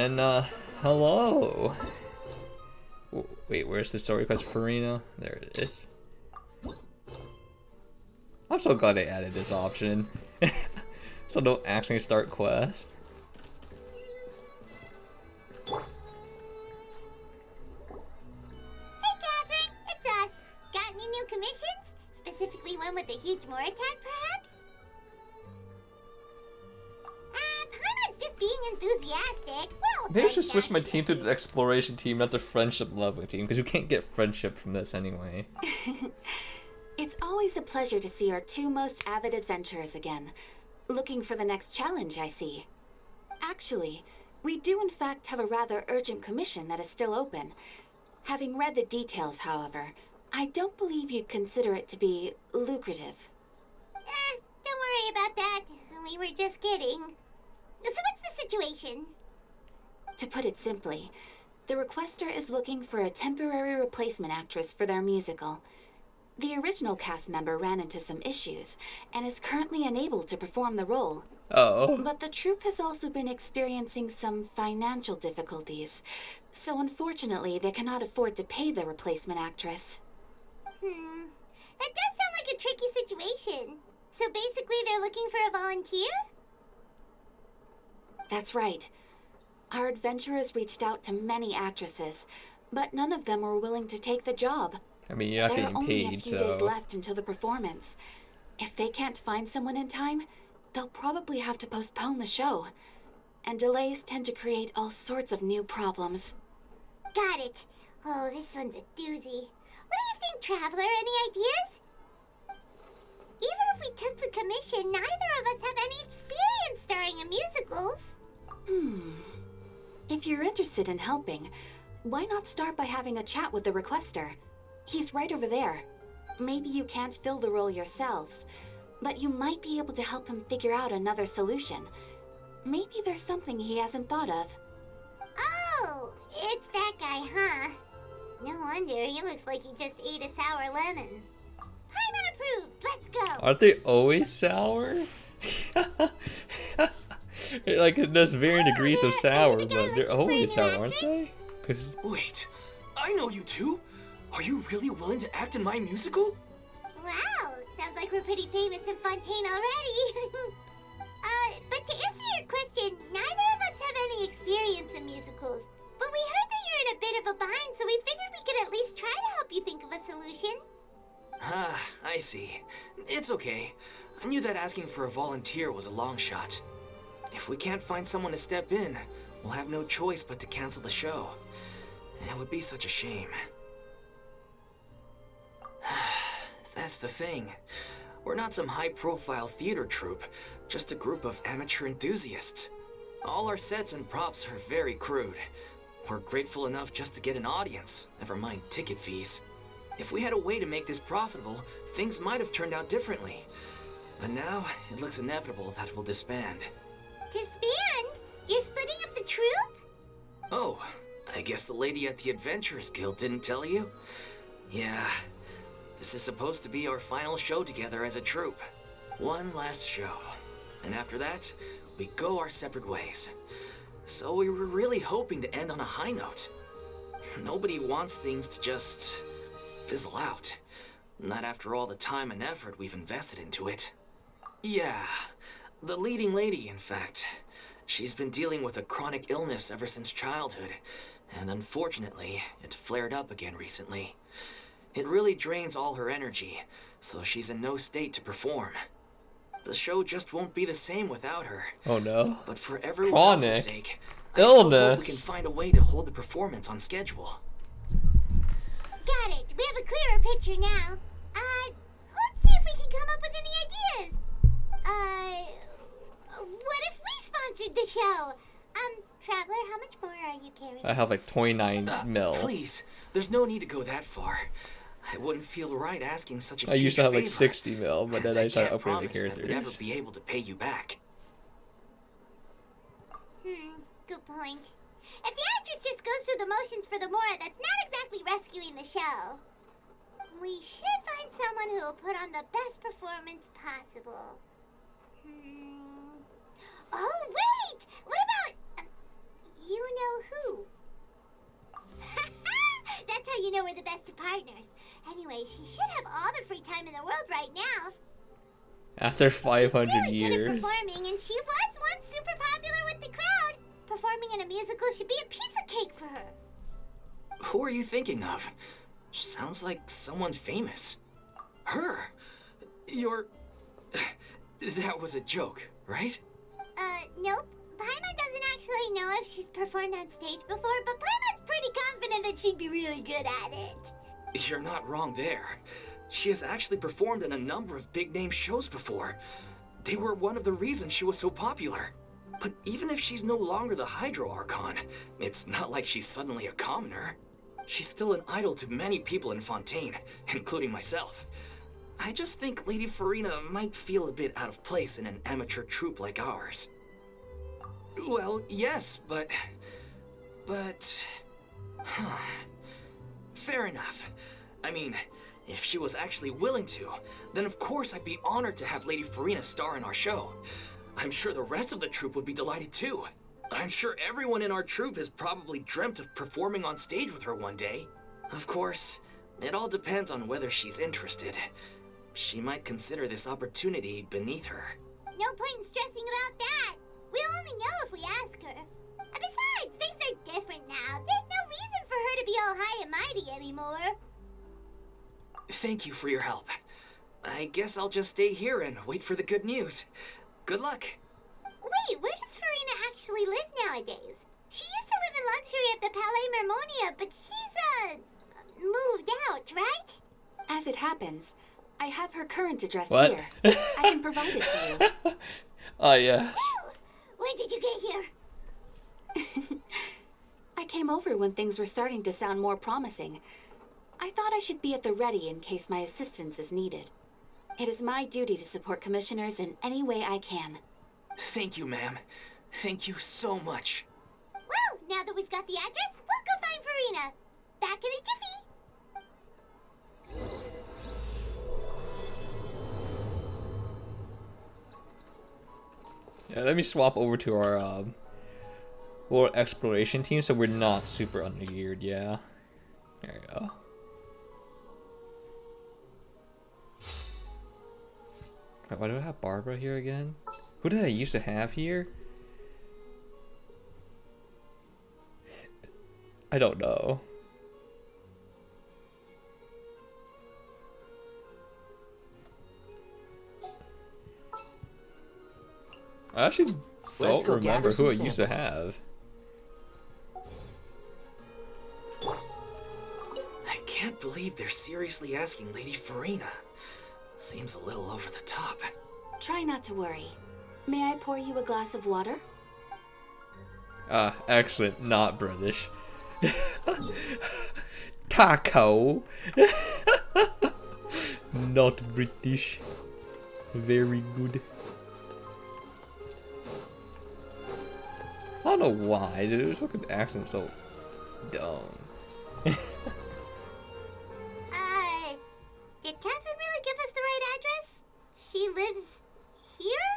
And, hello. Wait, where's the story request for Furina? There it is. I'm so glad they added this option. So don't actually start quest. Hey Catherine, it's us. Got any new commissions? Specifically one with a huge more attack, perhaps? Paimon's just being enthusiastic. We're all Maybe I should switch my friends, team to the exploration team, not the friendship lovely team, because you can't get friendship from this anyway. It's always a pleasure to see our two most avid adventurers again. Looking for the next challenge, I see. Actually, we do in fact have a rather urgent commission that is still open. Having read the details, however, I don't believe you'd consider it to be lucrative. Don't worry about that. We were just kidding. So what's the situation? To put it simply, the requester is looking for a temporary replacement actress for their musical. The original cast member ran into some issues and is currently unable to perform the role. Oh. But the troupe has also been experiencing some financial difficulties, so unfortunately they cannot afford to pay the replacement actress. That does sound like a tricky situation. So basically they're looking for a volunteer? That's right. Our adventurers reached out to many actresses, but none of them were willing to take the job. I mean, you're not There are getting only paid, a few so... days left until the performance. If they can't find someone in time, they'll probably have to postpone the show. And delays tend to create all sorts of new problems. Got it. Oh, this one's a doozy. What do you think, Traveler? Any ideas? Even if we took the commission, neither of us have any experience starring in musicals. If you're interested in helping, why not start by having a chat with the requester? He's right over there. Maybe you can't fill the role yourselves, but you might be able to help him figure out another solution. Maybe there's something he hasn't thought of. Oh, it's that guy, huh? No wonder, he looks like he just ate a sour lemon. Paimon approved, let's go! Aren't they always sour? Like, there's varying degrees of sour, but they're always sour, aren't they? 'Cause... Wait, I know you two. Are you really willing to act in my musical? Wow, sounds like we're pretty famous in Fontaine already. But to answer your question, neither of us have any experience in musicals. But we heard that you're in a bit of a bind, so we figured we could at least try to help you think of a solution. Ah, I see. It's okay. I knew that asking for a volunteer was a long shot. If we can't find someone to step in, we'll have no choice but to cancel the show. It would be such a shame. That's the thing. We're not some high-profile theater troupe, just a group of amateur enthusiasts. All our sets and props are very crude. We're grateful enough just to get an audience, never mind ticket fees. If we had a way to make this profitable, things might have turned out differently. But now, it looks inevitable that we'll disband. Disband? You're splitting up the troupe? Oh, I guess the lady at the Adventurers Guild didn't tell you? Yeah, this is supposed to be our final show together as a troupe. One last show. And after that, we go our separate ways. So we were really hoping to end on a high note. Nobody wants things to just fizzle out. Not after all the time and effort we've invested into it. Yeah, the leading lady, in fact. She's been dealing with a chronic illness ever since childhood, and unfortunately, it flared up again recently. It really drains all her energy, so she's in no state to perform. The show just won't be the same without her. Oh no. But for everyone Chronic else's sake, I still hope illness. we can find a way to hold the performance on schedule. Got it. We have a clearer picture now. Let's see if we can come up with any ideas. What if we sponsored the show? Traveler, how much more are you carrying? I have like 29 mil. Please, there's no need to go that far. I wouldn't feel right asking such a I huge used to have like favor, 60 mil, but then and I started can't upgrading the promise that we'd ever characters. be able to pay you back. Good point. If the actress just goes through the motions for the Mora, that's not exactly rescuing the show. We should find someone who will put on the best performance possible. Oh, wait! What about... you best of partners. Anyway, she should have all the free time in the world right now. After 500 She's really good years. at performing, and she was once super popular with the crowd. Performing in a musical should be a piece of cake for her. Who are you thinking of? Sounds like someone famous. Her? You're... That was a joke, right? Nope. Paimon doesn't actually know if she's performed on stage before, but Paimon's pretty confident that she'd be really good at it. You're not wrong there. She has actually performed in a number of big-name shows before. They were one of the reasons she was so popular. But even if she's no longer the Hydro Archon, it's not like she's suddenly a commoner. She's still an idol to many people in Fontaine, including myself. I just think Lady Furina might feel a bit out of place in an amateur troupe like ours. Well, yes, but... Fair enough. I mean, if she was actually willing to, then of course I'd be honored to have Lady Furina star in our show. I'm sure the rest of the troupe would be delighted too. I'm sure everyone in our troupe has probably dreamt of performing on stage with her one day. Of course, it all depends on whether she's interested. She might consider this opportunity beneath her. No point in stressing about that. We'll only know if we ask her. And besides, things are different now. There's no reason for her to be all high and mighty anymore. Thank you for your help. I guess I'll just stay here and wait for the good news. Good luck. Wait, where does Furina actually live nowadays? She used to live in luxury at the Palais Mermonia, but she's, moved out, right? As it happens, I have her current address What? here. I can provide it to you. Oh, yes. Oh, when did you get here? I came over when things were starting to sound more promising. I thought I should be at the ready in case my assistance is needed. It is my duty to support commissioners in any way I can. Thank you, ma'am. Thank you so much. Well, now that we've got the address, we'll go find Furina. Back in a jiffy. Yeah, let me swap over to our world exploration team so we're not super undergeared, yeah. There you go. Wait, why do I have Barbara here again? Who did I used to have here? I don't know. I actually don't remember who I used to have. I can't believe they're seriously asking Lady Furina. Seems a little over the top. Try not to worry. May I pour you a glass of water? Excellent. Not British. Taco. Not British. Very good. I don't know why, dude. This fucking accent's so dumb. Did Catherine really give us the right address? She lives here?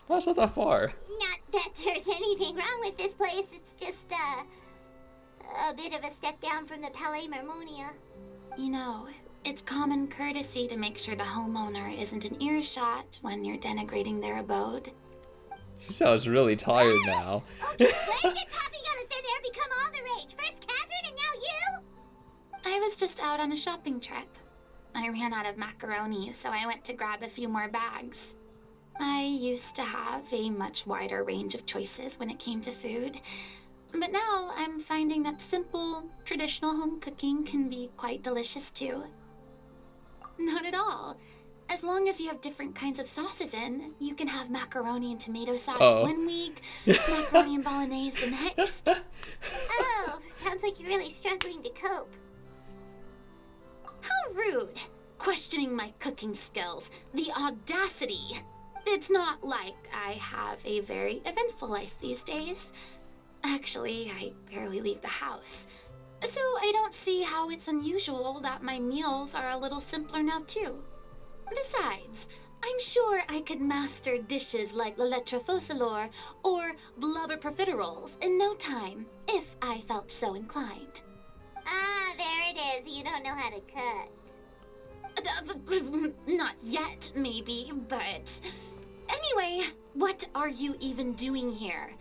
Oh, it's not that far. Not that there's anything wrong with this place. It's just, a bit of a step down from the Palais Mermonia. You know, it's common courtesy to make sure the homeowner isn't in earshot when you're denigrating their abode. She sounds really tired now. Okay, when did Poppy got a thin air become all the rage? First Catherine and now you? I was just out on a shopping trip. I ran out of macaroni, so I went to grab a few more bags. I used to have a much wider range of choices when it came to food, but now I'm finding that simple, traditional home cooking can be quite delicious too. Not at all. As long as you have different kinds of sauces in, you can have macaroni and tomato sauce one week, macaroni and bolognese the next. Oh, sounds like you're really struggling to cope. How rude! Questioning my cooking skills. The audacity! It's not like I have a very eventful life these days. Actually, I barely leave the house. So I don't see how it's unusual that my meals are a little simpler now too. Besides, I'm sure I could master dishes like la lettre faucilor or blubber profiteroles in no time, if I felt so inclined. Ah, says you don't know how to cook. Not yet, maybe, but... Anyway, what are you even doing here?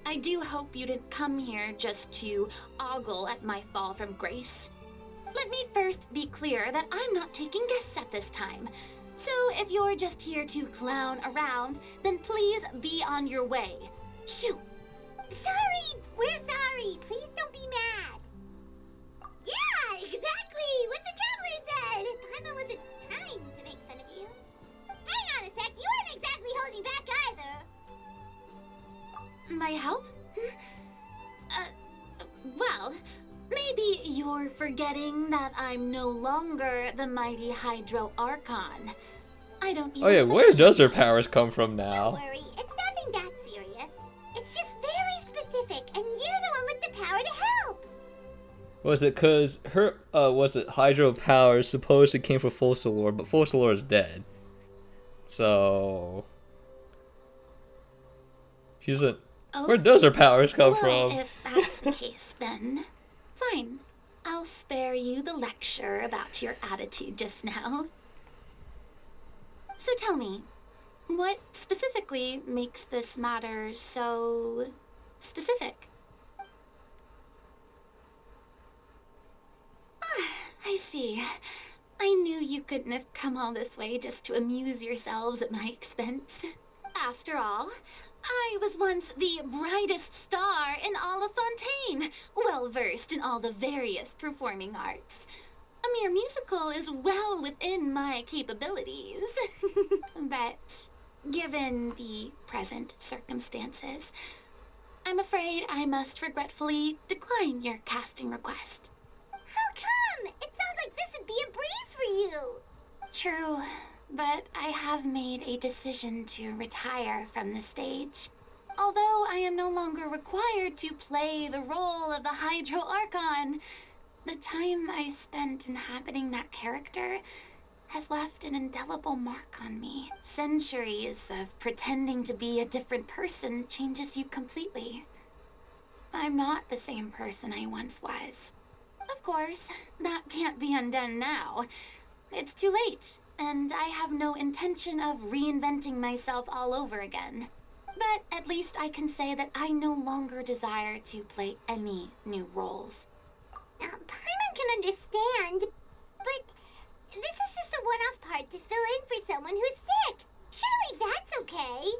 I do hope you didn't come here just to ogle at my fall from grace. Let me first be clear that I'm not taking guests at this time. So if you're just here to clown around, then please be on your way. Shoo! Sorry! We're sorry! Please don't be mad! Yeah, exactly! What the traveler said! Paimon wasn't trying to make fun of you. Hang on a sec, you weren't exactly holding back either! My help? Well, maybe you're forgetting that I'm no longer the mighty Hydro Archon. I don't even Oh yeah, have a where does her name. powers come from Don't now? worry, it's nothing that serious. It's just very specific, and you're the one with the power to help! Was it cause her was it hydro powers supposedly came from Focalor, but Focalor is dead. So she doesn't. Oh, Where does her powers come well, from? if that's the case, then fine. I'll spare you the lecture about your attitude just now. So tell me, what specifically makes this matter so specific? I see. I knew you couldn't have come all this way just to amuse yourselves at my expense. After all, I was once the brightest star in all of Fontaine, well versed in all the various performing arts. A mere musical is well within my capabilities. But given the present circumstances, I'm afraid I must regretfully decline your casting request. How come? It sounds like this would be a breeze for you! True, but I have made a decision to retire from the stage. Although I am no longer required to play the role of the Hydro Archon, the time I spent inhabiting that character has left an indelible mark on me. Centuries of pretending to be a different person changes you completely. I'm not the same person I once was. Of course, that can't be undone now. It's too late, and I have no intention of reinventing myself all over again. But at least I can say that I no longer desire to play any new roles. Paimon can understand, but this is just a one-off part to fill in for someone who's sick. Surely that's okay.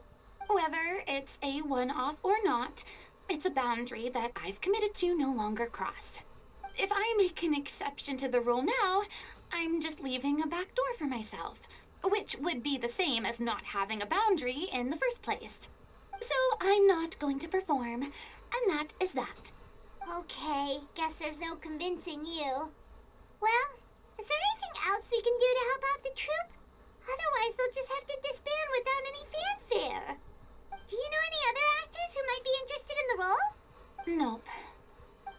Whether it's a one-off or not, it's a boundary that I've committed to no longer cross. If I make an exception to the rule now, I'm just leaving a back door for myself, which would be the same as not having a boundary in the first place. So I'm not going to perform, and that is that. Okay, guess there's no convincing you. Well, is there anything else we can do to help out the troupe? Otherwise, they'll just have to disband without any fanfare. Do you know any other actors who might be interested in the role? Nope.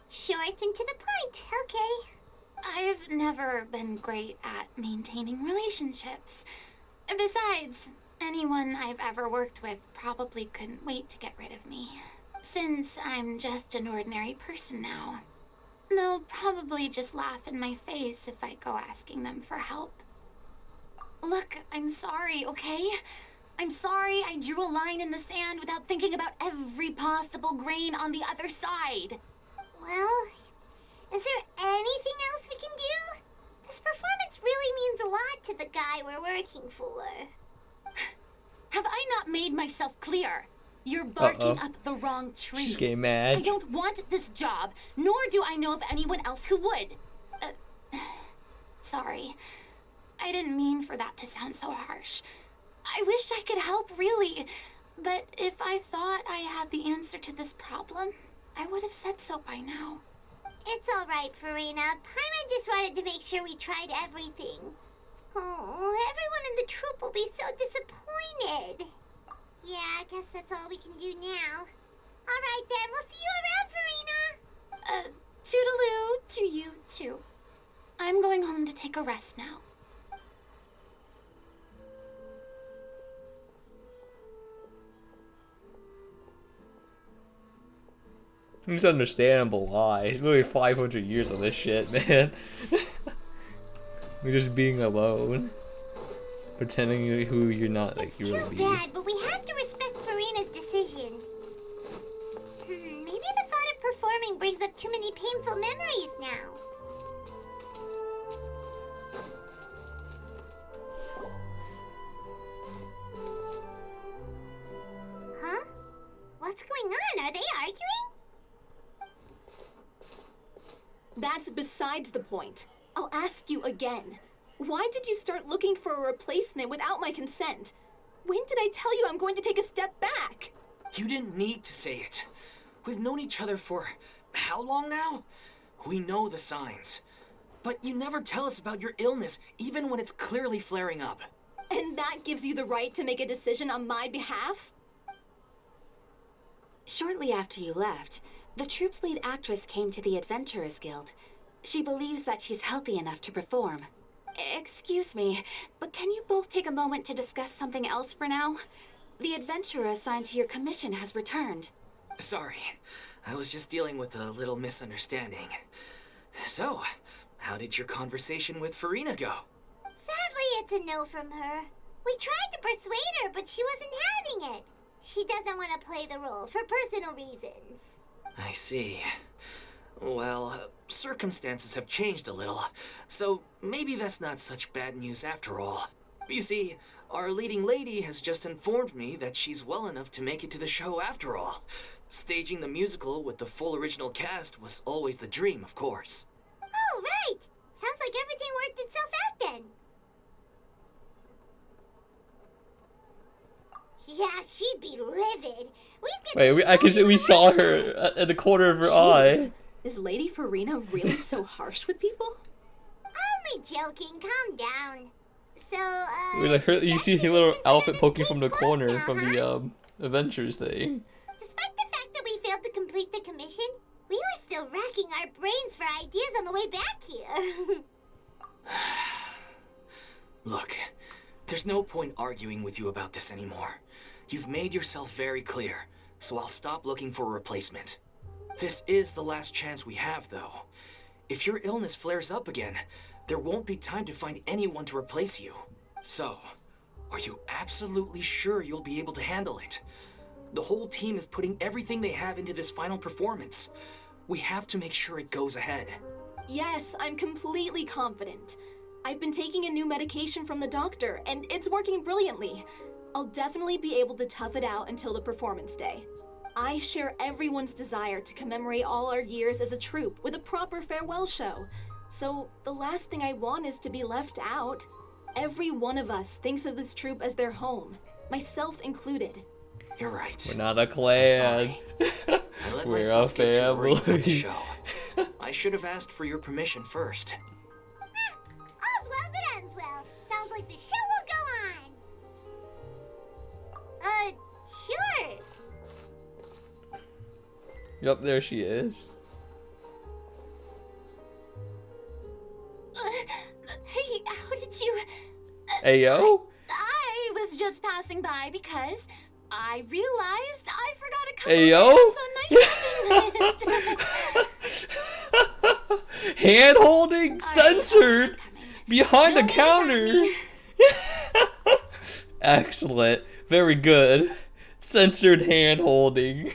Short and to the point, okay. I've never been great at maintaining relationships. Besides, anyone I've ever worked with probably couldn't wait to get rid of me. Since I'm just an ordinary person now, they'll probably just laugh in my face if I go asking them for help. Look, I'm sorry, okay? I'm sorry I drew a line in the sand without thinking about every possible grain on the other side. Well, is there anything else we can do? This performance really means a lot to the guy we're working for. Have I not made myself clear? You're barking up the wrong tree. She's getting I mad. don't want this job, nor do I know of anyone else who would. Sorry. I didn't mean for that to sound so harsh. I wish I could help, really. But if I thought I had the answer to this problem, I would have said so by now. It's alright, Furina. Paimon just wanted to make sure we tried everything. Oh, everyone in the troupe will be so disappointed. Yeah, I guess that's all we can do now. Alright then, we'll see you around, Furina! Toodaloo to you, too. I'm going home to take a rest now. It's understandable why. It's really 500 years of this shit, man. You're just being alone. Pretending who you're not, like, you Too really be. bad, but we have to respect Furina's decision. Maybe the thought of performing brings up too many painful memories now. Huh? What's going on? Are they arguing? That's besides the point. I'll ask you again. Why did you start looking for a replacement without my consent? When did I tell you I'm going to take a step back? You didn't need to say it. We've known each other for how long now? We know the signs. But you never tell us about your illness, even when it's clearly flaring up. And that gives you the right to make a decision on my behalf? Shortly after you left, the troupe's lead actress came to the Adventurers Guild. She believes that she's healthy enough to perform. Excuse me, but can you both take a moment to discuss something else for now? The adventurer assigned to your commission has returned. Sorry, I was just dealing with a little misunderstanding. So, how did your conversation with Furina go? Sadly, it's a no from her. We tried to persuade her, but she wasn't having it. She doesn't want to play the role for personal reasons. I see. Well, circumstances have changed a little, so maybe that's not such bad news after all. You see, our leading lady has just informed me that she's well enough to make it to the show after all. Staging the musical with the full original cast was always the dream, of course. Oh, right. Sounds like everything worked itself out then. Yeah, she'd be livid. We saw her at the corner of her eye. Is Lady Furina really so harsh with people? Only joking. Calm down. So, You see her little outfit poking from the corner now, from huh? the Adventures thing. Despite the fact that we failed to complete the commission, we were still racking our brains for ideas on the way back here. Look, there's no point arguing with you about this anymore. You've made yourself very clear, so I'll stop looking for a replacement. This is the last chance we have, though. If your illness flares up again, there won't be time to find anyone to replace you. So, are you absolutely sure you'll be able to handle it? The whole team is putting everything they have into this final performance. We have to make sure it goes ahead. Yes, I'm completely confident. I've been taking a new medication from the doctor, and it's working brilliantly. I'll definitely be able to tough it out until the performance day. I share everyone's desire to commemorate all our years as a troupe with a proper farewell show. So the last thing I want is to be left out. Every one of us thinks of this troupe as their home, myself included. You're right. We're not a clan. I let We're a myself get too worried about the family. show. I should have asked for your permission first. All's well that ends well. Sounds like the show will go on. Sure. Yup, there she is. Hey, how did you... Ayo? I was just passing by because I realized I forgot a couple Ayo? of things on my shopping list. Hand holding censored I'm coming. behind the Don't make it counter. happy. Excellent. Very good. Censored hand holding.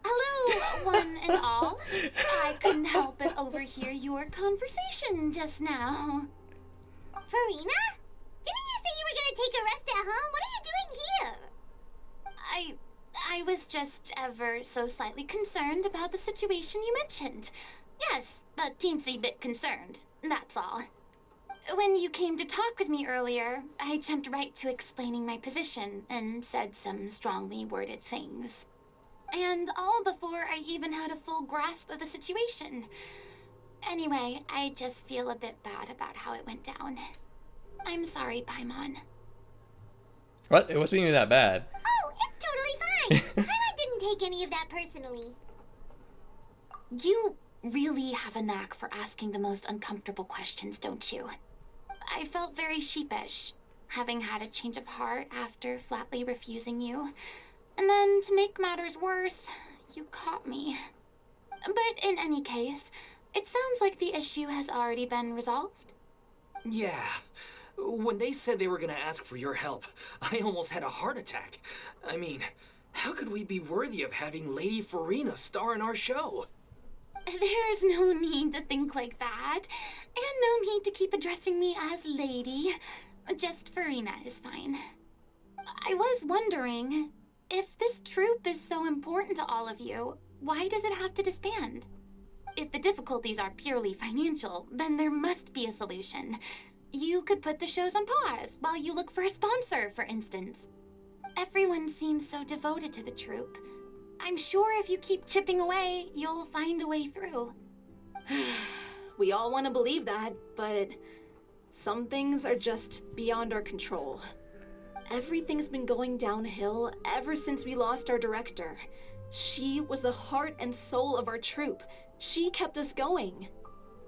Hello, one and all. I couldn't help but overhear your conversation just now. Furina? Didn't you say you were gonna take a rest at home? What are you doing here? I was just ever so slightly concerned about the situation you mentioned. Yes, a teensy bit concerned, that's all. When you came to talk with me earlier, I jumped right to explaining my position and said some strongly worded things. And all before I even had a full grasp of the situation. Anyway, I just feel a bit bad about how it went down. I'm sorry, Paimon. What? It wasn't even that bad. Oh, it's totally fine. Paimon didn't take any of that personally. You really have a knack for asking the most uncomfortable questions, don't you? I felt very sheepish, having had a change of heart after flatly refusing you. And then, to make matters worse, you caught me. But in any case, it sounds like the issue has already been resolved. Yeah. When they said they were gonna ask for your help, I almost had a heart attack. I mean, how could we be worthy of having Lady Furina star in our show? There's no need to think like that, and no need to keep addressing me as lady. Just Furina is fine. I was wondering, if this troupe is so important to all of you, why does it have to disband? If the difficulties are purely financial, then there must be a solution. You could put the shows on pause while you look for a sponsor, for instance. Everyone seems so devoted to the troupe. I'm sure if you keep chipping away, you'll find a way through. We all want to believe that, but some things are just beyond our control. Everything's been going downhill ever since we lost our director. She was the heart and soul of our troupe. She kept us going.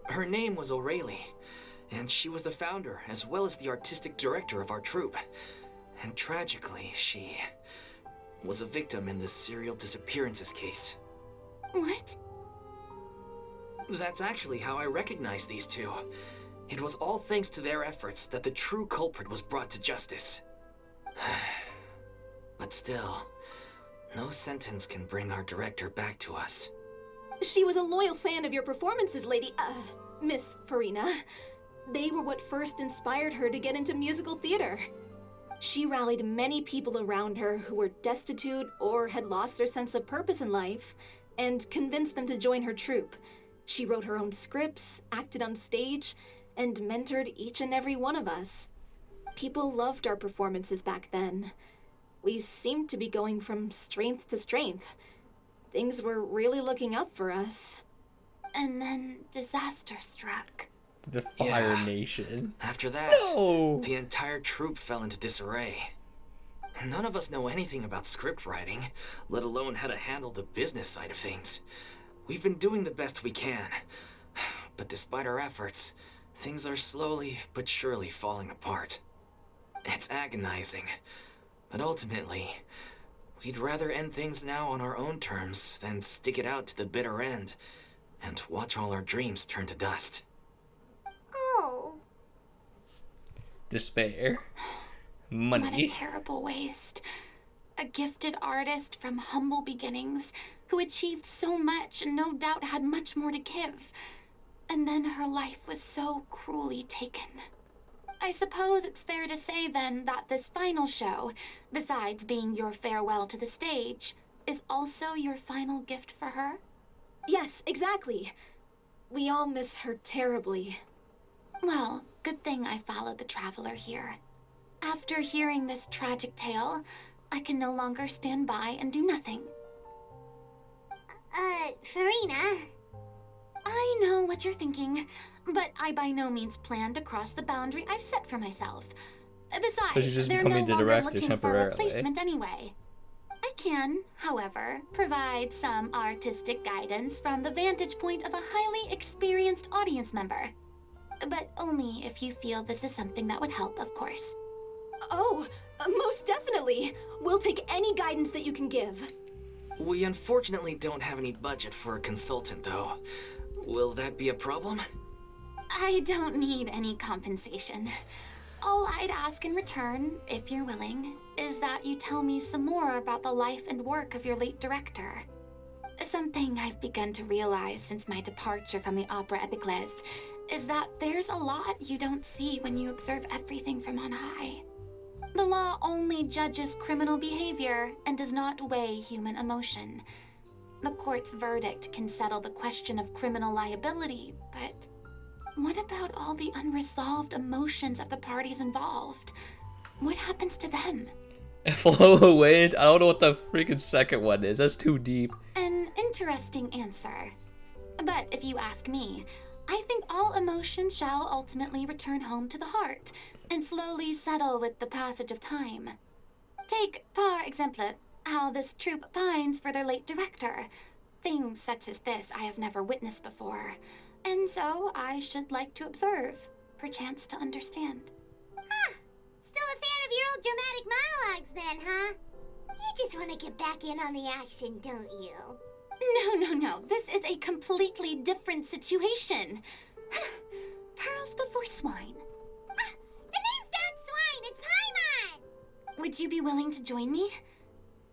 Her name was O'Reilly, and she was the founder as well as the artistic director of our troupe. And tragically, she was a victim in this serial disappearances case. What? That's actually how I recognized these two. It was all thanks to their efforts that the true culprit was brought to justice. But still, no sentence can bring our director back to us. She was a loyal fan of your performances, Miss Furina. They were what first inspired her to get into musical theater. She rallied many people around her who were destitute or had lost their sense of purpose in life, and convinced them to join her troupe. She wrote her own scripts, acted on stage, and mentored each and every one of us. People loved our performances back then. We seemed to be going from strength to strength. Things were really looking up for us. And then disaster struck. The Fire Nation. After that, No! the entire troupe fell into disarray. None of us know anything about script writing, let alone how to handle the business side of things. We've been doing the best we can, but despite our efforts, things are slowly but surely falling apart. It's agonizing, but ultimately, we'd rather end things now on our own terms than stick it out to the bitter end and watch all our dreams turn to dust. Oh. Despair. What a Money. terrible waste. A gifted artist from humble beginnings who achieved so much and no doubt had much more to give. And then her life was so cruelly taken. I suppose it's fair to say then that this final show, besides being your farewell to the stage, is also your final gift for her? Yes, exactly. We all miss her terribly. Well, good thing I followed the traveler here. After hearing this tragic tale, I can no longer stand by and do nothing. Furina. I know what you're thinking, but I by no means plan to cross the boundary I've set for myself. Besides, So she's just they're no becoming the longer director looking for a temporarily. replacement anyway. I can, however, provide some artistic guidance from the vantage point of a highly experienced audience member. But only if you feel this is something that would help, of course. Oh, most definitely. We'll take any guidance that you can give. We unfortunately don't have any budget for a consultant, though. Will that be a problem? I don't need any compensation. All I'd ask in return, if you're willing, is that you tell me some more about the life and work of your late director. Something I've begun to realize since my departure from the Opera Epiclese is that there's a lot you don't see when you observe everything from on high. The law only judges criminal behavior and does not weigh human emotion. The court's verdict can settle the question of criminal liability, but what about all the unresolved emotions of the parties involved? What happens to them? Flow away. I don't know what the freaking second one is. That's too deep. An interesting answer. But if you ask me, I think all emotion shall ultimately return home to the heart and slowly settle with the passage of time. Take, par exemple, how this troupe pines for their late director. Things such as this I have never witnessed before, and so I should like to observe, perchance to understand. Huh. Still a fan of your old dramatic monologues then, huh? You just want to get back in on the action, don't you? No. This is a completely different situation. Pearls before swine. Ah, the name's not Swine, it's Paimon! Would you be willing to join me?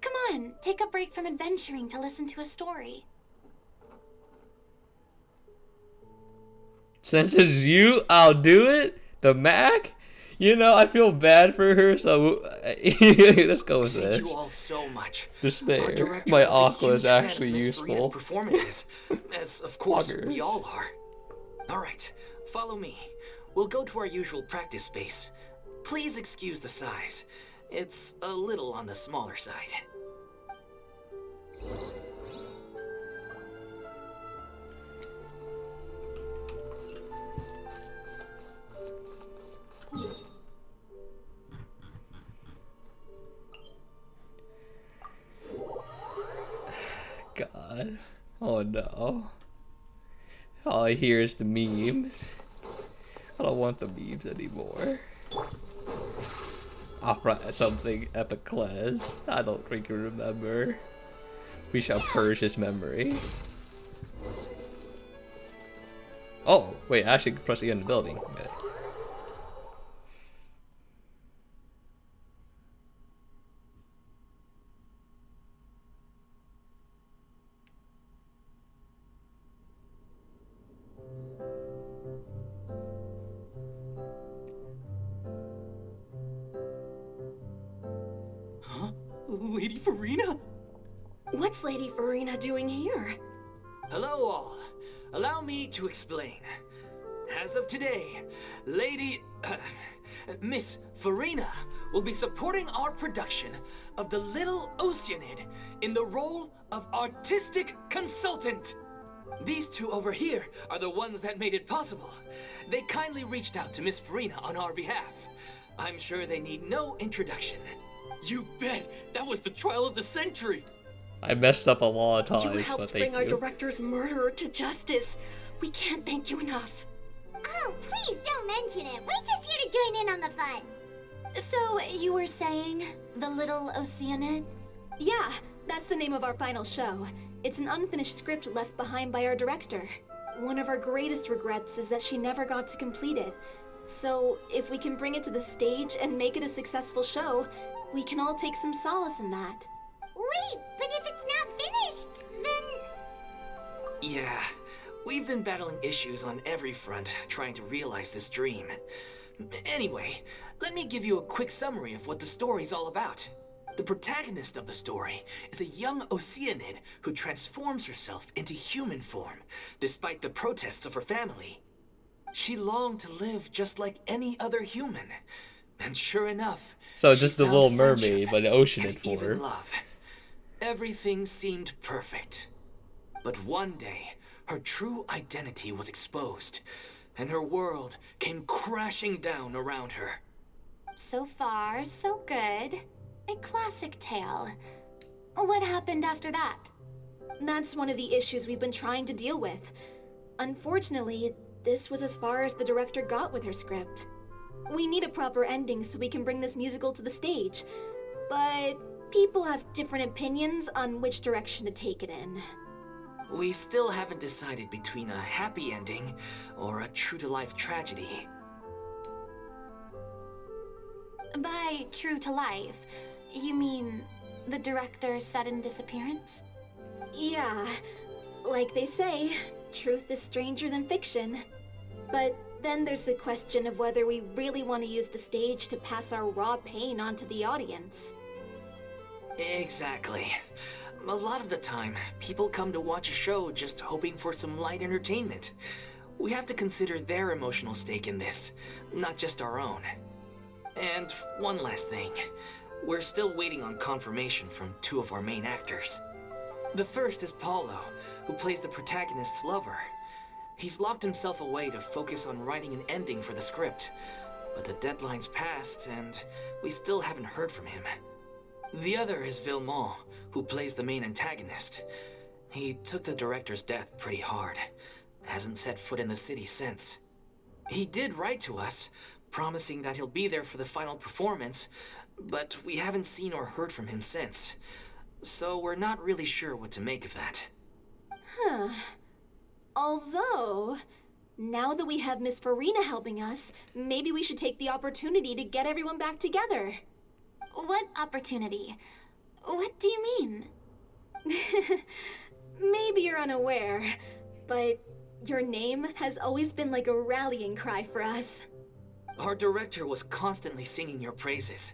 Come on, take a break from adventuring to listen to a story. Since it's you, I'll do it. The Mac? You know, I feel bad for her, so let's go with Thank this. you all so much. Our Despair. director My was a aqua huge is fan of actually Miss Furina's useful. performances, as of course we Poggers. all are. All right, follow me. We'll go to our usual practice space. Please excuse the size. It's a little on the smaller side. God. Oh no. All I hear is the memes. I don't want the memes anymore. Opera something epiclese. I don't freaking remember. We shall purge his memory. Oh, wait, I actually press E on the building. Okay. Huh? Lady Furina? What's Lady Furina doing here? Hello all. Allow me to explain. As of today, Miss Furina will be supporting our production of The Little Oceanid in the role of artistic consultant. These two over here are the ones that made it possible. They kindly reached out to Miss Furina on our behalf. I'm sure they need no introduction. You bet! That was the trial of the century! I messed up a lot of times, You but helped thank bring our you. director's murderer to justice. We can't thank you enough. Oh, please don't mention it. We're just here to join in on the fun. So, you were saying The Little Oceanid? Yeah, that's the name of our final show. It's an unfinished script left behind by our director. One of our greatest regrets is that she never got to complete it. So, if we can bring it to the stage and make it a successful show, we can all take some solace in that. Wait, but if it's not finished, then... Yeah, we've been battling issues on every front trying to realize this dream. Anyway, let me give you a quick summary of what the story's all about. The protagonist of the story is a young Oceanid who transforms herself into human form, despite the protests of her family. She longed to live just like any other human, and sure enough, So she just the found Little friendship Mermaid, but the ocean and in even form. love. Everything seemed perfect. But one day, her true identity was exposed, and her world came crashing down around her. So far, so good. A classic tale. What happened after that? That's one of the issues we've been trying to deal with. Unfortunately, this was as far as the director got with her script. We need a proper ending so we can bring this musical to the stage. But people have different opinions on which direction to take it in. We still haven't decided between a happy ending or a true-to-life tragedy. By true to life, you mean the director's sudden disappearance? Yeah, like they say, truth is stranger than fiction. But then there's the question of whether we really want to use the stage to pass our raw pain onto the audience. Exactly. A lot of the time, people come to watch a show just hoping for some light entertainment. We have to consider their emotional stake in this, not just our own. And one last thing. We're still waiting on confirmation from two of our main actors. The first is Paulo, who plays the protagonist's lover. He's locked himself away to focus on writing an ending for the script, but the deadline's passed and we still haven't heard from him. The other is Villemont, who plays the main antagonist. He took the director's death pretty hard. Hasn't set foot in the city since. He did write to us, promising that he'll be there for the final performance, but we haven't seen or heard from him since. So we're not really sure what to make of that. Huh. Although, now that we have Miss Furina helping us, maybe we should take the opportunity to get everyone back together. What opportunity? What do you mean? Maybe you're unaware, but your name has always been like a rallying cry for us. Our director was constantly singing your praises.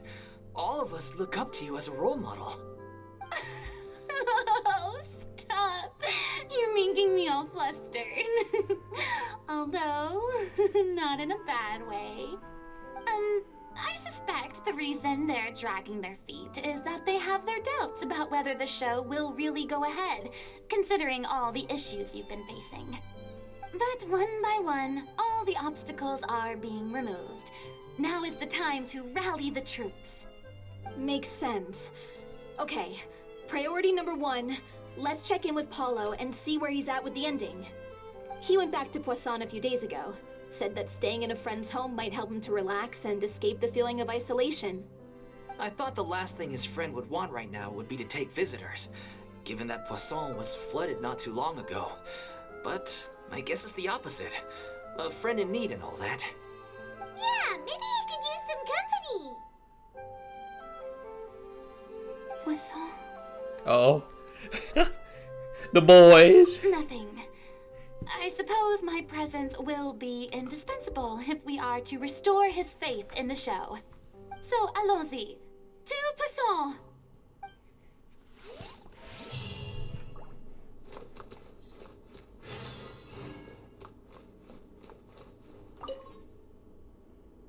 All of us look up to you as a role model. Oh, stop. You're making me all flustered. Although, not in a bad way. I suspect the reason they're dragging their feet is that they have their doubts about whether the show will really go ahead, considering all the issues you've been facing. But one by one, all the obstacles are being removed. Now is the time to rally the troops. Makes sense. Okay, priority number 1, let's check in with Paulo and see where he's at with the ending. He went back to Poisson a few days ago. Said that staying in a friend's home might help him to relax and escape the feeling of isolation. I thought the last thing his friend would want right now would be to take visitors, given that Poisson was flooded not too long ago. But I guess it's the opposite. A friend in need and all that. Yeah, maybe he could use some company. Poisson? Oh. The boys. Nothing. I suppose my presence will be indispensable if we are to restore his faith in the show. So, allons-y. To Poisson!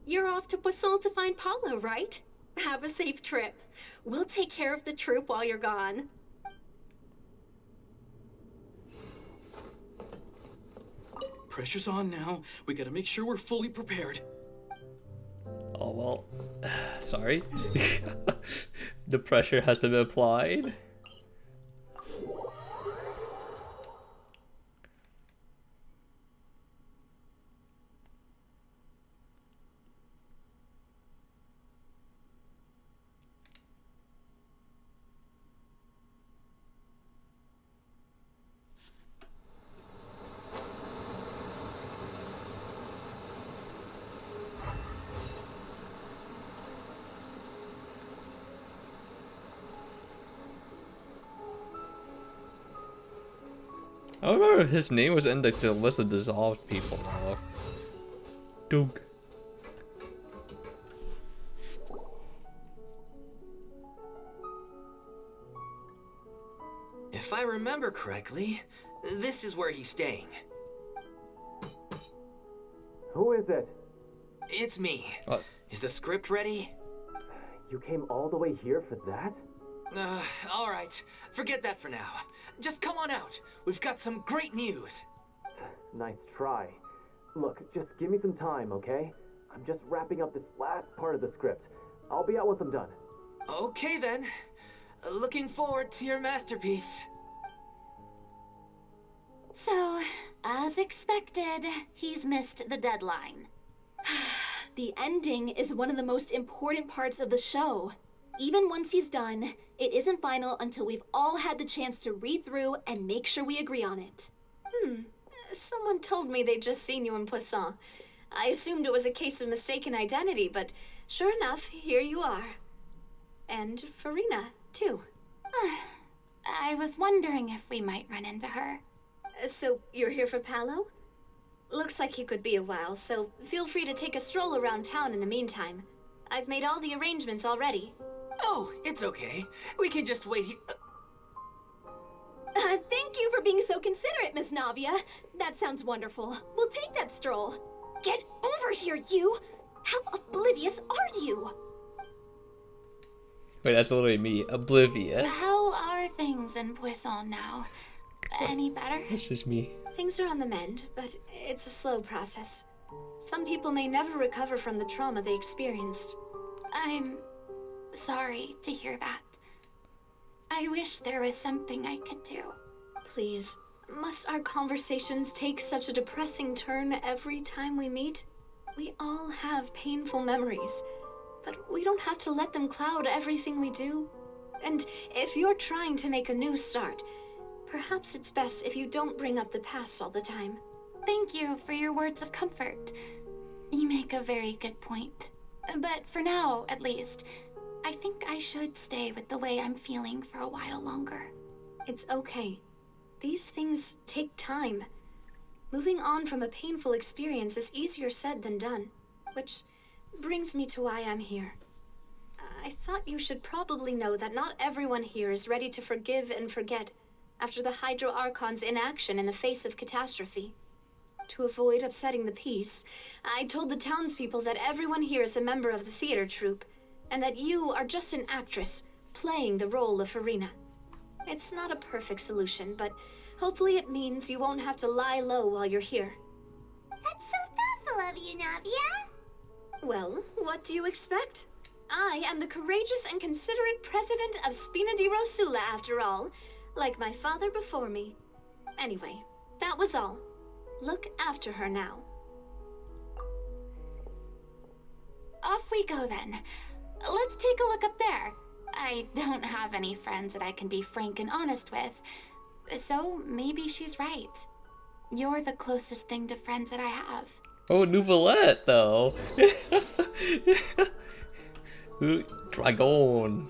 You're off to Poisson to find Paulo, right? Have a safe trip. We'll take care of the troop while you're gone. Pressure's on now. We gotta make sure we're fully prepared. Oh, well. Sorry. The pressure has been applied. I don't remember if his name was in the list of dissolved people. Doug. If I remember correctly, this is where he's staying. Who is it? It's me. What? Is the script ready? You came all the way here for that? Alright. Forget that for now. Just come on out. We've got some great news. Nice try. Look, just give me some time, okay? I'm just wrapping up this last part of the script. I'll be out once I'm done. Okay then. Looking forward to your masterpiece. So, as expected, he's missed the deadline. The ending is one of the most important parts of the show. Even once he's done, it isn't final until we've all had the chance to read through and make sure we agree on it. Someone told me they'd just seen you in Poisson. I assumed it was a case of mistaken identity, but sure enough, here you are. And Furina, too. I was wondering if we might run into her. So you're here for Paolo? Looks like you could be a while, so feel free to take a stroll around town in the meantime. I've made all the arrangements already. Oh, it's okay. We can just wait here. Thank you for being so considerate, Miss Navia. That sounds wonderful. We'll take that stroll. Get over here, you! How oblivious are you? Wait, that's literally me. Oblivious. How are things in Poisson now? Any better? It's just me. Things are on the mend, but it's a slow process. Some people may never recover from the trauma they experienced. I'm sorry to hear that. I wish there was something I could do. Please, must our conversations take such a depressing turn every time we meet? We all have painful memories. but we don't have to let them cloud everything we do. And if you're trying to make a new start, perhaps it's best if you don't bring up the past all the time. Thank you for your words of comfort. You make a very good point. But for now, at least, I think I should stay with the way I'm feeling for a while longer. It's okay. These things take time. Moving on from a painful experience is easier said than done, which brings me to why I'm here. I thought you should probably know that not everyone here is ready to forgive and forget after the Hydro Archon's inaction in the face of catastrophe. To avoid upsetting the peace, I told the townspeople that everyone here is a member of the theater troupe, and that you are just an actress playing the role of Furina. It's not a perfect solution, but hopefully it means you won't have to lie low while you're here. That's so thoughtful of you, Navia. Well, what do you expect? I am the courageous and considerate president of Spina di Rosula, after all, like my father before me. Anyway, that was all. Look after her now. Off we go then. Let's take a look up there. I don't have any friends that I can be frank and honest with, so maybe she's right. You're the closest thing to friends that I have. Oh, Nouvellette, though. Dragon.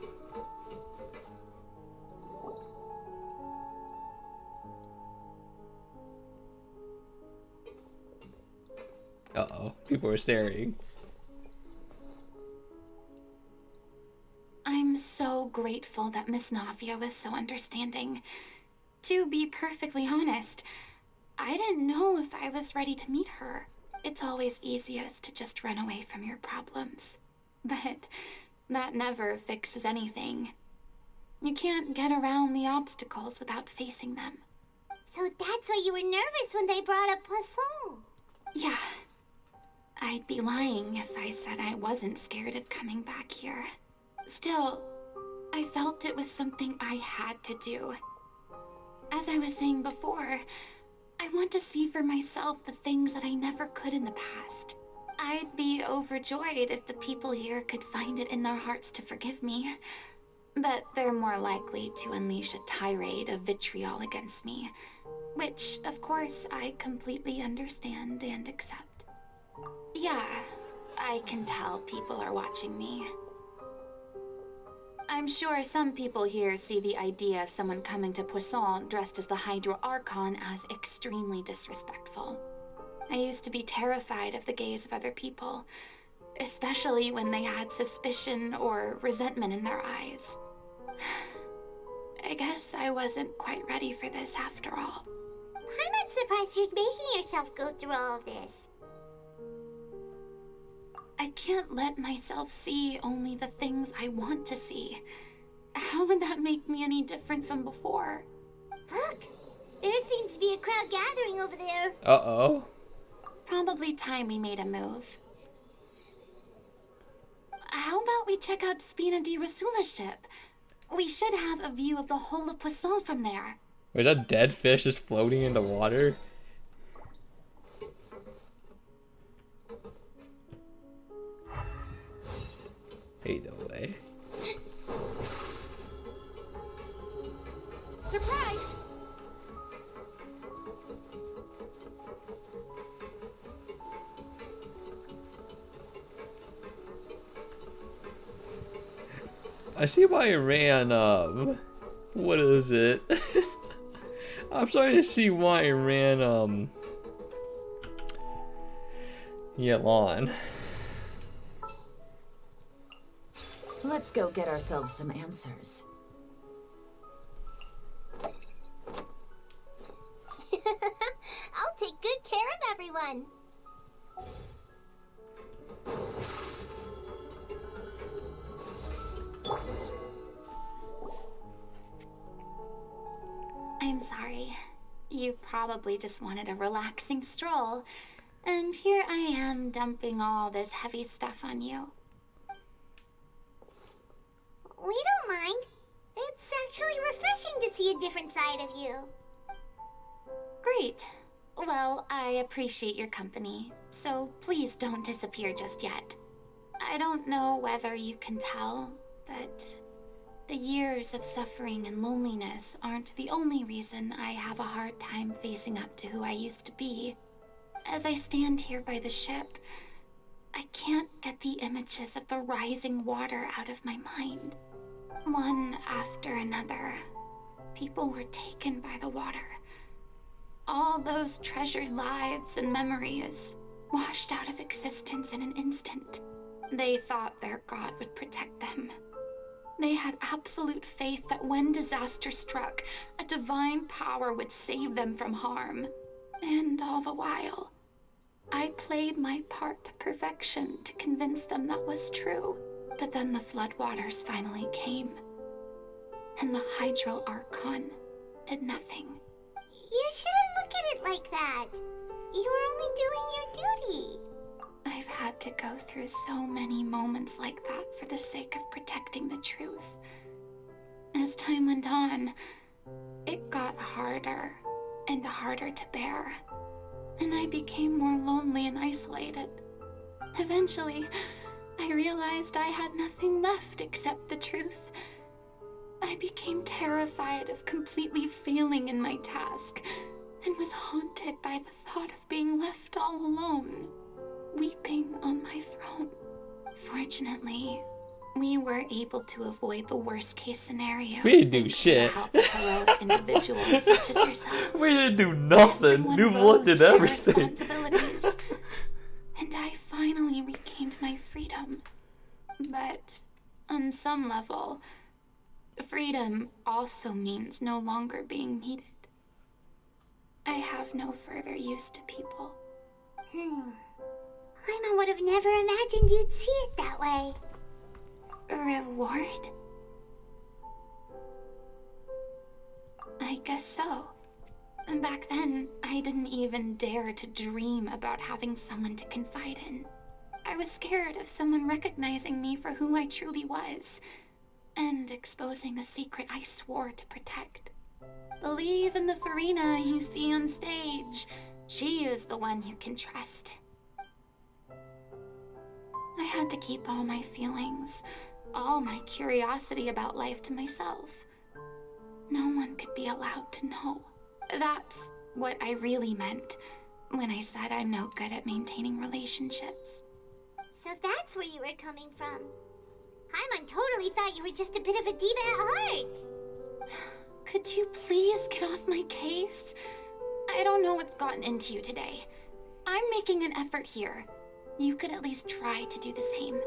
Uh-oh, people are staring. I'm so grateful that Miss Navia was so understanding. To be perfectly honest, I didn't know if I was ready to meet her. It's always easiest to just run away from your problems. But that never fixes anything. You can't get around the obstacles without facing them. So that's why you were nervous when they brought up Poisson. Yeah. I'd be lying if I said I wasn't scared of coming back here. Still, I felt it was something I had to do. As I was saying before, I want to see for myself the things that I never could in the past. I'd be overjoyed if the people here could find it in their hearts to forgive me. But they're more likely to unleash a tirade of vitriol against me, which, of course, I completely understand and accept. Yeah, I can tell people are watching me. I'm sure some people here see the idea of someone coming to Poisson dressed as the Hydro Archon as extremely disrespectful. I used to be terrified of the gaze of other people, especially when they had suspicion or resentment in their eyes. I guess I wasn't quite ready for this after all. I'm not surprised you're making yourself go through all of this. I can't let myself see only the things I want to see. How would that make me any different from before? Look, there seems to be a crowd gathering over there. Uh-oh. Probably time we made a move. How about we check out Spina di Rosula's ship? We should have a view of the whole of Poisson from there. Was that dead fish just floating in the water? Ain't no way. Surprise! I see why I ran, what is it? I'm starting to see why I ran, Yelan. Let's go get ourselves some answers. I'll take good care of everyone. I'm sorry. You probably just wanted a relaxing stroll, and here I am dumping all this heavy stuff on you. We don't mind. It's actually refreshing to see a different side of you. Great. Well, I appreciate your company, so please don't disappear just yet. I don't know whether you can tell, but the years of suffering and loneliness aren't the only reason I have a hard time facing up to who I used to be. As I stand here by the ship, I can't get the images of the rising water out of my mind. One after another, people were taken by the water. All those treasured lives and memories washed out of existence in an instant. They thought their god would protect them. They had absolute faith that when disaster struck, a divine power would save them from harm. And all the while, I played my part to perfection to convince them that was true. But then the floodwaters finally came, and the Hydro Archon did nothing. You shouldn't look at it like that. You were only doing your duty. I've had to go through so many moments like that for the sake of protecting the truth. As time went on, it got harder and harder to bear, and I became more lonely and isolated. Eventually, I realized I had nothing left except the truth. I became terrified of completely failing in my task, and was haunted by the thought of being left all alone, weeping on my throne. Fortunately, we were able to avoid the worst case scenario. We didn't do thanks to shit. the help of heroic individuals such as yourselves. We didn't do nothing. Everyone You've rose looked to at their everything. responsibilities, and I finally regained my freedom. But on some level, freedom also means no longer being needed. I have no further use to people. Paimon would have never imagined you'd see it that way. A reward? I guess so. And back then, I didn't even dare to dream about having someone to confide in. I was scared of someone recognizing me for who I truly was, and exposing a secret I swore to protect. Believe in the Furina you see on stage. She is the one you can trust. I had to keep all my feelings, all my curiosity about life to myself. No one could be allowed to know. That's what I really meant when I said I'm no good at maintaining relationships. So that's where you were coming from. Paimon totally thought you were just a bit of a diva at heart. Could you please get off my case? I don't know what's gotten into you today. I'm making an effort here. You could at least try to do the same.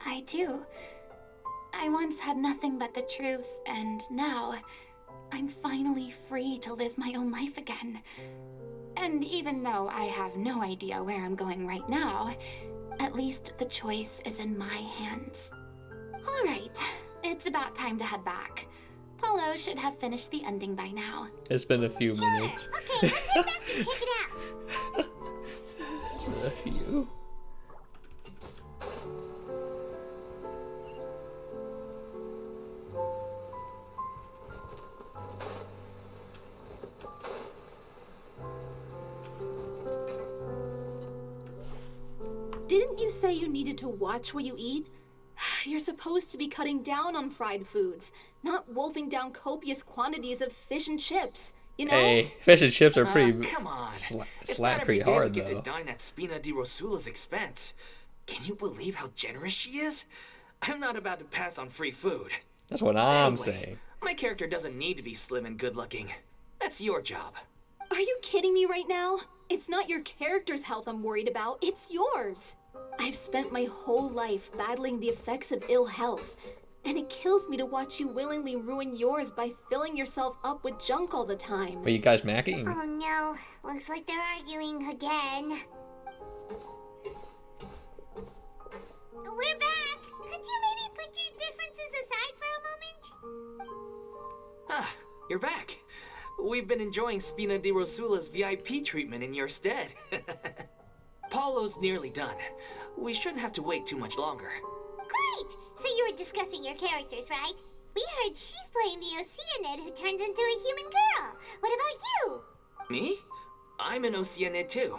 I do. I once had nothing but the truth, and now I'm finally free to live my own life again. And even though I have no idea where I'm going right now, at least the choice is in my hands. All right, it's about time to head back. Paulo should have finished the ending by now. It's been a few minutes. Okay, let's head back and check it out. It's been a few. Didn't you say you needed to watch what you eat? You're supposed to be cutting down on fried foods, not wolfing down copious quantities of fish and chips, you know? Hey, fish and chips are pretty Come on. It's slap not pretty every day hard we get though. to dine at Spina di Rosula's expense. Can you believe how generous she is? I'm not about to pass on free food. That's what I'm Anyway, saying. My character doesn't need to be slim and good-looking. That's your job. Are you kidding me right now? It's not your character's health I'm worried about, it's yours. I've spent my whole life battling the effects of ill health, and it kills me to watch you willingly ruin yours by filling yourself up with junk all the time. Are you guys macking? Oh no, looks like they're arguing again. We're back! Could you maybe put your differences aside for a moment? Ah, you're back. We've been enjoying Spina di Rosula's VIP treatment in your stead. Paulo's nearly done. We shouldn't have to wait too much longer. Great! So you were discussing your characters, right? We heard she's playing the Oceanid who turns into a human girl. What about you? Me? I'm an Oceanid too.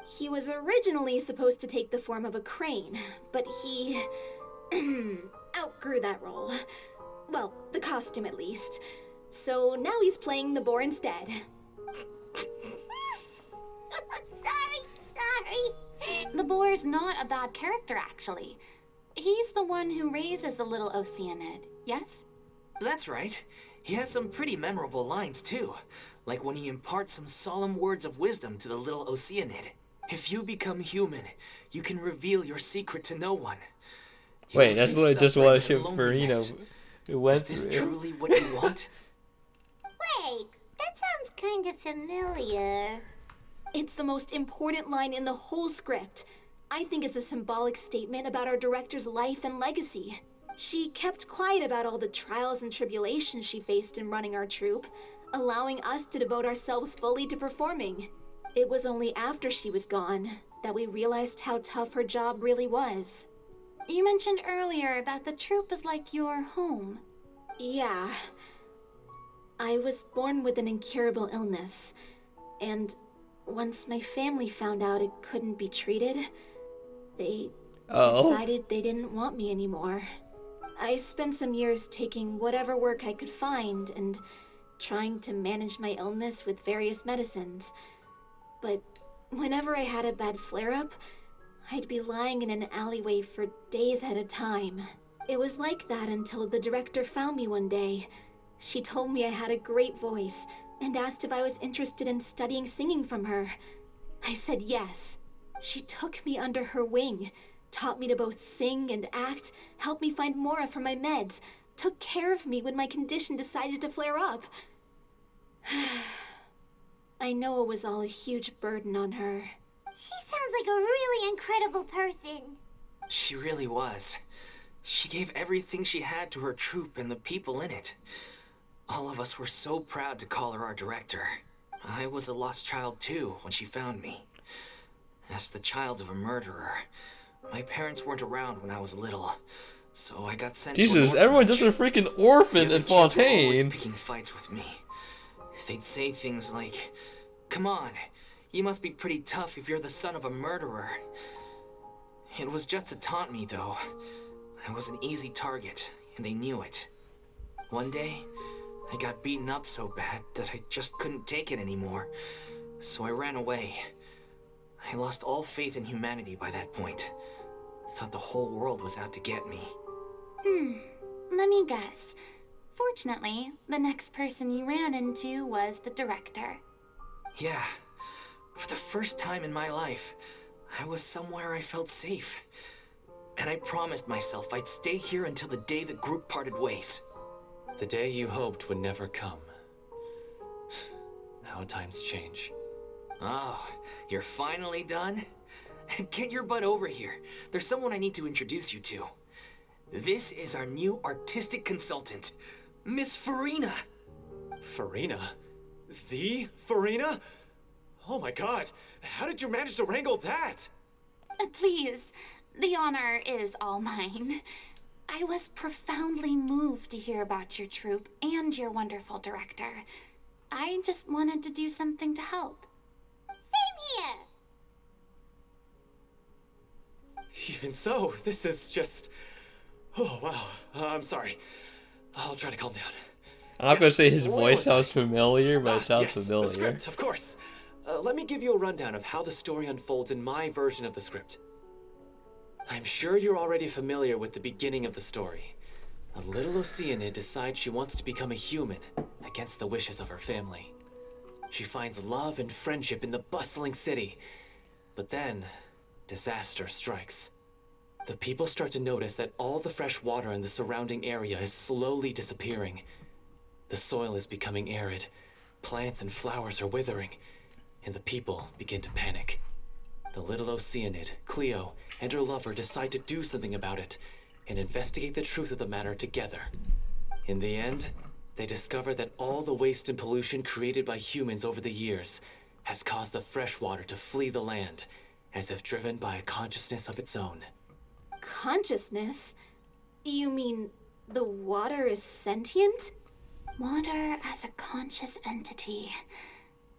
He was originally supposed to take the form of a crane, but he outgrew that role. Well, the costume at least. So now he's playing the boar instead. Sorry. The boar's not a bad character, actually. He's the one who raises the little Oceanid, yes? That's right. He has some pretty memorable lines, too. Like when he imparts some solemn words of wisdom to the little Oceanid. If you become human, you can reveal your secret to no one. You Wait, will that's face what just suffering what and loneliness. Furina went Is this through. truly what you want? Wait, that sounds kind of familiar. It's the most important line in the whole script. I think it's a symbolic statement about our director's life and legacy. She kept quiet about all the trials and tribulations she faced in running our troupe, allowing us to devote ourselves fully to performing. It was only after she was gone that we realized how tough her job really was. You mentioned earlier that the troupe is like your home. Yeah. I was born with an incurable illness, and once my family found out it couldn't be treated, they decided they didn't want me anymore. I spent some years taking whatever work I could find and trying to manage my illness with various medicines. But whenever I had a bad flare-up, I'd be lying in an alleyway for days at a time. It was like that until the director found me one day. She told me I had a great voice and asked if I was interested in studying singing from her. I said yes. She took me under her wing, taught me to both sing and act, helped me find Mora for my meds, took care of me when my condition decided to flare up. I know it was all a huge burden on her. She sounds like a really incredible person. She really was. She gave everything she had to her troupe and the people in it. All of us were so proud to call her our director. I was a lost child too when she found me. As the child of a murderer, my parents weren't around when I was little, so I got sent Jesus, to an everyone's just a orphanage. freaking orphan The in other kids were always Fontaine. picking fights with me. They'd say things like, "Come on, you must be pretty tough if you're the son of a murderer." It was just to taunt me, though. I was an easy target, and they knew it. One day, I got beaten up so bad that I just couldn't take it anymore, so I ran away. I lost all faith in humanity by that point. Thought the whole world was out to get me. Let me guess. Fortunately, the next person you ran into was the director. Yeah, for the first time in my life, I was somewhere I felt safe. And I promised myself I'd stay here until the day the group parted ways. The day you hoped would never come. How times change. Oh, you're finally done? Get your butt over here. There's someone I need to introduce you to. This is our new artistic consultant, Miss Furina. Furina? The Furina? Oh my god, how did you manage to wrangle that? Please, the honor is all mine. I was profoundly moved to hear about your troupe and your wonderful director. I just wanted to do something to help. Same here. Even so, this is just... Oh, wow. I'm sorry. I'll try to calm down. I'm not gonna say his Where voice was I? sounds familiar, but it sounds yes, the familiar. script, of course. Let me give you a rundown of how the story unfolds in my version of the script. I'm sure you're already familiar with the beginning of the story. A little Oceanid decides she wants to become a human, against the wishes of her family. She finds love and friendship in the bustling city. But then, disaster strikes. The people start to notice that all the fresh water in the surrounding area is slowly disappearing. The soil is becoming arid, plants and flowers are withering, and the people begin to panic. The little Oceanid, Cleo, and her lover decide to do something about it and investigate the truth of the matter together. In the end, they discover that all the waste and pollution created by humans over the years has caused the fresh water to flee the land, as if driven by a consciousness of its own. Consciousness? You mean the water is sentient? Water as a conscious entity.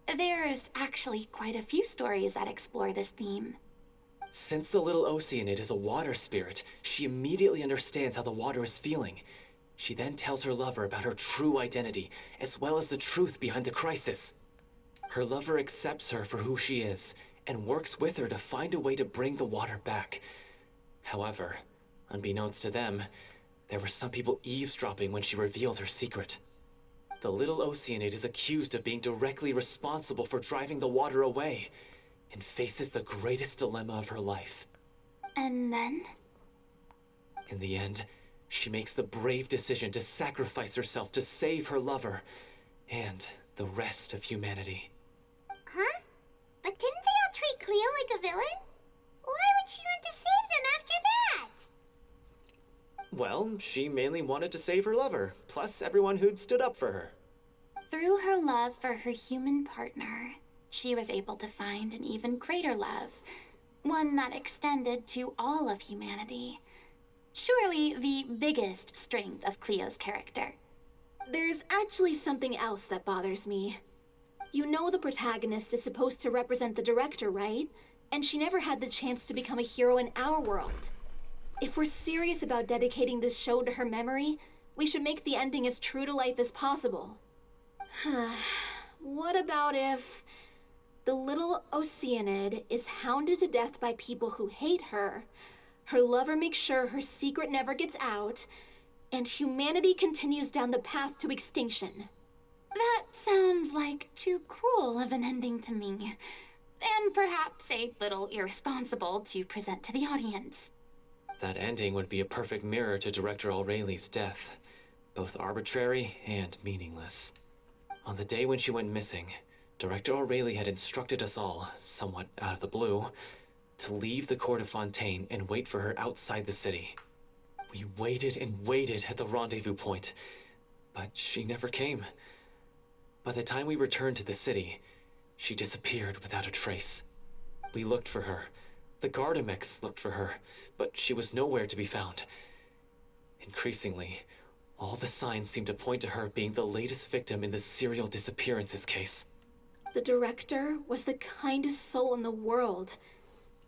There's actually quite a few stories that explore this theme. Since the little Oceanid is a water spirit, she immediately understands how the water is feeling. She then tells her lover about her true identity, as well as the truth behind the crisis. Her lover accepts her for who she is, and works with her to find a way to bring the water back. However, unbeknownst to them, there were some people eavesdropping when she revealed her secret. The little Oceanid is accused of being directly responsible for driving the water away, and faces the greatest dilemma of her life. And then? In the end, she makes the brave decision to sacrifice herself to save her lover, and the rest of humanity. Huh? But didn't they all treat Cleo like a villain? Why would she want to save them after that? Well, she mainly wanted to save her lover, plus everyone who'd stood up for her. Through her love for her human partner, she was able to find an even greater love, one that extended to all of humanity. Surely the biggest strength of Cleo's character. There's actually something else that bothers me. You know the protagonist is supposed to represent the director, right? And she never had the chance to become a hero in our world. If we're serious about dedicating this show to her memory, we should make the ending as true to life as possible. What about if the little Oceanid is hounded to death by people who hate her, her lover makes sure her secret never gets out, and humanity continues down the path to extinction? That sounds like too cruel of an ending to me, and perhaps a little irresponsible to present to the audience. That ending would be a perfect mirror to Director O'Reilly's death, both arbitrary and meaningless. On the day when she went missing, Director O'Reilly had instructed us all, somewhat out of the blue, to leave the court of Fontaine and wait for her outside the city. We waited and waited at the rendezvous point, but she never came. By the time we returned to the city, she disappeared without a trace. We looked for her. The Gardamex looked for her, but she was nowhere to be found. Increasingly, all the signs seemed to point to her being the latest victim in the serial disappearances case. The director was the kindest soul in the world,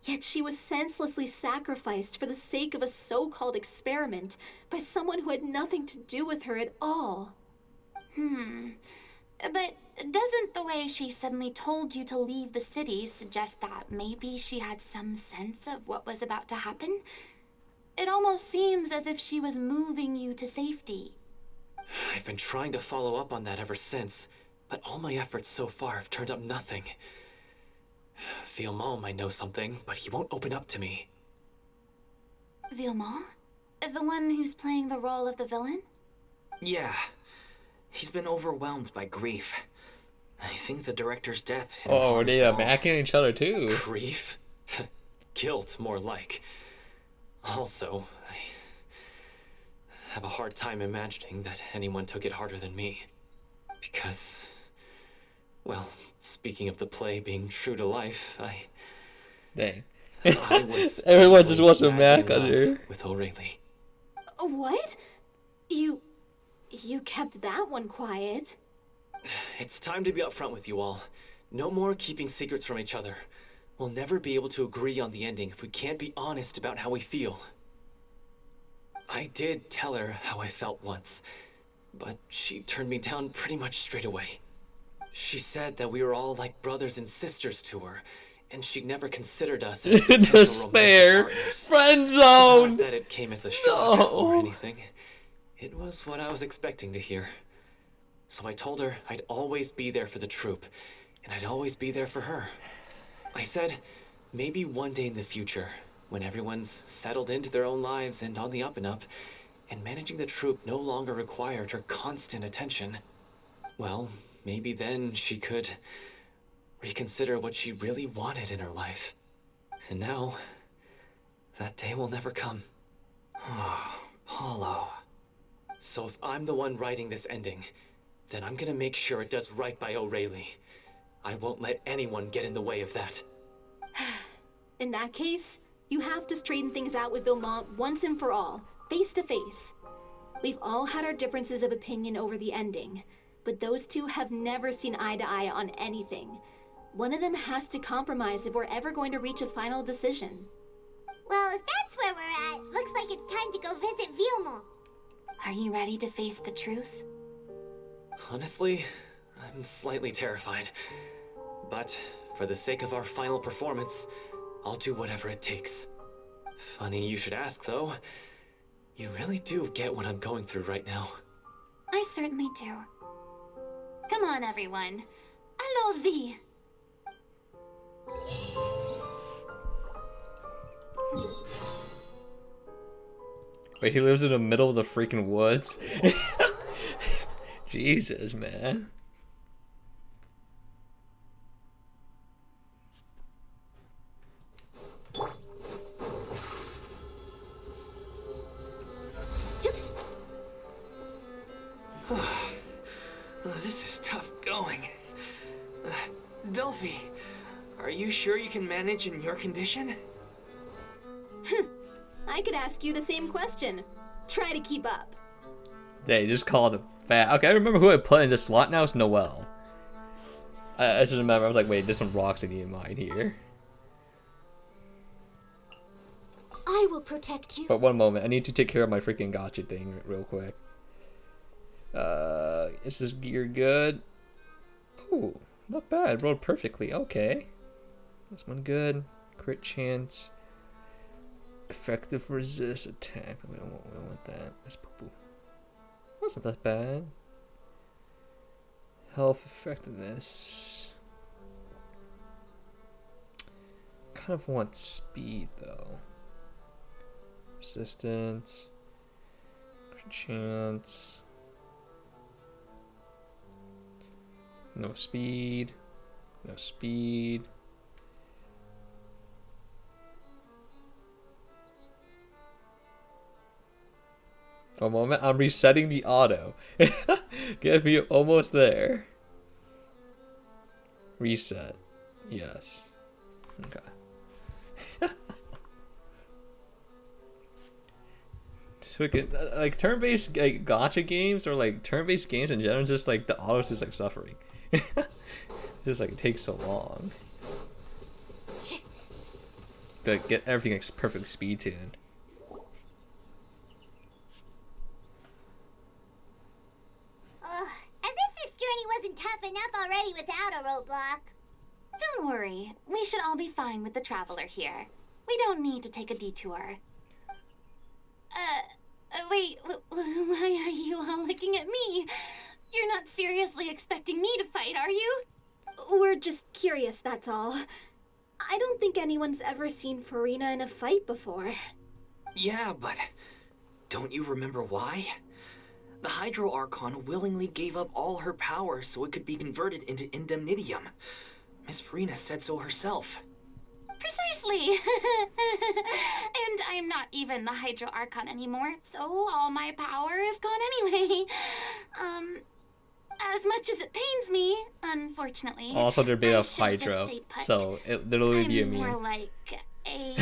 yet she was senselessly sacrificed for the sake of a so-called experiment by someone who had nothing to do with her at all. But doesn't the way she suddenly told you to leave the city suggest that maybe she had some sense of what was about to happen? It almost seems as if she was moving you to safety. I've been trying to follow up on that ever since, but all my efforts so far have turned up nothing. Villemont might know something, but he won't open up to me. Villemont? The one who's playing the role of the villain? Yeah. He's been overwhelmed by grief. I think the director's death hit him Oh, hardest they of all. macking each other too. Grief? Guilt, more like. Also, I have a hard time imagining that anyone took it harder than me. Because, well, speaking of the play being true to life, Dang. I was Everyone just wants to madly mac in on love her. with O'Reilly. What? You kept that one quiet. It's time to be upfront with you all. No more keeping secrets from each other. We'll never be able to agree on the ending if we can't be honest about how we feel. I did tell her how I felt once, but she turned me down pretty much straight away. She said that we were all like brothers and sisters to her, and she'd never considered us as potential Despair. romantic partners. Friend Not zone. that it came as a shock No. or anything. It was what I was expecting to hear. So I told her I'd always be there for the troupe, and I'd always be there for her. I said, maybe one day in the future, when everyone's settled into their own lives and on the up and up, and managing the troupe no longer required her constant attention, well, maybe then she could reconsider what she really wanted in her life. And now, that day will never come. Paulo. So if I'm the one writing this ending, then I'm gonna make sure it does right by O'Reilly. I won't let anyone get in the way of that. In that case, you have to straighten things out with Villemont once and for all, face to face. We've all had our differences of opinion over the ending, but those two have never seen eye to eye on anything. One of them has to compromise if we're ever going to reach a final decision. Well, if that's where we're at, looks like it's time to go visit Vilmo. Are you ready to face the truth? Honestly, I'm slightly terrified. But for the sake of our final performance, I'll do whatever it takes. Funny you should ask, though. You really do get what I'm going through right now. I certainly do. Come on, everyone. Allons-y! Wait, he lives in the middle of the freaking woods? Jesus, man. This is tough going. Delphi, are you sure you can manage in your condition? I could ask you the same question. Try to keep up. They just called him fat. Okay, I remember who I put in this slot now. It's Noelle. I just remember, I was like, wait, there's some Roxany in mind here. I will protect you. But one moment, I need to take care of my freaking gotcha thing real quick. Is this gear good? Oh, not bad. Rolled perfectly. Okay. This one good. Crit chance. Effective resist attack. We don't want that. That's poo-poo. That's not that bad. Health effectiveness. Kind of want speed though. Resistance. Crit chance. No speed. No speed. For a moment, I'm resetting the auto. Get me almost there. Reset. Yes. Okay. So like turn-based like gacha games or like turn-based games in general, just like the auto's just like suffering. Just like it takes so long to get everything like perfect speed tuned. As if this journey wasn't tough enough already without a roadblock. Don't worry. We should all be fine with the traveler here. We don't need to take a detour. Wait, why are you all looking at me? You're not seriously expecting me to fight, are you? We're just curious, that's all. I don't think anyone's ever seen Furina in a fight before. Yeah, but don't you remember why? The Hydro Archon willingly gave up all her power so it could be converted into indemnitium. Miss Furina said so herself. Precisely. And I'm not even the Hydro Archon anymore, so all my power is gone anyway. As much as it pains me, unfortunately. Also, they're made I of should Hydro, just stay put. so it literally be I'm immune. more like a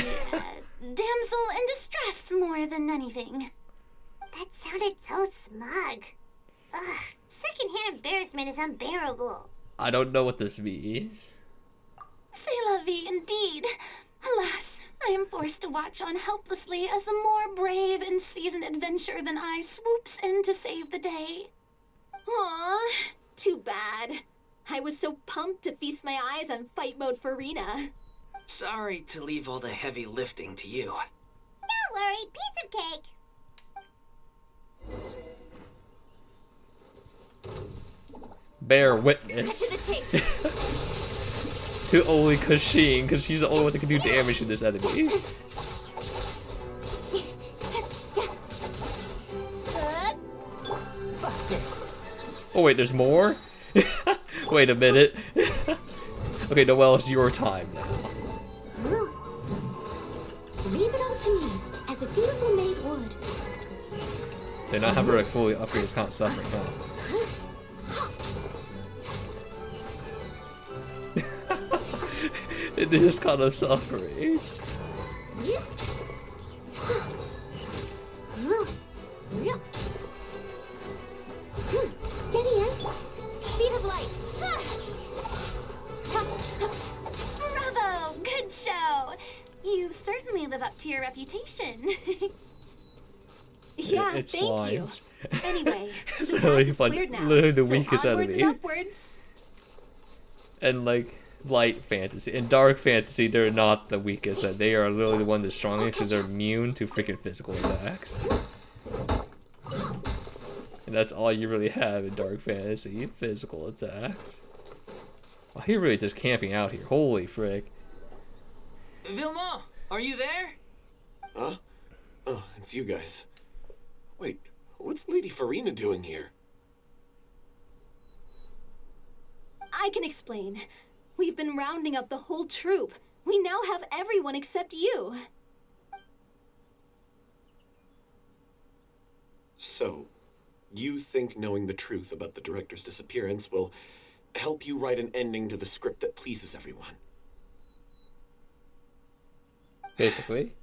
damsel in distress more than anything. That sounded so smug. Ugh, secondhand embarrassment is unbearable. I don't know what this means. C'est la vie indeed. Alas, I am forced to watch on helplessly as a more brave and seasoned adventurer than I swoops in to save the day. Aww, too bad. I was so pumped to feast my eyes on fight mode Furina. Sorry to leave all the heavy lifting to you. Don't worry, piece of cake. Bear witness. To the chase. To only Kashin, because she's the only one that can do damage to this enemy. Oh wait, there's more? Wait a minute. Okay, Noelle, it's your time now. Leave it all to me, as a dutiful maid would. They not have her like fully upgrade his count suffering, huh? It is kind of suffering. Steady as. live up to your reputation. Yeah, It's thank slimes. you. Anyway, It's the literally path is like cleared now. literally the so weakest onwards enemy. and upwards. And like light fantasy and dark fantasy, they're not the weakest. They are literally the one that's strongest because they're immune to freaking physical attacks. And that's all you really have in dark fantasy, physical attacks. Wow, he really just camping out here. Holy frick. Vilma, are you there? Huh? Oh, it's you guys. Wait, what's Lady Furina doing here? I can explain. We've been rounding up the whole troop. We now have everyone except you. So, you think knowing the truth about the director's disappearance will help you write an ending to the script that pleases everyone? Basically.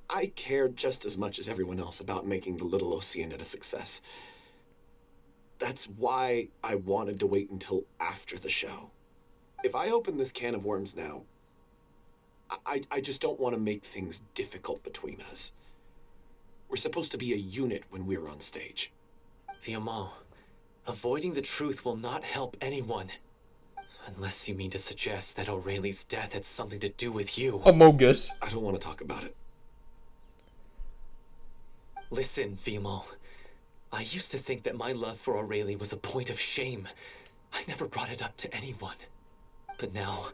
I care just as much as everyone else about making the Little Oceanid a success. That's why I wanted to wait until after the show. If I open this can of worms now, I just don't want to make things difficult between us. We're supposed to be a unit when we're on stage. Vilma, avoiding the truth will not help anyone. Unless you mean to suggest that Aurelie's death had something to do with you. Among Us. I don't want to talk about it. Listen, Vilma. I used to think that my love for Aurelie was a point of shame. I never brought it up to anyone. But now,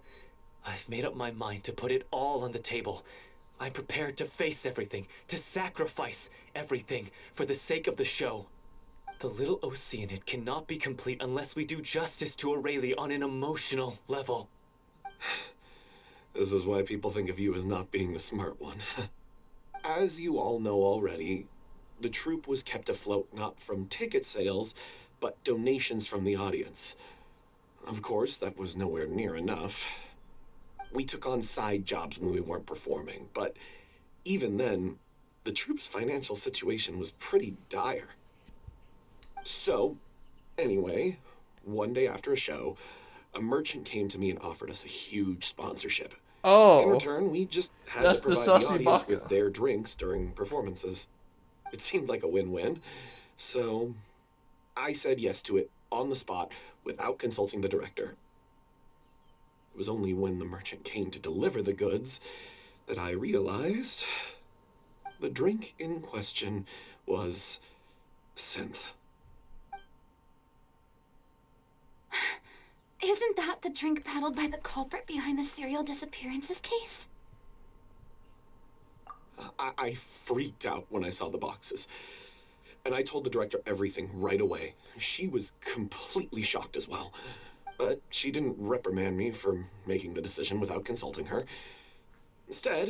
I've made up my mind to put it all on the table. I'm prepared to face everything, to sacrifice everything for the sake of the show. The Little Oceanid cannot be complete unless we do justice to Aurelie on an emotional level. This is why people think of you as not being the smart one. As you all know already, the troupe was kept afloat not from ticket sales, but donations from the audience. Of course, that was nowhere near enough. We took on side jobs when we weren't performing, but even then, the troupe's financial situation was pretty dire. So, anyway, one day after a show, a merchant came to me and offered us a huge sponsorship. Oh. In return, we just had That's to the provide the Sussy audience Baka. with their drinks during performances. It seemed like a win-win, so I said yes to it on the spot without consulting the director. It was only when the merchant came to deliver the goods that I realized the drink in question was synth. Isn't that the drink paddled by the culprit behind the serial disappearances case? I freaked out when I saw the boxes, and I told the director everything right away. She was completely shocked as well, but she didn't reprimand me for making the decision without consulting her. Instead,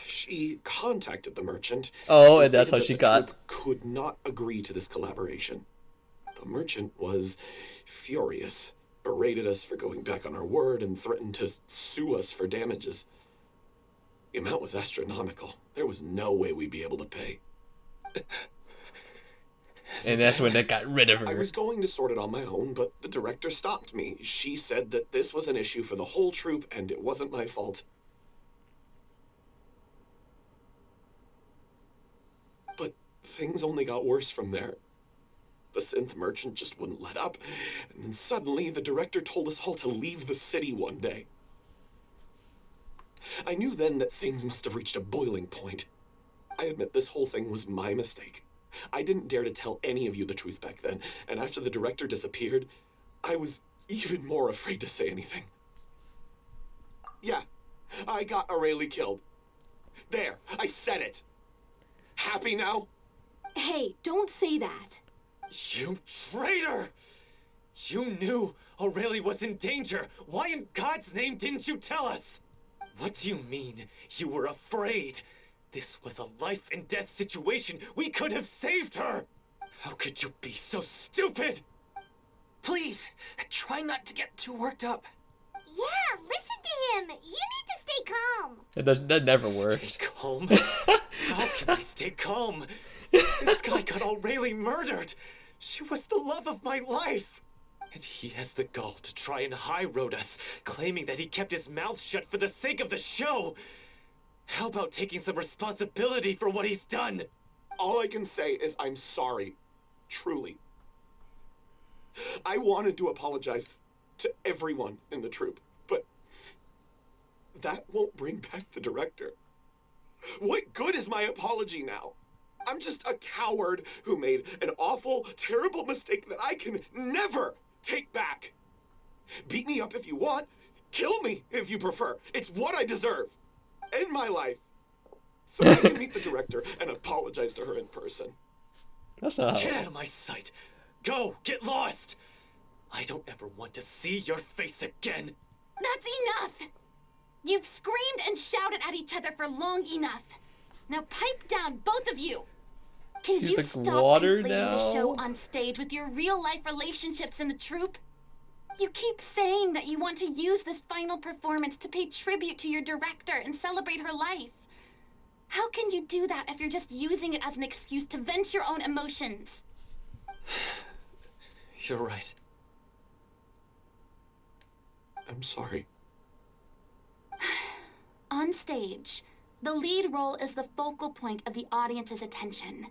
she contacted the merchant. Oh, and that's stated how that she the got. troupe could not agree to this collaboration. The merchant was furious, berated us for going back on our word, and threatened to sue us for damages. The amount was astronomical. There was no way we'd be able to pay. And that's when they got rid of I her. was going to sort it on my own, but the director stopped me. She said that this was an issue for the whole troupe, and it wasn't my fault. But things only got worse from there. The synth merchant just wouldn't let up, and then suddenly the director told us all to leave the city one day. I knew then that things must have reached a boiling point. I admit this whole thing was my mistake. I didn't dare to tell any of you the truth back then, and after the director disappeared, I was even more afraid to say anything. Yeah, I got Aurelie killed. There, I said it. Happy now? Hey, don't say that. You traitor! You knew Aurelie was in danger. Why in God's name didn't you tell us? What do you mean you were afraid? This was a life and death situation. We could have saved her. How could you be so stupid? Please, try not to get too worked up. Yeah, listen to him. You need to stay calm. That never works. Stay calm? How can I stay calm? This guy got Aurelie murdered. She was the love of my life. And he has the gall to try and high road us, claiming that he kept his mouth shut for the sake of the show. How about taking some responsibility for what he's done? All I can say is I'm sorry. Truly. I wanted to apologize to everyone in the troupe, but that won't bring back the director. What good is my apology now? I'm just a coward who made an awful, terrible mistake that I can never take back. Beat me up if you want. Kill me if you prefer. It's what I deserve. End my life. So I can meet the director and apologize to her in person. That's not Get how. out of my sight. Go, get lost. I don't ever want to see your face again. That's enough! You've screamed and shouted at each other for long enough. Now pipe down, both of you! Can She's you like stop water conflating the show now? on stage with your real-life relationships in the troupe? You keep saying that you want to use this final performance to pay tribute to your director and celebrate her life. How can you do that if you're just using it as an excuse to vent your own emotions? You're right. I'm sorry. On stage, the lead role is the focal point of the audience's attention.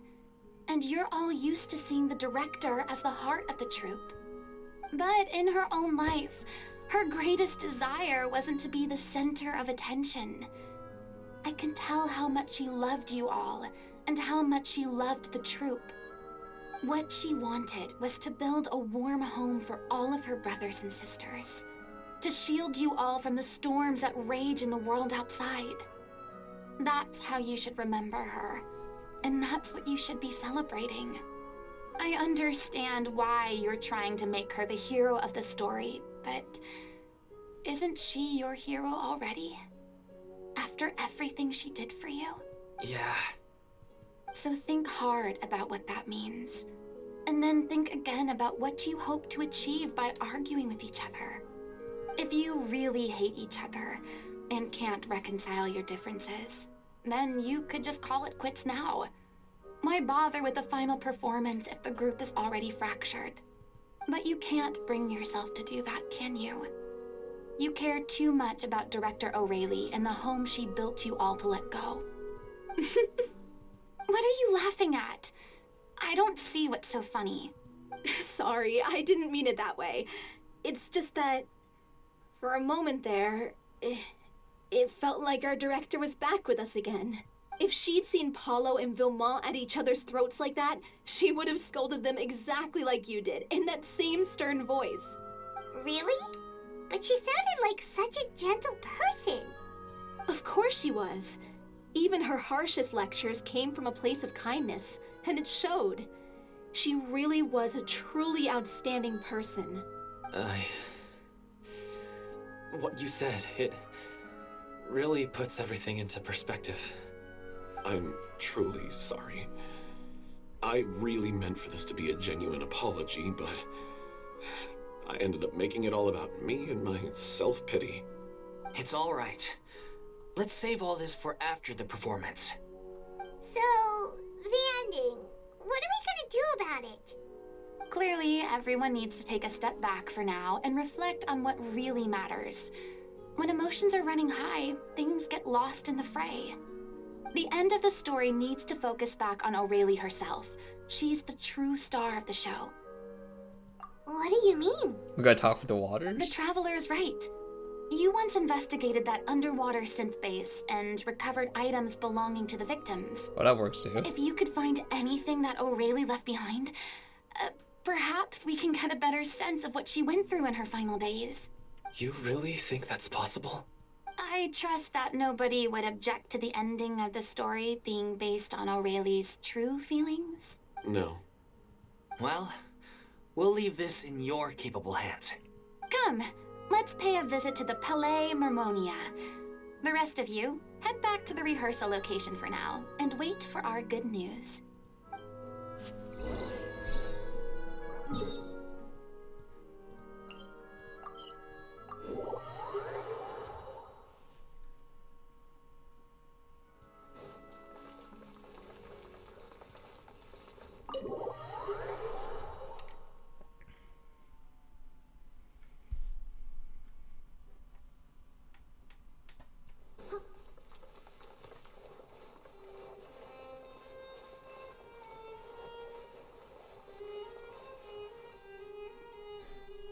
And you're all used to seeing the director as the heart of the troupe. But in her own life, her greatest desire wasn't to be the center of attention. I can tell how much she loved you all, and how much she loved the troupe. What she wanted was to build a warm home for all of her brothers and sisters. To shield you all from the storms that rage in the world outside. That's how you should remember her. And that's what you should be celebrating. I understand why you're trying to make her the hero of the story, but isn't she your hero already? After everything she did for you? Yeah. So think hard about what that means. And then think again about what you hope to achieve by arguing with each other. If you really hate each other and can't reconcile your differences, then you could just call it quits now. Why bother with the final performance if the group is already fractured? But you can't bring yourself to do that, can you? You care too much about Director O'Reilly and the home she built you all to let go. What are you laughing at? I don't see what's so funny. Sorry, I didn't mean it that way. It's just that, for a moment there, it felt like our director was back with us again. If she'd seen Paulo and Vilmont at each other's throats like that, she would have scolded them exactly like you did, in that same stern voice. Really? But she sounded like such a gentle person. Of course she was. Even her harshest lectures came from a place of kindness, and it showed. She really was a truly outstanding person. What you said, it really puts everything into perspective. I'm truly sorry. I really meant for this to be a genuine apology, but I ended up making it all about me and my self-pity. It's all right. Let's save all this for after the performance. So, the ending. What are we gonna do about it? Clearly, everyone needs to take a step back for now and reflect on what really matters. When emotions are running high, things get lost in the fray. The end of the story needs to focus back on O'Reilly herself. She's the true star of the show. What do you mean? We gotta talk with the The waters? Traveler is right. You once investigated that underwater synth base and recovered items belonging to the victims. Oh, that works too. If you could find anything that O'Reilly left behind, perhaps we can get a better sense of what she went through in her final days. You really think that's possible? I trust that nobody would object to the ending of the story being based on O'Reilly's true feelings. No. Well, we'll leave this in your capable hands. Come, let's pay a visit to the Palais Mermonia. The rest of you, head back to the rehearsal location for now, and wait for our good news.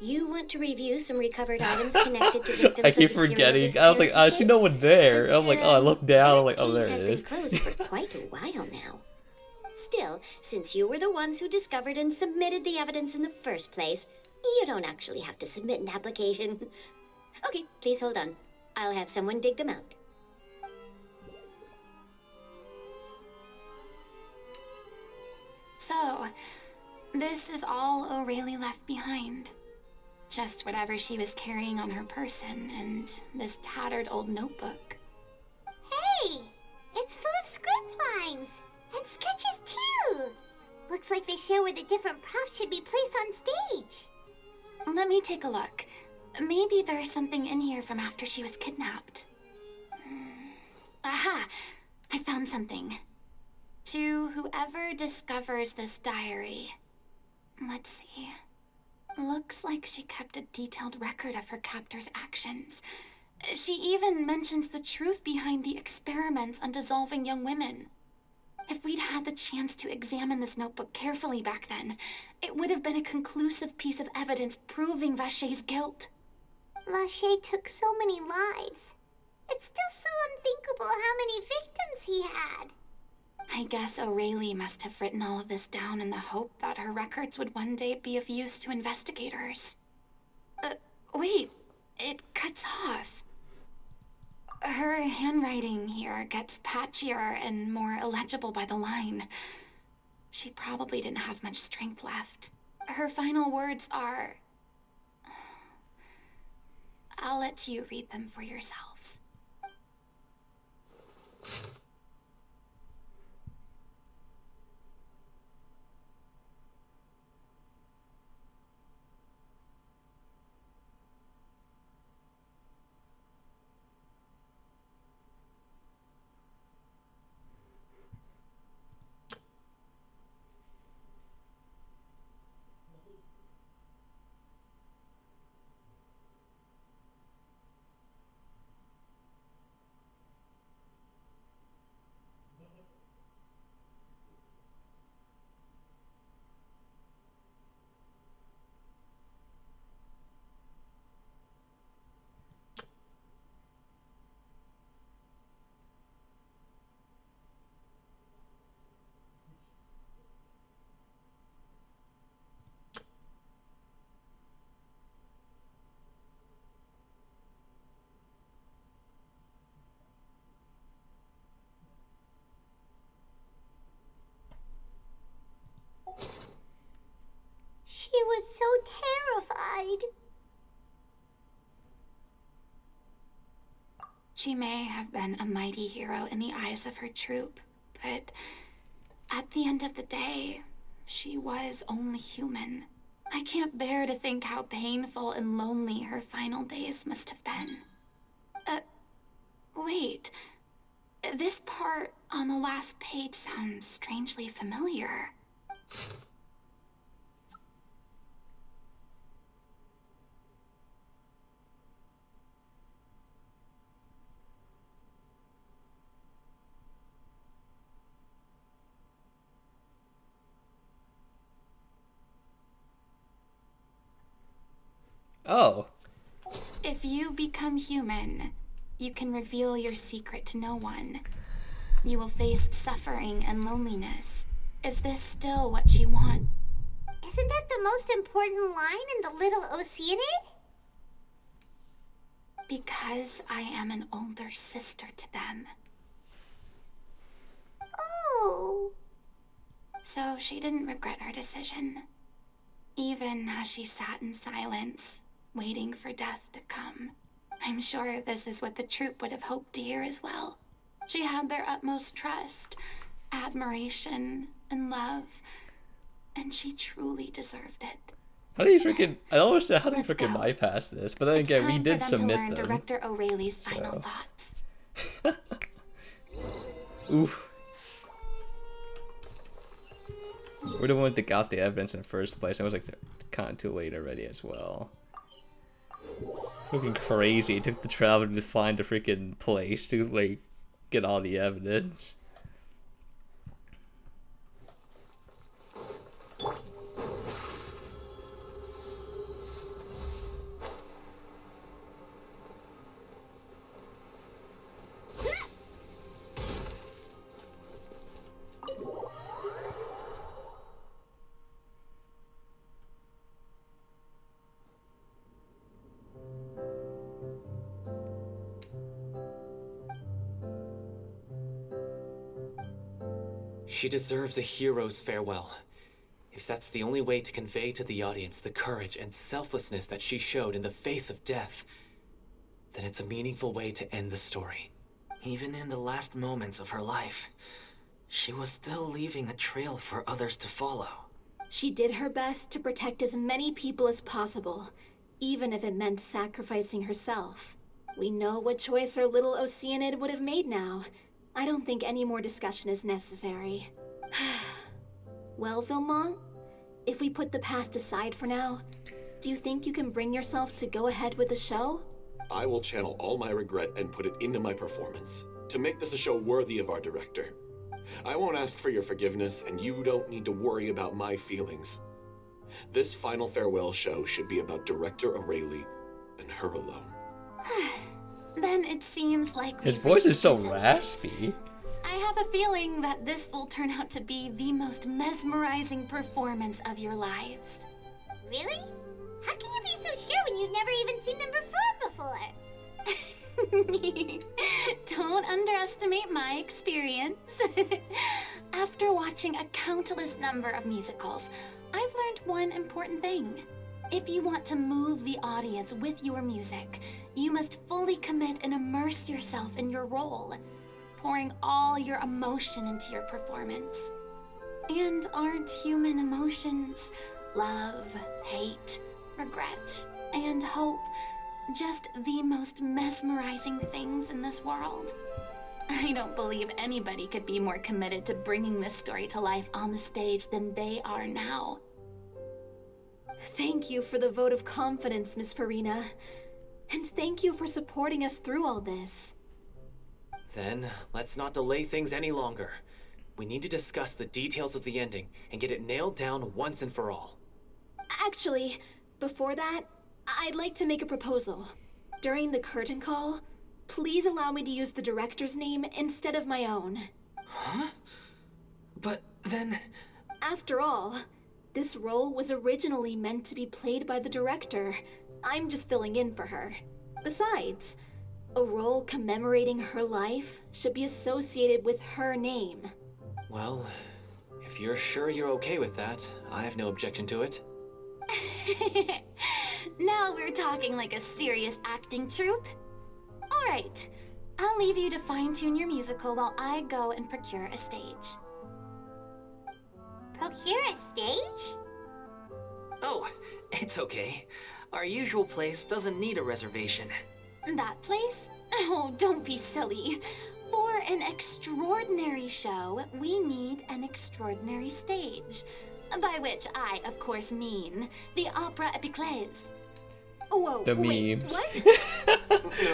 You want to review some recovered items connected to victims I keep of the serial forgetting. I was like, disappearance I see case? no one there. But, I'm like, oh, I look down. I'm like, oh, there that it case is. has been closed for quite a while now. Still, since you were the ones who discovered and submitted the evidence in the first place, you don't actually have to submit an application. Okay, please hold on. I'll have someone dig them out. So, this is all O'Reilly left behind. Just whatever she was carrying on her person and this tattered old notebook. Hey! It's full of script lines! And sketches too! Looks like they show where the different props should be placed on stage. Let me take a look. Maybe there's something in here from after she was kidnapped. Aha! I found something. To whoever discovers this diary. Let's see. Looks like she kept a detailed record of her captor's actions. She even mentions the truth behind the experiments on dissolving young women. If we'd had the chance to examine this notebook carefully back then, it would have been a conclusive piece of evidence proving Vachey's guilt. Vachey took so many lives. It's still so unthinkable how many victims he had. I guess O'Reilly must have written all of this down in the hope that her records would one day be of use to investigators. Wait, it cuts off. Her handwriting here gets patchier and more illegible by the line. She probably didn't have much strength left. Her final words are... I'll let you read them for yourselves. She was so terrified. She may have been a mighty hero in the eyes of her troop, but at the end of the day, she was only human. I can't bear to think how painful and lonely her final days must have been. Wait. This part on the last page sounds strangely familiar. Oh. If you become human, you can reveal your secret to no one. You will face suffering and loneliness. Is this still what you want? Isn't that the most important line in the Little Oceanid? Because I am an older sister to them. Oh. So she didn't regret her decision. Even as she sat in silence, waiting for death to come. I'm sure this is what the troupe would have hoped to hear as well. She had their utmost trust, admiration, and love, and she truly deserved it. How do you freaking... I don't understand how do you Let's freaking go. bypass this, but then again, we did submit them. Director O'Reilly's final thoughts. Oof. We're the one that got the evidence in the first place. I was like, kind of too late already as well. Looking crazy. It took the traveler to find a freaking place to, like, get all the evidence. She deserves a hero's farewell. If that's the only way to convey to the audience the courage and selflessness that she showed in the face of death, then it's a meaningful way to end the story. Even in the last moments of her life, she was still leaving a trail for others to follow. She did her best to protect as many people as possible, even if it meant sacrificing herself. We know what choice our little Oceanid would have made now. I don't think any more discussion is necessary. Well, Vilmont, if we put the past aside for now, do you think you can bring yourself to go ahead with the show? I will channel all my regret and put it into my performance, to make this a show worthy of our director. I won't ask for your forgiveness, and you don't need to worry about my feelings. This final farewell show should be about Director Aurelie and her alone. Then it seems like His we've voice is reached so consensus. raspy. I have a feeling that this will turn out to be the most mesmerizing performance of your lives. Really? How can you be so sure when you've never even seen them perform before? Don't underestimate my experience. After watching a countless number of musicals, I've learned one important thing. If you want to move the audience with your music, you must fully commit and immerse yourself in your role, pouring all your emotion into your performance. And aren't human emotions love, hate, regret, and hope just the most mesmerizing things in this world? I don't believe anybody could be more committed to bringing this story to life on the stage than they are now. Thank you for the vote of confidence, Miss Furina. And thank you for supporting us through all this. Then, let's not delay things any longer. We need to discuss the details of the ending and get it nailed down once and for all. Actually, before that, I'd like to make a proposal. During the curtain call, please allow me to use the director's name instead of my own. Huh? But then... After all, this role was originally meant to be played by the director. I'm just filling in for her. Besides, a role commemorating her life should be associated with her name. Well, if you're sure you're okay with that, I have no objection to it. Now we're talking like a serious acting troupe. All right, I'll leave you to fine-tune your musical while I go and procure a stage. Procure a stage? Oh, it's okay. Our usual place doesn't need a reservation. That place? Oh, don't be silly. For an extraordinary show, we need an extraordinary stage. By which I, of course, mean the Opera Epiclese. Whoa, The wait, memes. what?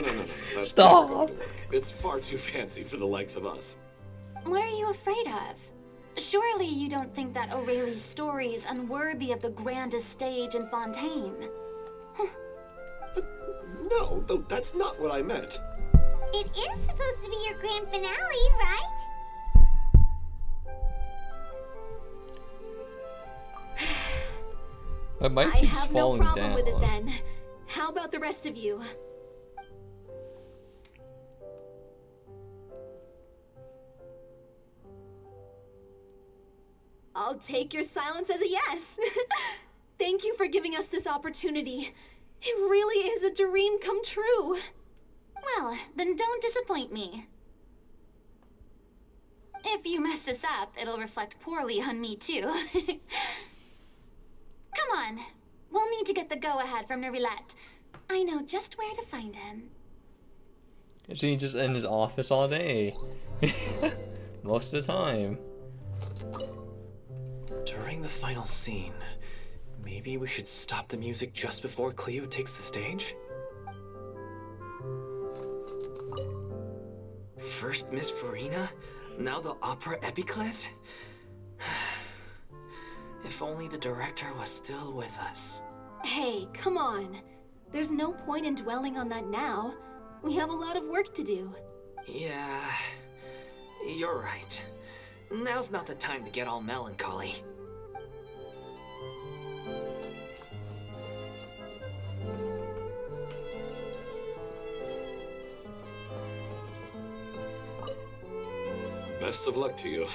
No. That's Stop. never going to work. It's far too fancy for the likes of us. What are you afraid of? Surely you don't think that Aurelie's story is unworthy of the grandest stage in Fontaine. No, though that's not what I meant. It is supposed to be your grand finale, right? My mic I keeps have no falling problem down. with it then. How about the rest of you? I'll take your silence as a yes. Thank you for giving us this opportunity. It really is a dream come true. Well, then don't disappoint me. If you mess this up, it'll reflect poorly on me too. Come on, we'll need to get the go-ahead from Nervilette. I know just where to find him. Isn't he just in his office all day? Most of the time. During the final scene, maybe we should stop the music just before Cleo takes the stage? First Miss Furina, now the Opera Epiclese? If only the director was still with us. Hey, come on. There's no point in dwelling on that now. We have a lot of work to do. Yeah, you're right. Now's not the time to get all melancholy. Best of luck to you.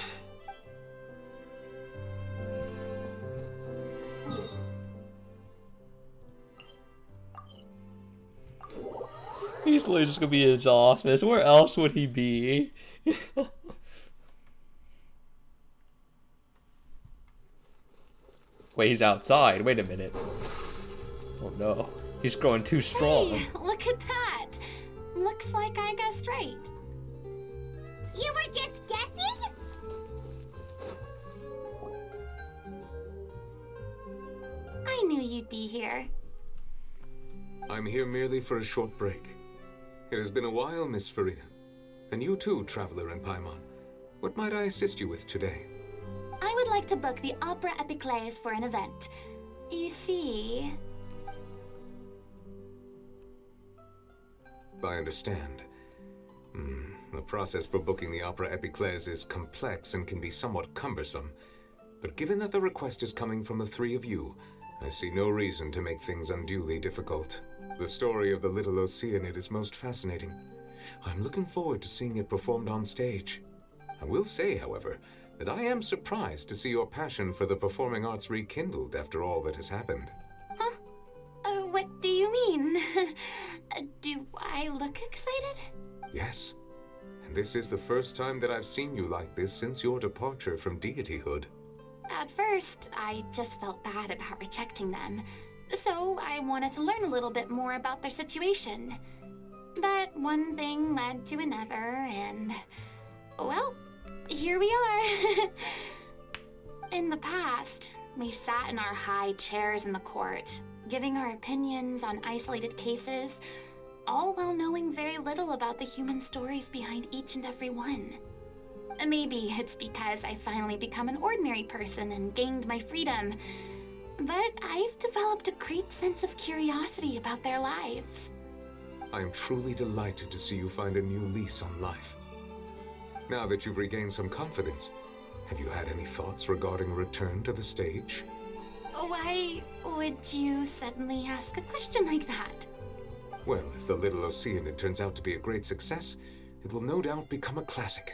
He's literally just gonna be in his office. Where else would he be? Wait, he's outside. Wait a minute. Oh no. He's growing too strong. Hey, look at that. Looks like I guessed right. You were just guessing? I knew you'd be here. I'm here merely for a short break. It has been a while, Miss Furina. And you too, Traveler and Paimon. What might I assist you with today? I would like to book the Opera Epiclese for an event. You see... I understand. The process for booking the Opera Epiclese is complex and can be somewhat cumbersome. But given that the request is coming from the three of you, I see no reason to make things unduly difficult. The story of the little Oceanid is most fascinating. I'm looking forward to seeing it performed on stage. I will say, however, that I am surprised to see your passion for the performing arts rekindled after all that has happened. Huh? What do you mean? Do I look excited? Yes. And this is the first time that I've seen you like this since your departure from deityhood. At first, I just felt bad about rejecting them. So I wanted to learn a little bit more about their situation. But one thing led to another, and... well, here we are. In the past, we sat in our high chairs in the court, giving our opinions on isolated cases, all while knowing very little about the human stories behind each and every one. Maybe it's because I finally become an ordinary person and gained my freedom, but I've developed a great sense of curiosity about their lives. I am truly delighted to see you find a new lease on life. Now that you've regained some confidence, have you had any thoughts regarding a return to the stage? Why would you suddenly ask a question like that? Well, if the Little Oceanid turns out to be a great success, it will no doubt become a classic.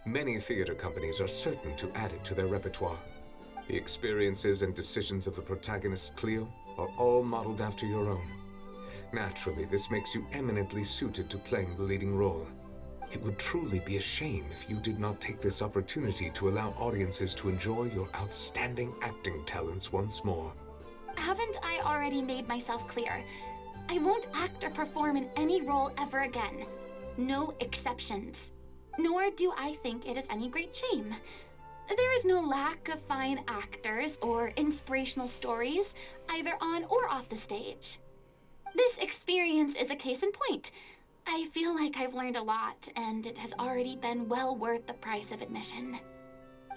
Many theater companies are certain to add it to their repertoire. The experiences and decisions of the protagonist, Cleo, are all modeled after your own. Naturally, this makes you eminently suited to playing the leading role. It would truly be a shame if you did not take this opportunity to allow audiences to enjoy your outstanding acting talents once more. Haven't I already made myself clear? I won't act or perform in any role ever again. No exceptions. Nor do I think it is any great shame. There is no lack of fine actors or inspirational stories, either on or off the stage. This experience is a case in point. I feel like I've learned a lot, and it has already been well worth the price of admission.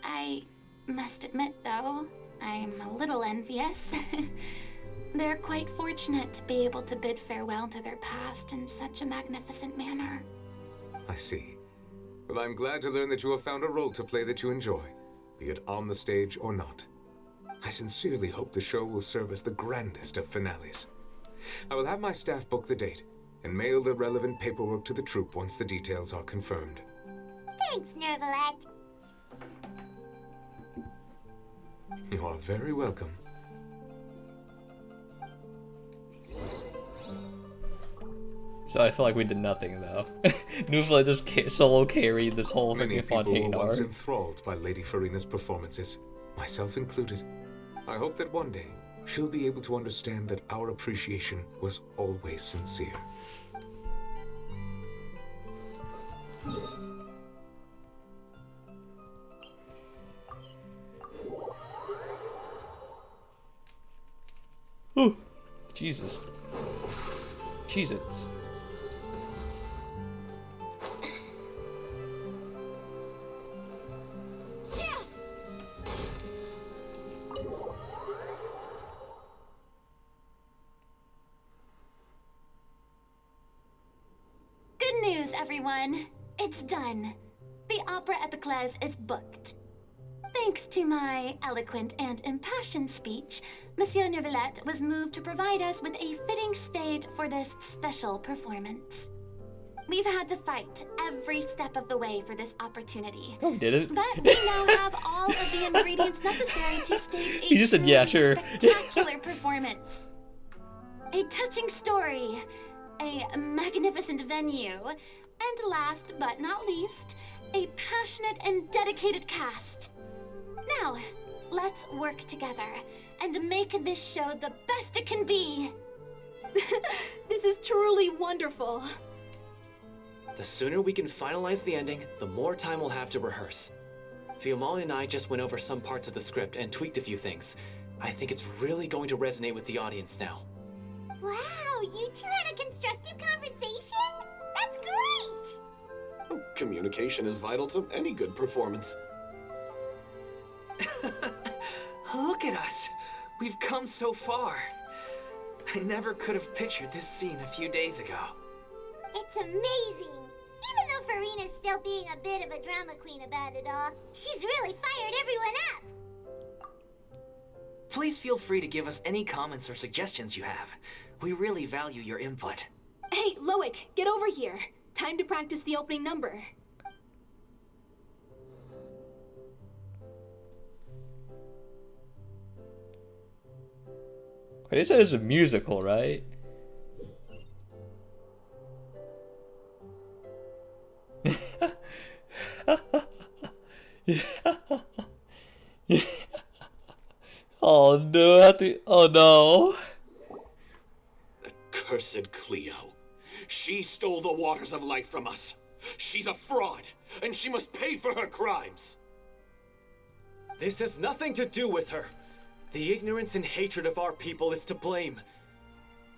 I must admit, though, I'm a little envious. They're quite fortunate to be able to bid farewell to their past in such a magnificent manner. I see. Well, I'm glad to learn that you have found a role to play that you enjoy, be it on the stage or not. I sincerely hope the show will serve as the grandest of finales. I will have my staff book the date and mail the relevant paperwork to the troupe once the details are confirmed. Thanks, Nervalet. You are very welcome. So I feel like we did nothing though. Nervalet just solo carried this whole Many freaking people Fontaine were once arc. enthralled by Lady Furina's performances, myself included. I hope that one day she'll be able to understand that our appreciation was always sincere. Ooh, Jesus. Cheez-Its. Good news, everyone. It's done. The Opera Epiclese is booked. Thanks to my eloquent and impassioned speech, Monsieur Nervalet was moved to provide us with a fitting stage for this special performance. We've had to fight every step of the way for this opportunity. Oh, we did it. But we now have all of the ingredients necessary to stage a He just said, yeah, truly sure. spectacular performance. A touching story, a a magnificent venue. And last but not least, a passionate and dedicated cast. Now, let's work together and make this show the best it can be. This is truly wonderful. The sooner we can finalize the ending, the more time we'll have to rehearse. Fiumali and I just went over some parts of the script and tweaked a few things. I think it's really going to resonate with the audience now. Wow, you two had a constructive conversation? That's great! Communication is vital to any good performance. Look at us. We've come so far. I never could have pictured this scene a few days ago. It's amazing! Even though Furina's still being a bit of a drama queen about it all, she's really fired everyone up! Please feel free to give us any comments or suggestions you have. We really value your input. Hey, Loic, get over here. Time to practice the opening number. Wait, this is a musical, right? Oh no, oh no. Accursed Cleo. She stole the waters of life from us. She's a fraud, and she must pay for her crimes. This has nothing to do with her. The ignorance and hatred of our people is to blame.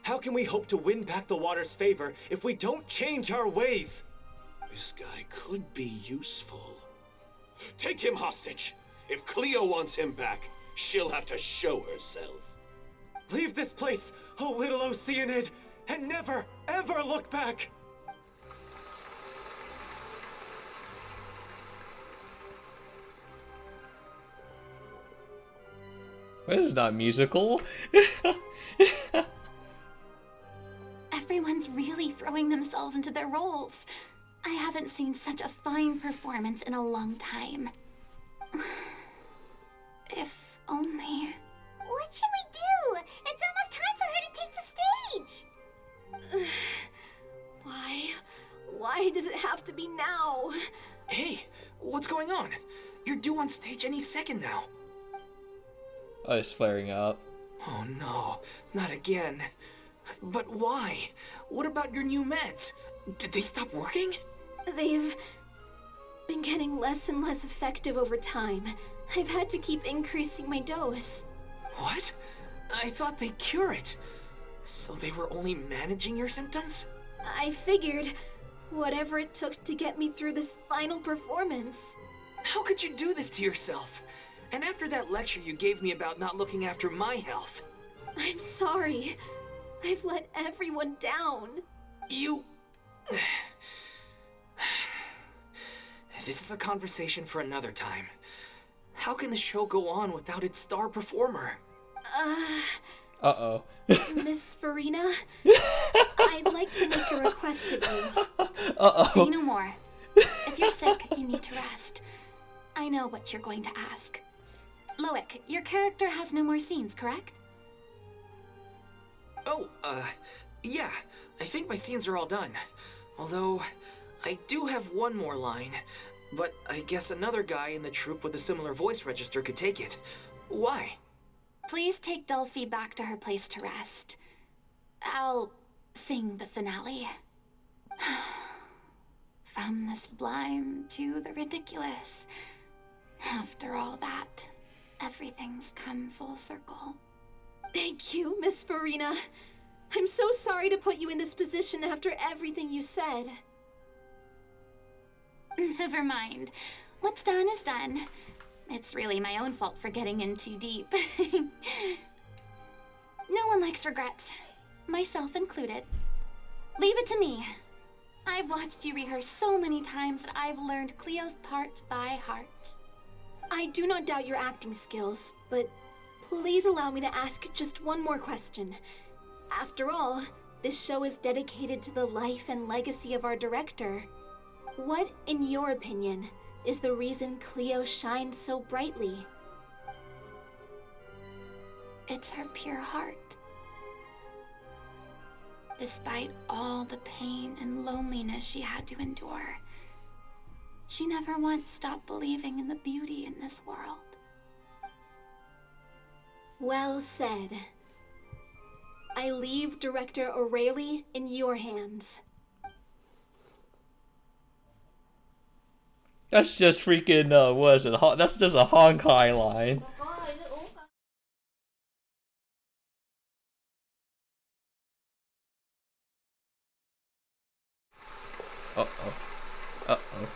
How can we hope to win back the water's favor if we don't change our ways? This guy could be useful. Take him hostage. If Cleo wants him back, she'll have to show herself. Leave this place, oh little Oceanid, and never, ever look back! This is not musical. Everyone's really throwing themselves into their roles. I haven't seen such a fine performance in a long time. If only... What should we do? It's almost time for her to take the stage! Why does it have to be now? Hey, what's going on? You're due on stage any second now. Oh, it's flaring up. Oh no, not again. But why? What about your new meds? Did they stop working? They've been getting less and less effective over time. I've had to keep increasing my dose. What? I thought they cure it. So they were only managing your symptoms? I figured whatever it took to get me through this final performance. How could you do this to yourself? And after that lecture you gave me about not looking after my health. I'm sorry. I've let everyone down. You... This is a conversation for another time. How can the show go on without its star performer? Uh-oh. Miss Furina? I'd like to make a request of you. Uh-oh. Say no more. If you're sick, you need to rest. I know what you're going to ask. Loic, your character has no more scenes, correct? Oh, yeah. I think my scenes are all done. Although, I do have one more line. But I guess another guy in the troupe with a similar voice register could take it. Why? Please take Delphi back to her place to rest. I'll sing the finale. From the sublime to the ridiculous. After all that, everything's come full circle. Thank you, Miss Furina. I'm so sorry to put you in this position after everything you said. Never mind. What's done is done. It's really my own fault for getting in too deep. No one likes regrets, myself included. Leave it to me. I've watched you rehearse so many times that I've learned Cleo's part by heart. I do not doubt your acting skills, but please allow me to ask just one more question. After all, this show is dedicated to the life and legacy of our director. What, in your opinion, is the reason Cleo shines so brightly? It's her pure heart. Despite all the pain and loneliness she had to endure, she never once stopped believing in the beauty in this world. Well said. I leave Director O'Reilly in your hands. That's just freaking, what is it? That's just a Honkai line. Uh-oh. Uh-oh.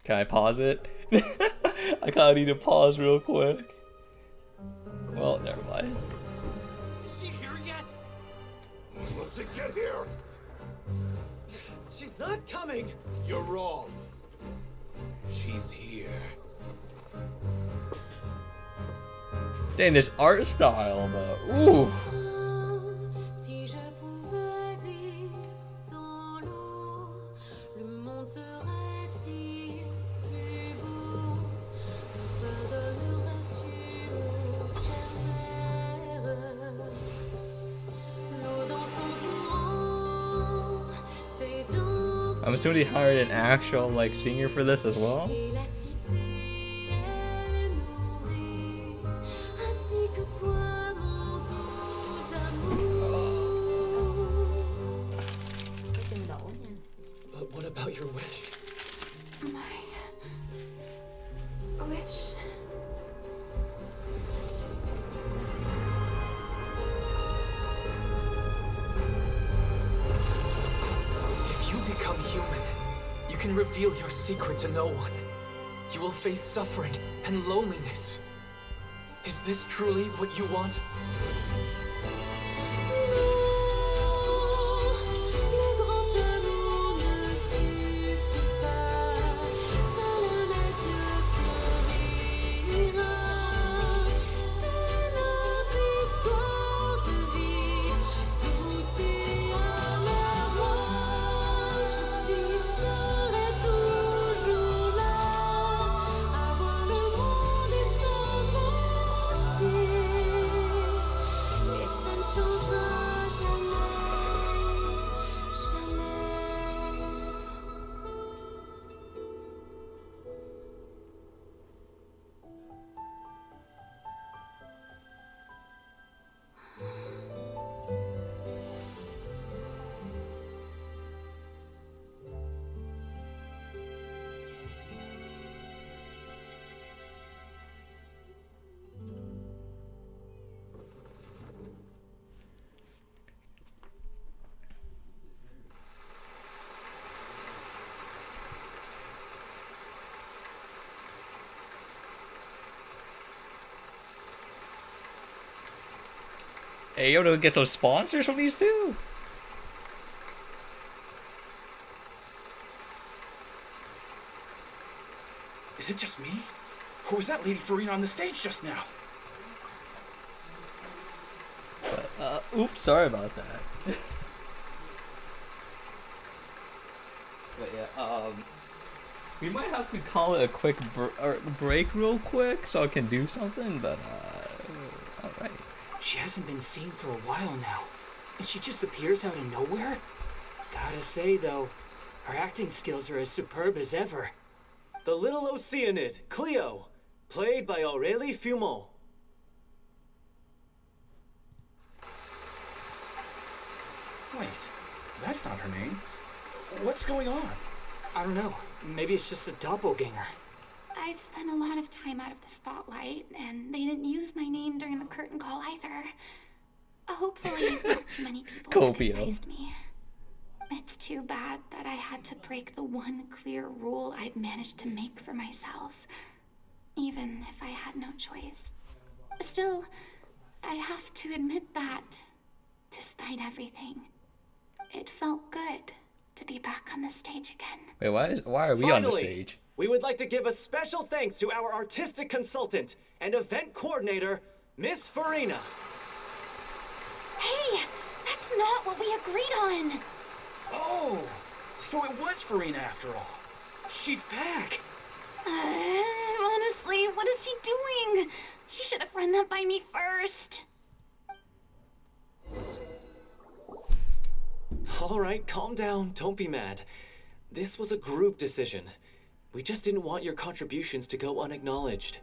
Can I pause it? I kinda need to pause real quick. Well, never mind. Is she here yet? Let's get here! She's not coming! You're wrong. She's here. Dang, this art style, though. Ooh. Si je pouvais vivre dans l'eau, le monde serait-il plus beau? Pardonnerais-tu aux chères? L'eau dans son courant fait danser. I'm assuming he hired an actual, like, singer for this as well? Et la cité, elle nourrit, ainsi que toi, mon doux amour. But what about your wish? My wish. If you become human, you can reveal your secret to no one. You will face suffering and loneliness. Is this truly what you want? Le grand amour ne suffit pas, seul un adieu fleurira. C'est notre histoire de vie, douce et amère. Moi, je suis seule et toujours là, à voir le monde et s'inventer. Et ça ne changera jamais, jamais. Hey, yo, do we get some sponsors from these two? Is it just me? Or was that Lady Furina on the stage just now? But, oops, sorry about that. But yeah, we might have to call it a quick break real quick so I can do something, but, alright. She hasn't been seen for a while now, and she just appears out of nowhere? Gotta say, though, her acting skills are as superb as ever. The little Oceanid, Cleo, played by Aurélie Fumont. Wait, that's not her name. What's going on? I don't know. Maybe it's just a doppelganger. I've spent a lot of time out of the spotlight, and they didn't use my name during the curtain call either. Hopefully, not too many people recognized me. It's too bad that I had to break the one clear rule I'd managed to make for myself, even if I had no choice. Still, I have to admit that, despite everything, it felt good to be back on the stage again. Wait, why are we on the stage? We would like to give a special thanks to our artistic consultant and event coordinator, Miss Furina. Hey, that's not what we agreed on. Oh, So it was Furina after all. She's back. Honestly, what is he doing? He should have run that by me first. Alright, calm down. Don't be mad. This was a group decision. We just didn't want your contributions to go unacknowledged.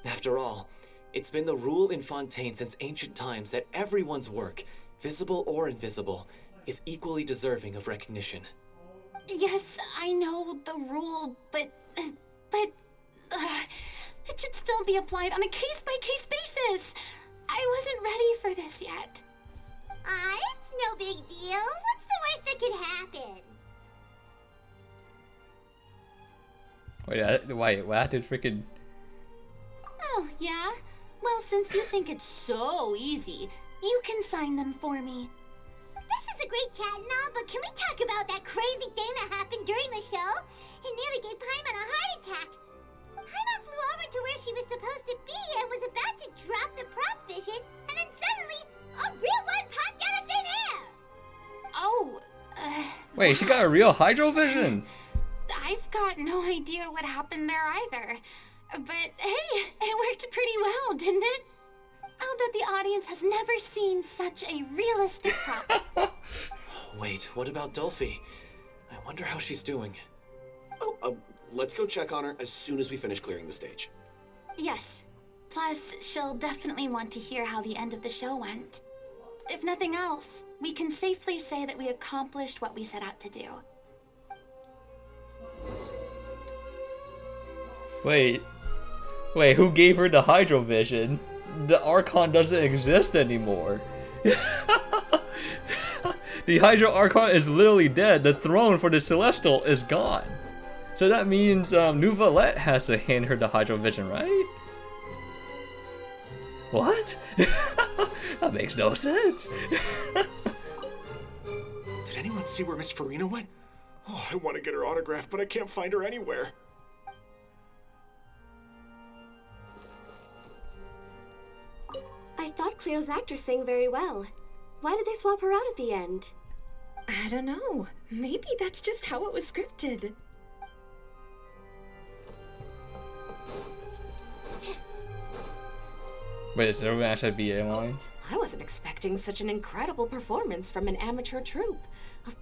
After all, it's been the rule in Fontaine since ancient times that everyone's work, visible or invisible, is equally deserving of recognition. Yes, I know the rule, but it should still be applied on a case-by-case basis. I wasn't ready for this yet. It's no big deal. What's the worst that could happen? Wait, what did freaking... Oh, yeah? Well, since you think it's so easy, you can sign them for me. This is a great chat and all, but can we talk about that crazy thing that happened during the show? It nearly gave Paimon a heart attack. Paimon flew over to where she was supposed to be and was about to drop the prop vision, and then suddenly, a real one popped out of thin air! Oh, Wait, she got a real hydro vision? I've got no idea what happened there either. But hey, it worked pretty well, didn't it? I'll bet the audience has never seen such a realistic prop. Wait, what about Dolphy? I wonder how she's doing. Oh, let's go check on her as soon as we finish clearing the stage. Yes. Plus, she'll definitely want to hear how the end of the show went. If nothing else, we can safely say that we accomplished what we set out to do. Wait, who gave her the hydro vision? The Archon doesn't exist anymore. The Hydro Archon is literally dead. The throne for the Celestial is gone. So that means Nouvelette has to hand her the hydro vision, right? What? That makes no sense. Did anyone see where Miss Furina went? Oh, I want to get her autograph, but I can't find her anywhere. I thought Cleo's actor sang very well. Why did they swap her out at the end? I don't know. Maybe that's just how it was scripted. Wait, is there actually VA lines? I wasn't expecting such an incredible performance from an amateur troupe.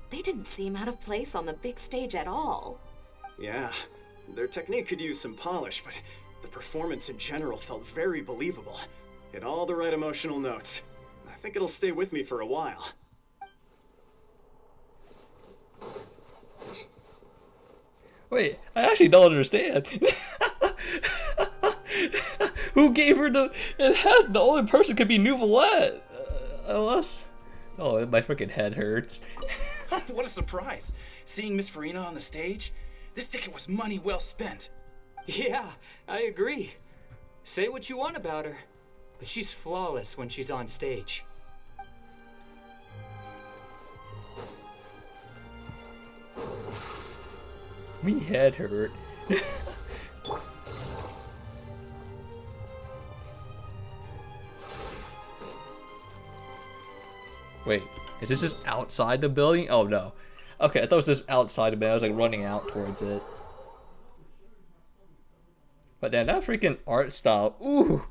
They didn't seem out of place on the big stage at all. Yeah, their technique could use some polish, but the performance in general felt very believable. Hit all the right emotional notes. I think it'll stay with me for a while. Wait, I actually don't understand. Who gave her the... It has... The only person could be Nouvelette. Unless... Oh, my freaking head hurts. What a surprise. Seeing Miss Furina on the stage? This ticket was money well spent. Yeah, I agree. Say what you want about her, but she's flawless when she's on stage. Me head hurt. Wait, is this just outside the building? Oh no. Okay, I thought it was just outside the building. I was like running out towards it. But then that freaking art style, ooh,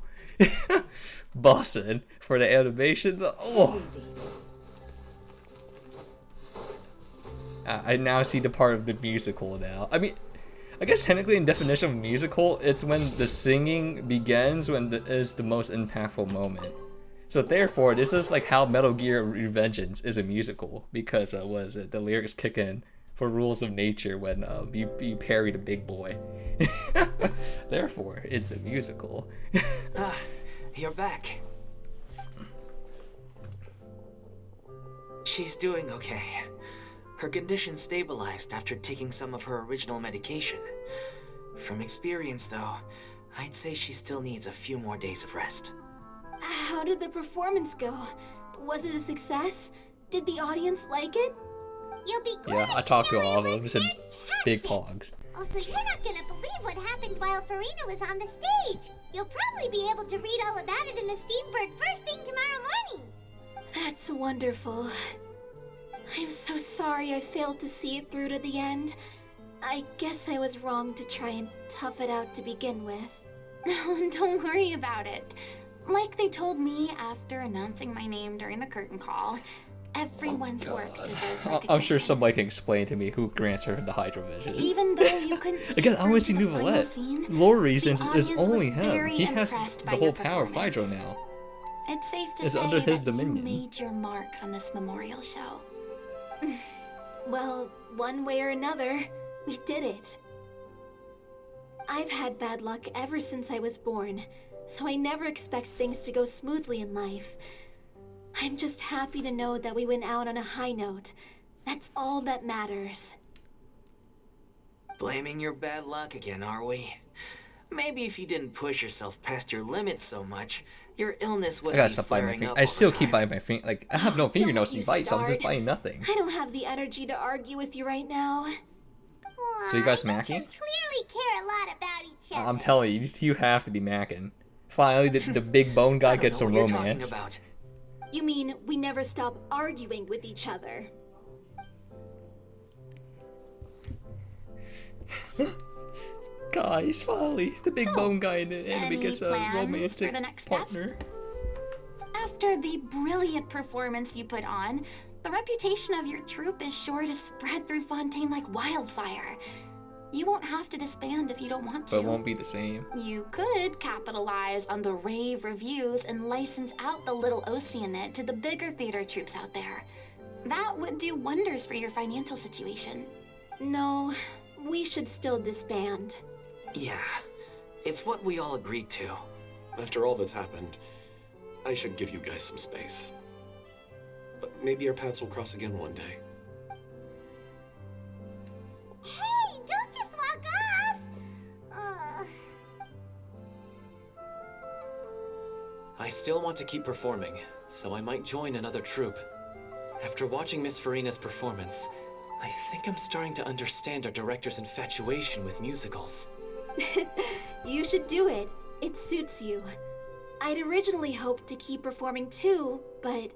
bussin' for the animation. Oh, I now see the part of the musical now. I mean, I guess technically in definition of musical, it's when the singing begins when is the most impactful moment. So therefore, this is like how Metal Gear Revengeance is a musical because the lyrics kick in for rules of nature when you parry the big boy. Therefore, it's a musical. You're back. She's doing okay. Her condition stabilized after taking some of her original medication. From experience, though, I'd say she still needs a few more days of rest. How did the performance go? Was it a success? Did the audience like it? You'll be Yeah, I talked to all of them. Said big pogs. Also, you're not gonna believe what happened while Furina was on the stage. You'll probably be able to read all about it in the Steambird first thing tomorrow morning. That's wonderful. I'm so sorry I failed to see it through to the end. I guess I was wrong to try and tough it out to begin with. No, don't worry about it. Like they told me after announcing my name during the curtain call, everyone's work deserves recognition. I'm sure somebody can explain to me who grants her the Hydro Vision. Even though you couldn't see Again, I want to see the New final Valette. scene, Lore reasons the is audience only was him. very He has impressed the by whole your power of Hydro performance. now. It's safe to It's say under his that dominion. you made your mark on this memorial show. Well, one way or another, we did it. I've had bad luck ever since I was born, so I never expect things to go smoothly in life. I'm just happy to know that we went out on a high note. That's all that matters. Blaming your bad luck again, are we? Maybe if you didn't push yourself past your limits so much, your illness I wouldn't gotta be stop biting my flaring finger. up I over still keep time. biting my finger. Like, I have no fingernails to you bite, so I'm just start. biting nothing. I don't have the energy to argue with you right now. So you guys You macking? clearly care a lot about each other. I'm telling you, you have to be macking. Finally, the big bone guy gets some romance. You mean we never stop arguing with each other? Guys, finally, the big bone guy in the anime any gets a plans for romantic the next step? partner. After the brilliant performance you put on, the reputation of your troupe is sure to spread through Fontaine like wildfire. You won't have to disband if you don't want to. But it won't be the same. You could capitalize on the rave reviews and license out the Little Oceanid to the bigger theater troupes out there. That would do wonders for your financial situation. No, we should still disband. Yeah, it's what we all agreed to. After all that's happened, I should give you guys some space. But maybe our paths will cross again one day. Hey, don't just walk off! I still want to keep performing, so I might join another troupe. After watching Miss Furina's performance, I think I'm starting to understand our director's infatuation with musicals. You should do it. It suits you. I'd originally hoped to keep performing too, but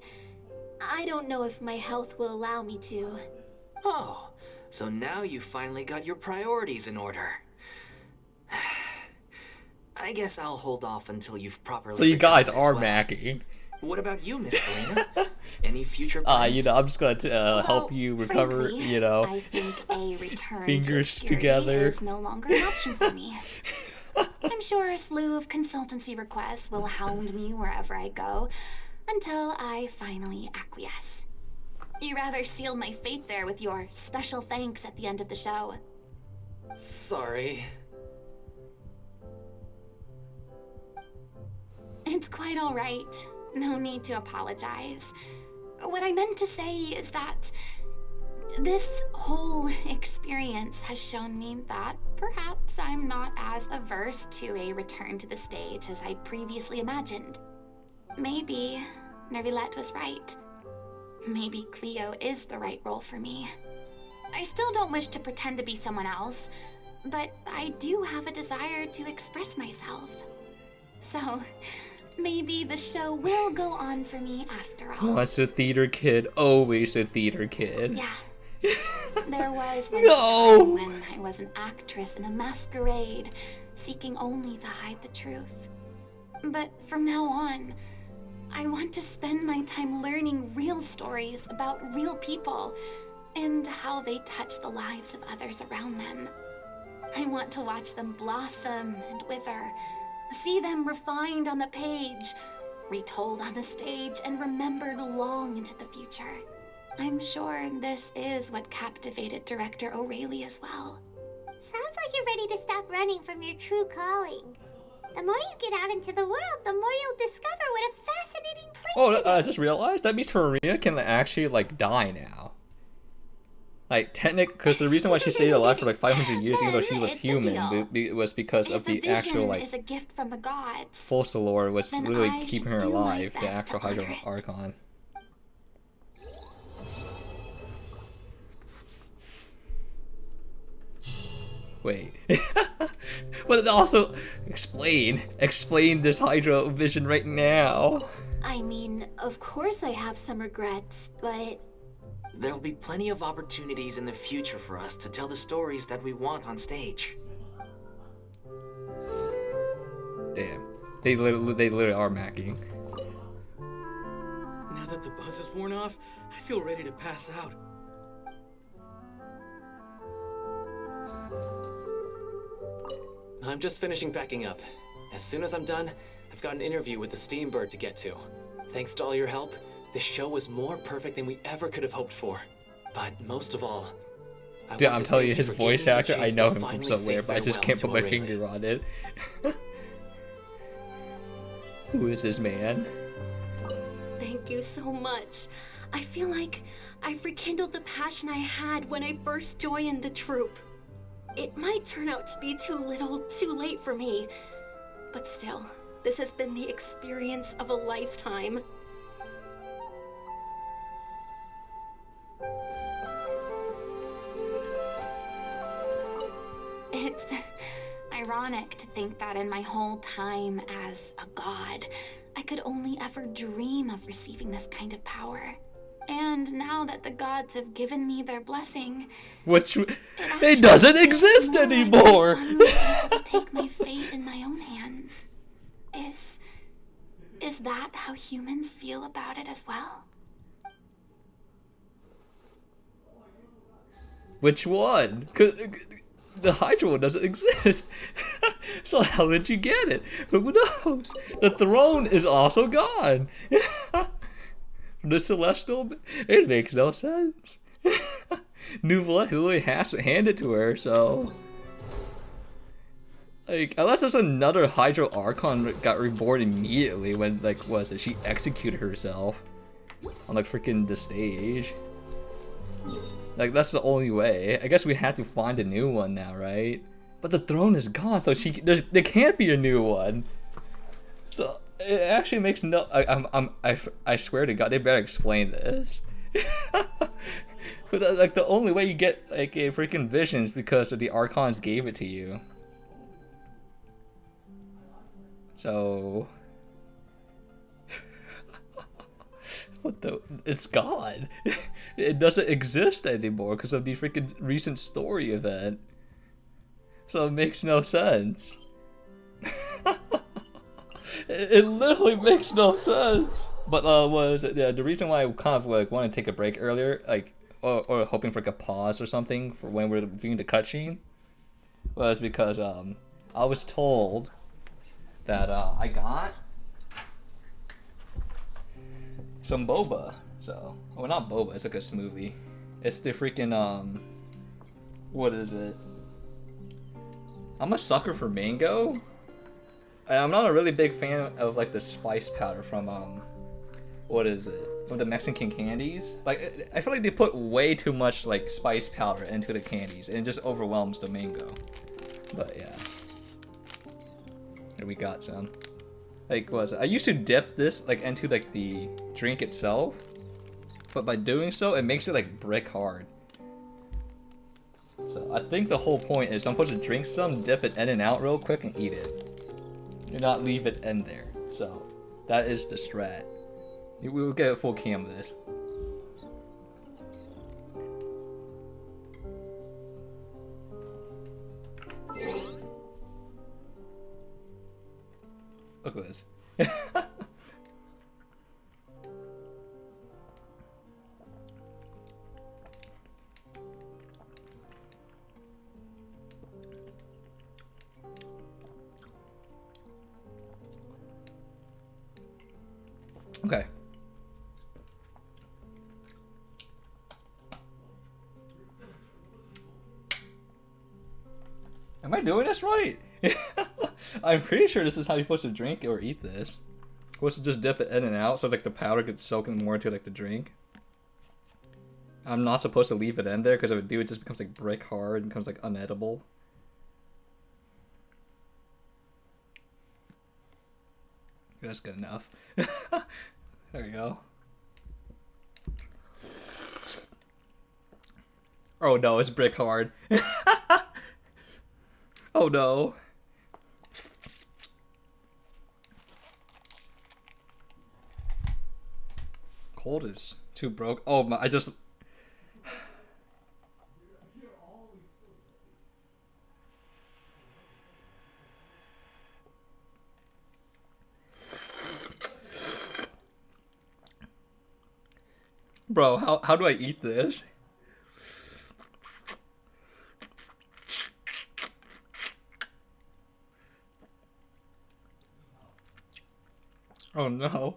I don't know if my health will allow me to. Oh, so now you finally got your priorities in order. I guess I'll hold off until you've properly. So you guys recovered are as well. macking. What about you, Miss Furina? Any future plans? You know, I'm just gonna help you recover, frankly, you know. I think a return Fingers to obscurity together. is no longer an option for me. I'm sure a slew of consultancy requests will hound me wherever I go until I finally acquiesce. You rather sealed my fate there with your special thanks at the end of the show. Sorry. It's quite all right. No need to apologize. What I meant to say is that this whole experience has shown me that perhaps I'm not as averse to a return to the stage as I previously imagined. Maybe Nervilette was right. Maybe Cleo is the right role for me. I still don't wish to pretend to be someone else, but I do have a desire to express myself. So, maybe the show will go on for me after all. Once a theater kid, always a theater kid. Yeah. There was No! a time when I was an actress in a masquerade, seeking only to hide the truth. But from now on, I want to spend my time learning real stories about real people and how they touch the lives of others around them. I want to watch them blossom and wither, see them refined on the page, retold on the stage, and remembered long into the future. I'm sure this is what captivated director O'Reilly as well. Sounds like you're ready to stop running from your true calling. The more you get out into the world, the more you'll discover what a fascinating place it Oh, I is. just realized that means Furina can actually like die now. Like because the reason why she stayed alive for like 500 years, even though she was It's a human, was because If of the the actual vision like is a gift from the gods, Focalor was then literally I keeping should her do my alive, the best actual to honor Hydro it. Archon. Wait. But also, explain this Hydro vision right now. I mean, of course I have some regrets, but There'll be plenty of opportunities in the future for us to tell the stories that we want on stage. Damn. They literally are macking. Now that the buzz is worn off, I feel ready to pass out. I'm just finishing packing up. As soon as I'm done, I've got an interview with the Steambird to get to. Thanks to all your help, this show was more perfect than we ever could have hoped for. But most of all, Dude, I'm telling you, his voice actor, I know him from somewhere, but I just can't put my finger on it. Who is this man? Thank you so much. I feel like I've rekindled the passion I had when I first joined the troupe. It might turn out to be too little, too late for me. But still, this has been the experience of a lifetime. It's ironic to think that in my whole time as a god, I could only ever dream of receiving this kind of power. And now that the gods have given me their blessing, Which it doesn't exist anymore. to take my fate in my own hands. Is that how humans feel about it as well? Which one? 'Cause the Hydra one doesn't exist. So how did you get it? Who knows? The throne is also gone. The Celestial, it makes no sense. Nuvla literally has to hand it to her, so like unless there's another Hydro Archon that got reborn immediately when like was it she executed herself on like freaking the stage. Like that's the only way. I guess we have to find a new one now, right? But the throne is gone, so there can't be a new one. So it actually makes no. I swear to God, they better explain this. But like the only way you get like a freaking vision is because the Archons gave it to you. So what the? It's gone. It doesn't exist anymore because of the freaking recent story event. So it makes no sense. It literally makes no sense. But the reason why I kind of like wanted to take a break earlier, like or hoping for like a pause or something for when we're viewing the cutscene, was because I was told that I got some boba. So well, not boba. It's like a smoothie. It's the freaking what is it? I'm a sucker for mango. I'm not a really big fan of like the spice powder from what is it? From the Mexican candies. Like I feel like they put way too much like spice powder into the candies and it just overwhelms the mango. But yeah. And we got some. Like I used to dip this like into like the drink itself. But by doing so it makes it like brick hard. So I think the whole point is I'm supposed to drink some, dip it in and out real quick and eat it. Do not leave it in there. So that is the strat. We will get a full cam of this. Look at this. Okay. Am I doing this right? I'm pretty sure this is how you're supposed to drink or eat this. You're supposed to just dip it in and out so like the powder gets soaking more into like the drink. I'm not supposed to leave it in there because if I do, it just becomes like brick hard and becomes like unedible. That's good enough. There we go. Oh no, it's brick hard. Oh no. Cold is too broke. Oh my, I just Bro, how do I eat this? Oh no.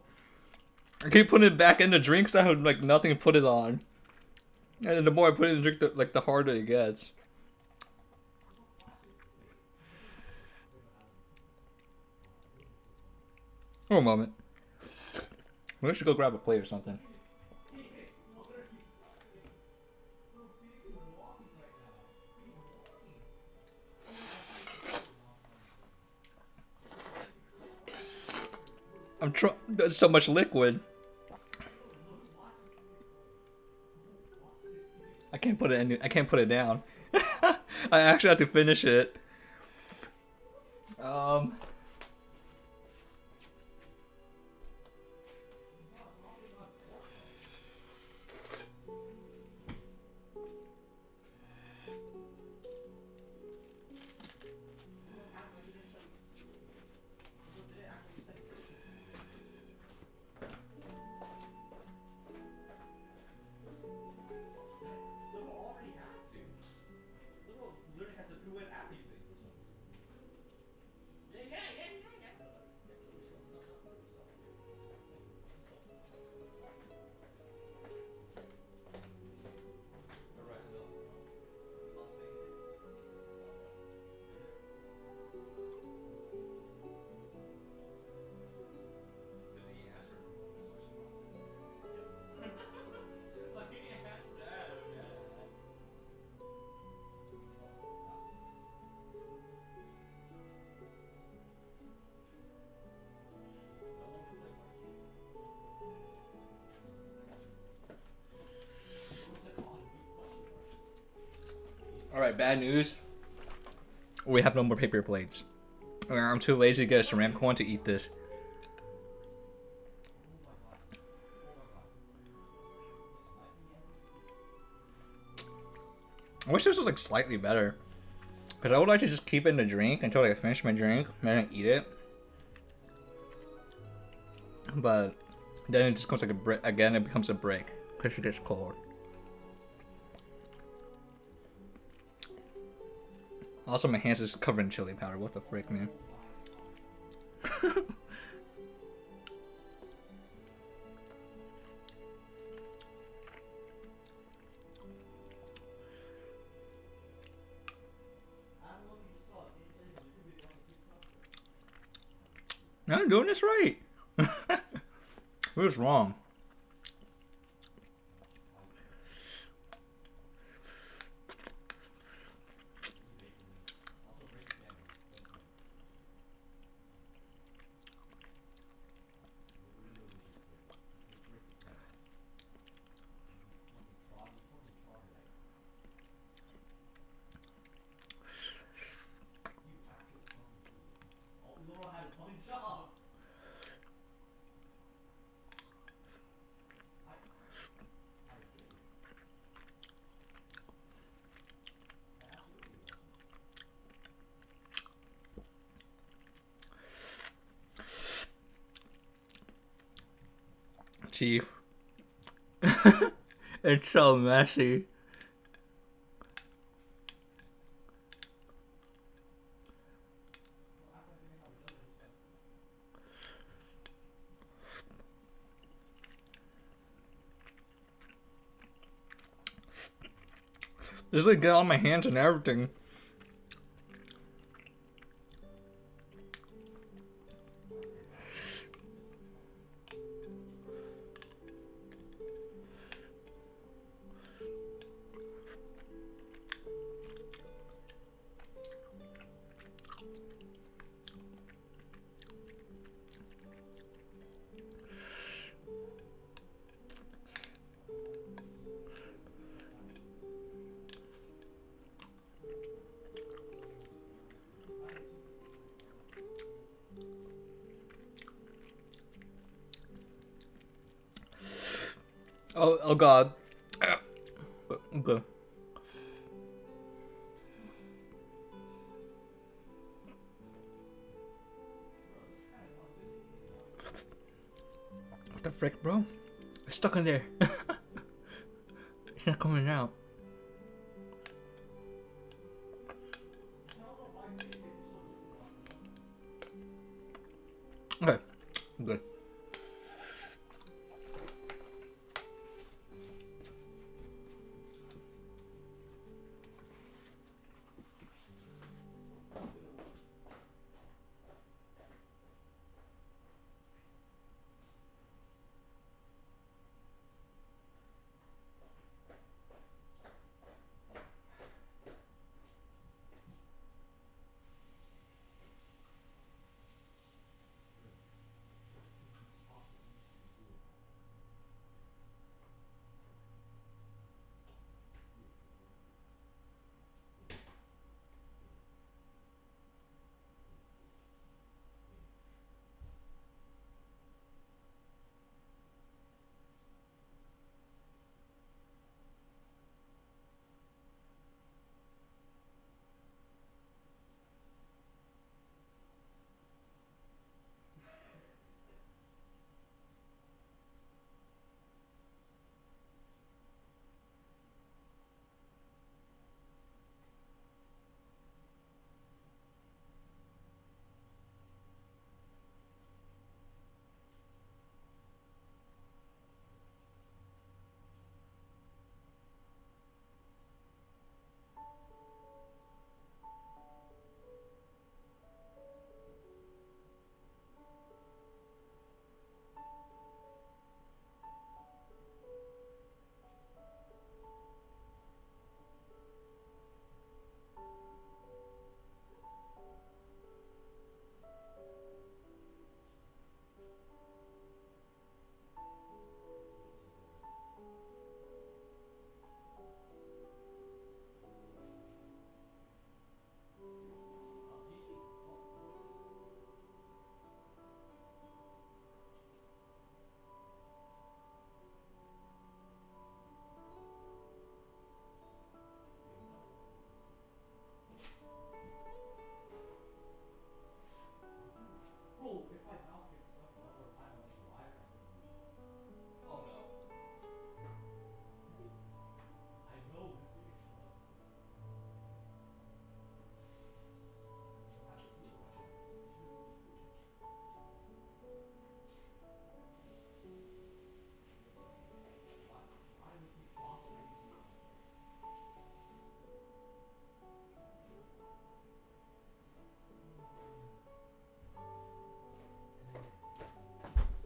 I keep putting it back in the drinks. I have like nothing to put it on. And then the more I put it in the drink, the harder it gets. For a moment. We should go grab a plate or something. There's so much liquid. I can't put it in. I can't put it down. I actually have to finish it. Alright, bad news. We have no more paper plates. I'm too lazy to get a ceramic one to eat this. I wish this was like slightly better. Because I would like to just keep it in the drink until I finish my drink and then eat it. But then it just becomes like a brick. Again, it becomes a brick because it gets cold. Also, my hands is covered in chili powder. What the frick, man? I'm doing this right. What was wrong? Chief. It's so messy. This like get on my hands and everything. Oh god. Okay. What the frick, bro? It's stuck in there. It's not coming out. Okay, I'm good.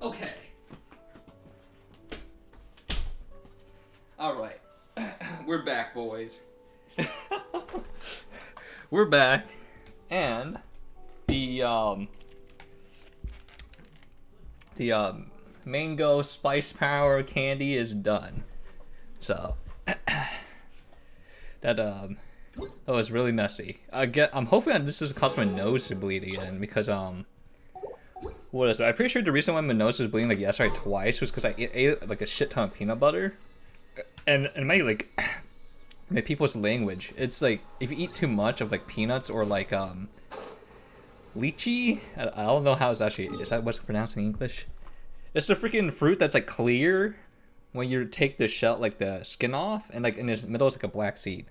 Okay. Alright. We're back, boys. We're back. And the mango spice power candy is done. So that was really messy. I'm hoping that this doesn't cause my nose to bleed again because what is it? I'm pretty sure the reason why my nose was bleeding like yesterday twice was because I ate like a shit ton of peanut butter. And my like my people's language, it's like if you eat too much of like peanuts or like lychee, I don't know how it's actually, is that what's pronounced in English? It's the freaking fruit that's like clear when you take the shell, like the skin off, and like in the middle is like a black seed.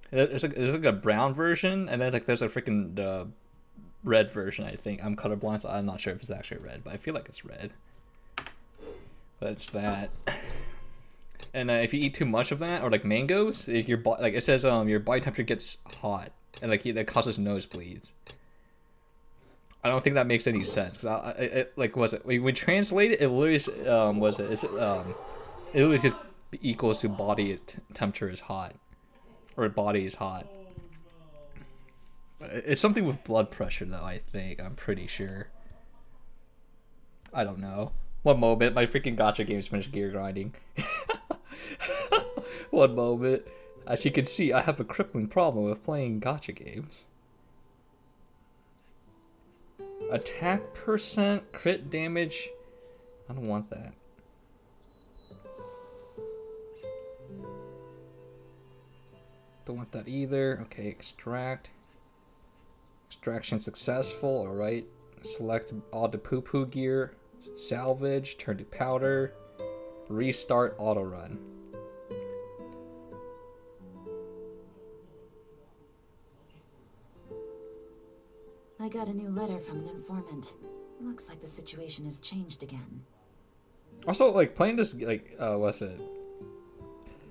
There's like a brown version, and then like there's a freaking the red version. I think I'm colorblind, so I'm not sure if it's actually red, but I feel like it's red. But it's that. And if you eat too much of that, or like mangoes, if your like it says your body temperature gets hot, and like that causes nosebleeds. I don't think that makes any sense. Cause like was it when we translate it, it literally was it is it literally just equals to body temperature is hot, or body is hot. It's something with blood pressure though. I think I'm pretty sure. I don't know. One moment, my freaking gacha games finished gear grinding. One moment. As you can see, I have a crippling problem with playing gacha games. Attack percent, crit damage. I don't want that. Don't want that either. Okay, extract. Extraction successful, alright. Select all the poo-poo gear. Salvage, turn to powder. Restart auto run. I got a new letter from an informant. Looks like the situation has changed again. Also, like, playing this, like, what's it?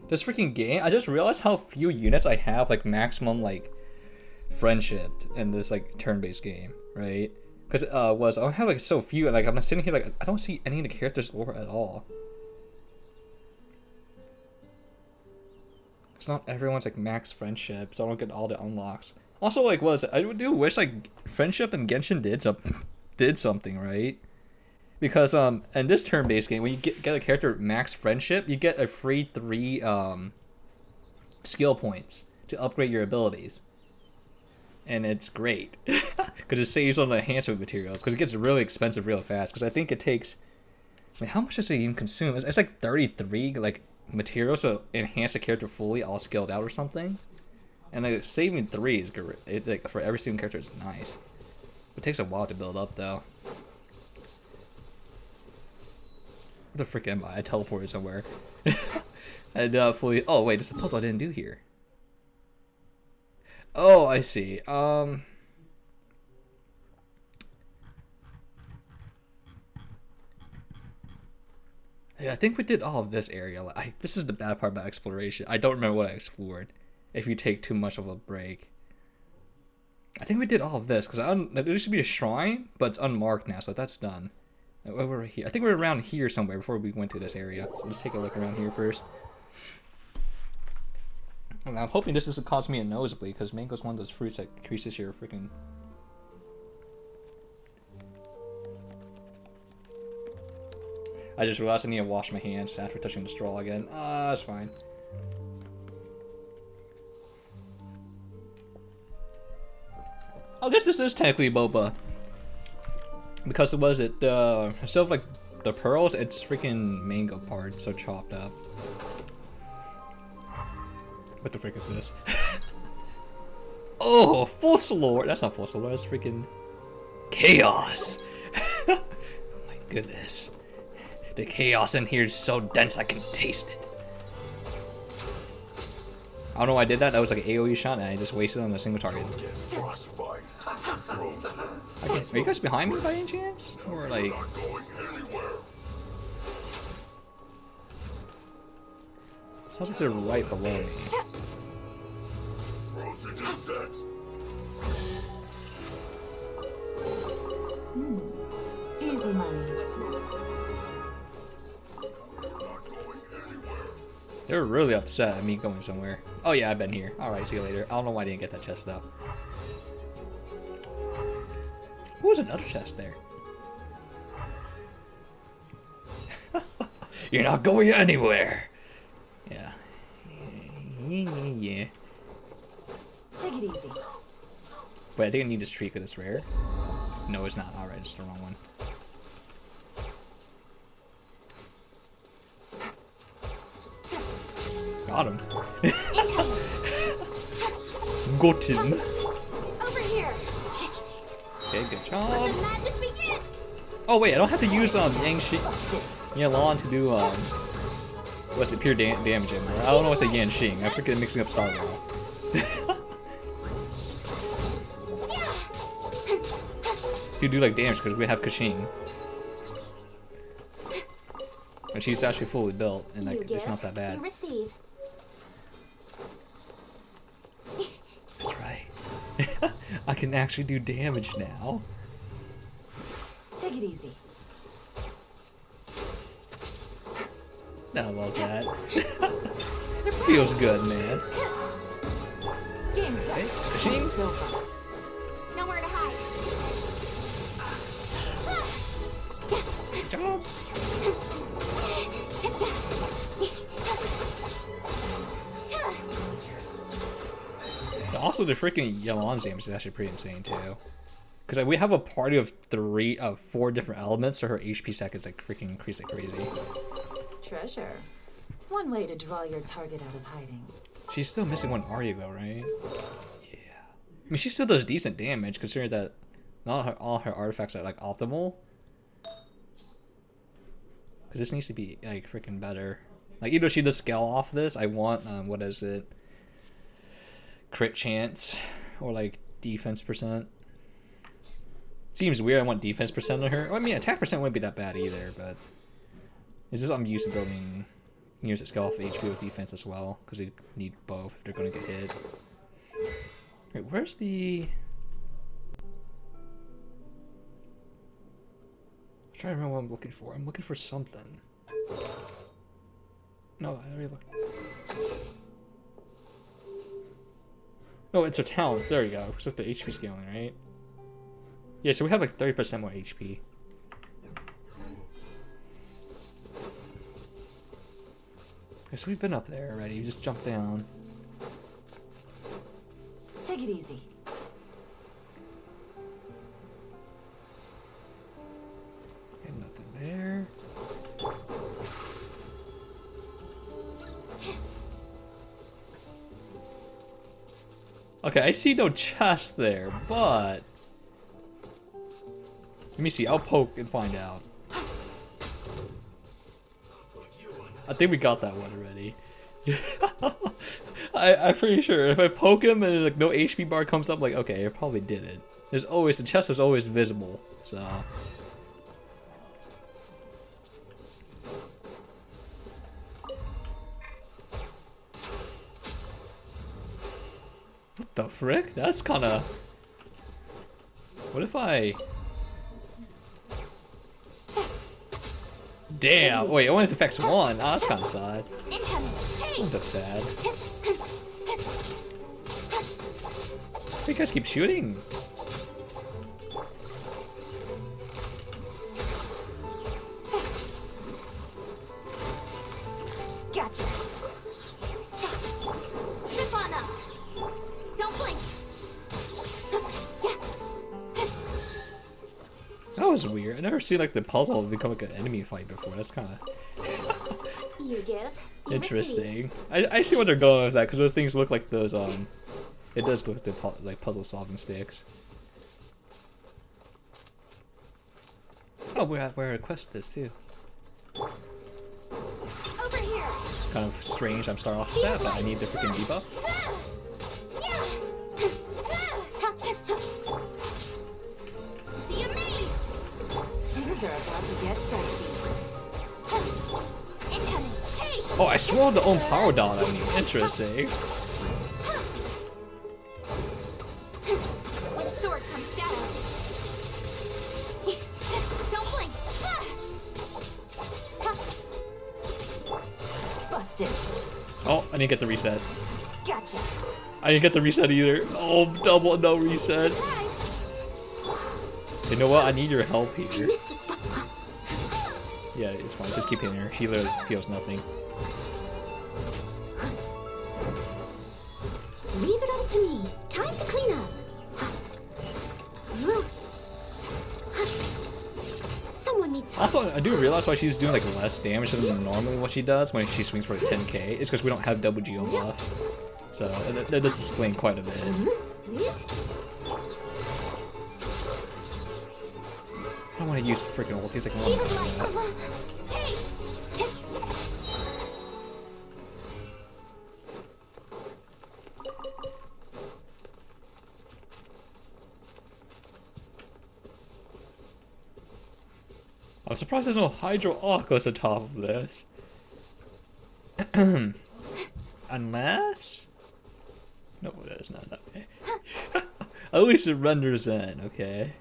This freaking game, I just realized how few units I have, like, maximum, like, friendship in this, like, turn-based game, right? Because, I don't have, like, so few, and, like, I'm sitting here, like, I don't see any of the characters' lore at all. Because not everyone's, like, max friendship, so I don't get all the unlocks. Also, like, I do wish, like, friendship and Genshin did something, right? Because in this turn-based game, when you get a character max friendship, you get a free 3 skill points to upgrade your abilities, and it's great because it saves on the enhancement materials. Because it gets really expensive real fast. Because I think it takes, I mean, how much does it even consume? It's like 33 like materials to enhance a character fully, all skilled out or something. And like saving 3 is good. It, like, for every single character, it's nice. It takes a while to build up though. Where the frick am I? I teleported somewhere. And fully. Oh wait, it's a puzzle I didn't do here. Oh, I see. Yeah, I think we did all of this area. This is the bad part about exploration. I don't remember what I explored. If you take too much of a break. I think we did all of this because there used to be a shrine, but it's unmarked now, so that's done. Over here. I think we're around here somewhere before we went to this area. So let's take a look around here first. And I'm hoping this doesn't cause me a nosebleed, because mango's one of those fruits that increases your freaking... I just realized I need to wash my hands after touching the straw again. That's fine. I guess this is technically boba. Because it was instead of like the pearls, it's freaking mango part, so chopped up. What the frick is this? Oh, full lore. That's not full lore. That's freaking chaos. Oh my goodness, the chaos in here is so dense I can taste it. I don't know why I did that. That was like an AoE shot, and I just wasted on a single target. Okay, are you guys behind me by any chance? Or like... Sounds like they're right below me. Easy money. They're really upset at me going somewhere. Oh yeah, I've been here. Alright, see you later. I don't know why I didn't get that chest though. What was another chest there? You're not going anywhere! Yeah. Yeah. Take it easy. Wait, I think I need this tree because it's rare. No, it's not. Alright, it's the wrong one. Got him. Got him. Over here. Okay, good job. Oh wait, I don't have to use Yanlan to do what's it, pure damage anymore. I don't know what's a Yanxing. I forget mixing up Star Rail. To do like damage because we have Kashin. And she's actually fully built and like it's not that bad. Receive. That's right. I can actually do damage now. Take it easy. I love that. Feels good, man. Okay, Kashin. Nowhere to hide. Good job. Also, the freaking Yalan's damage is actually pretty insane too. Because we have a party of 4 different elements, so her HP seconds like freaking increase like crazy. Treasure. One way to draw your target out of hiding. She's still missing one Arya though, right? Yeah. I mean, she still does decent damage considering that not all her artifacts are like optimal. Because this needs to be like freaking better. Like either she does scale off this, I want what is it? Crit chance or like defense percent. Seems weird. I want defense percent on her. Well, I mean, attack percent wouldn't be that bad either, but it's just I'm used to building units that scale off HP with defense as well, because they need both if they're going to get hit. Wait, where's the? I'm trying to remember what I'm looking for. I'm looking for something. No, I already looked. No, it's her talents. There you go. It's with the HP scaling, right? Yeah, so we have like 30% more HP. Okay, so we've been up there already. We just jumped down. Take it easy. Okay, nothing there. Okay, I see no chest there, but let me see. I'll poke and find out. I think we got that one already. I'm pretty sure if I poke him and like no HP bar comes up, like okay, I probably did it. There's always the chest is always visible, so. What the frick? That's kind of. What if I? Damn! Wait, it only affects one. Oh, that's kind of sad. That's sad. You guys keep shooting. Gotcha. Ship on up. Don't blink. That was weird. I never seen like the puzzle become like an enemy fight before. That's kind of You give. interesting. I see what they're going with that because those things look like those it does look like puzzle solving sticks. Oh, we're at where a quest is too. Over here. Kind of strange. I'm starting off with that, but I need the freaking debuff. Be amazed. Things are about to get dicey. Incoming. Hey. Oh, I swallowed the own power dot on me. Interesting. With sword comes shadow. Don't blink. Busted. Oh, I didn't get the reset. Gotcha. I didn't get the reset either. Oh, double no resets. You know what? I need your help here. Yeah, it's fine. Just keep hitting her. She literally feels nothing. Leave it all to me. Time to clean up. Someone needs. Also, I do realize why she's doing like less damage than normally what she does when she swings for a 10k. It's because we don't have double Geo buff. So that does explain quite a bit. I don't want to use freaking ult. He's like one. I'm surprised there's no Hydro Oculus atop of this. Unless? No, that is not that way. At least it renders in, okay.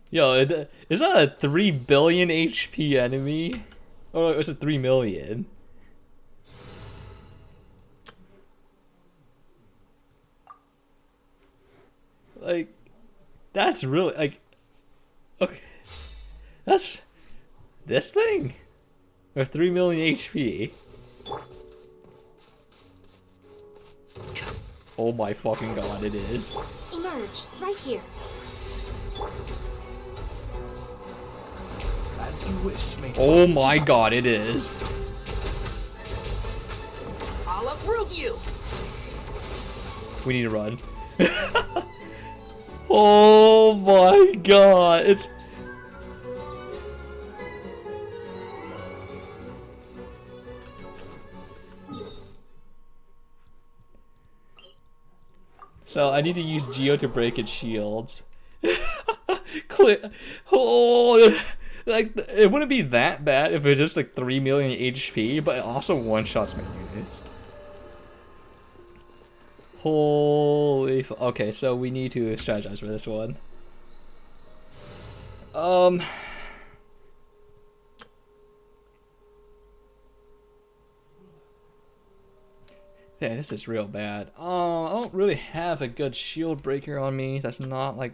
Yo, is that a 3 billion HP enemy? Or was it 3 million? Like, that's really, like, okay. That's, this thing? With 3 million HP? Oh my fucking god, it is. Emerge right here. As you wish, mate. Oh my god, it is. I'll approve you. We need to run. Oh my god, it's... So I need to use Geo to break its shields. Oh, like it wouldn't be that bad if it was just like 3 million HP, but it also one-shots my units. Holy okay, so we need to strategize for this one. Yeah, this is real bad. I don't really have a good shield breaker on me. That's not like...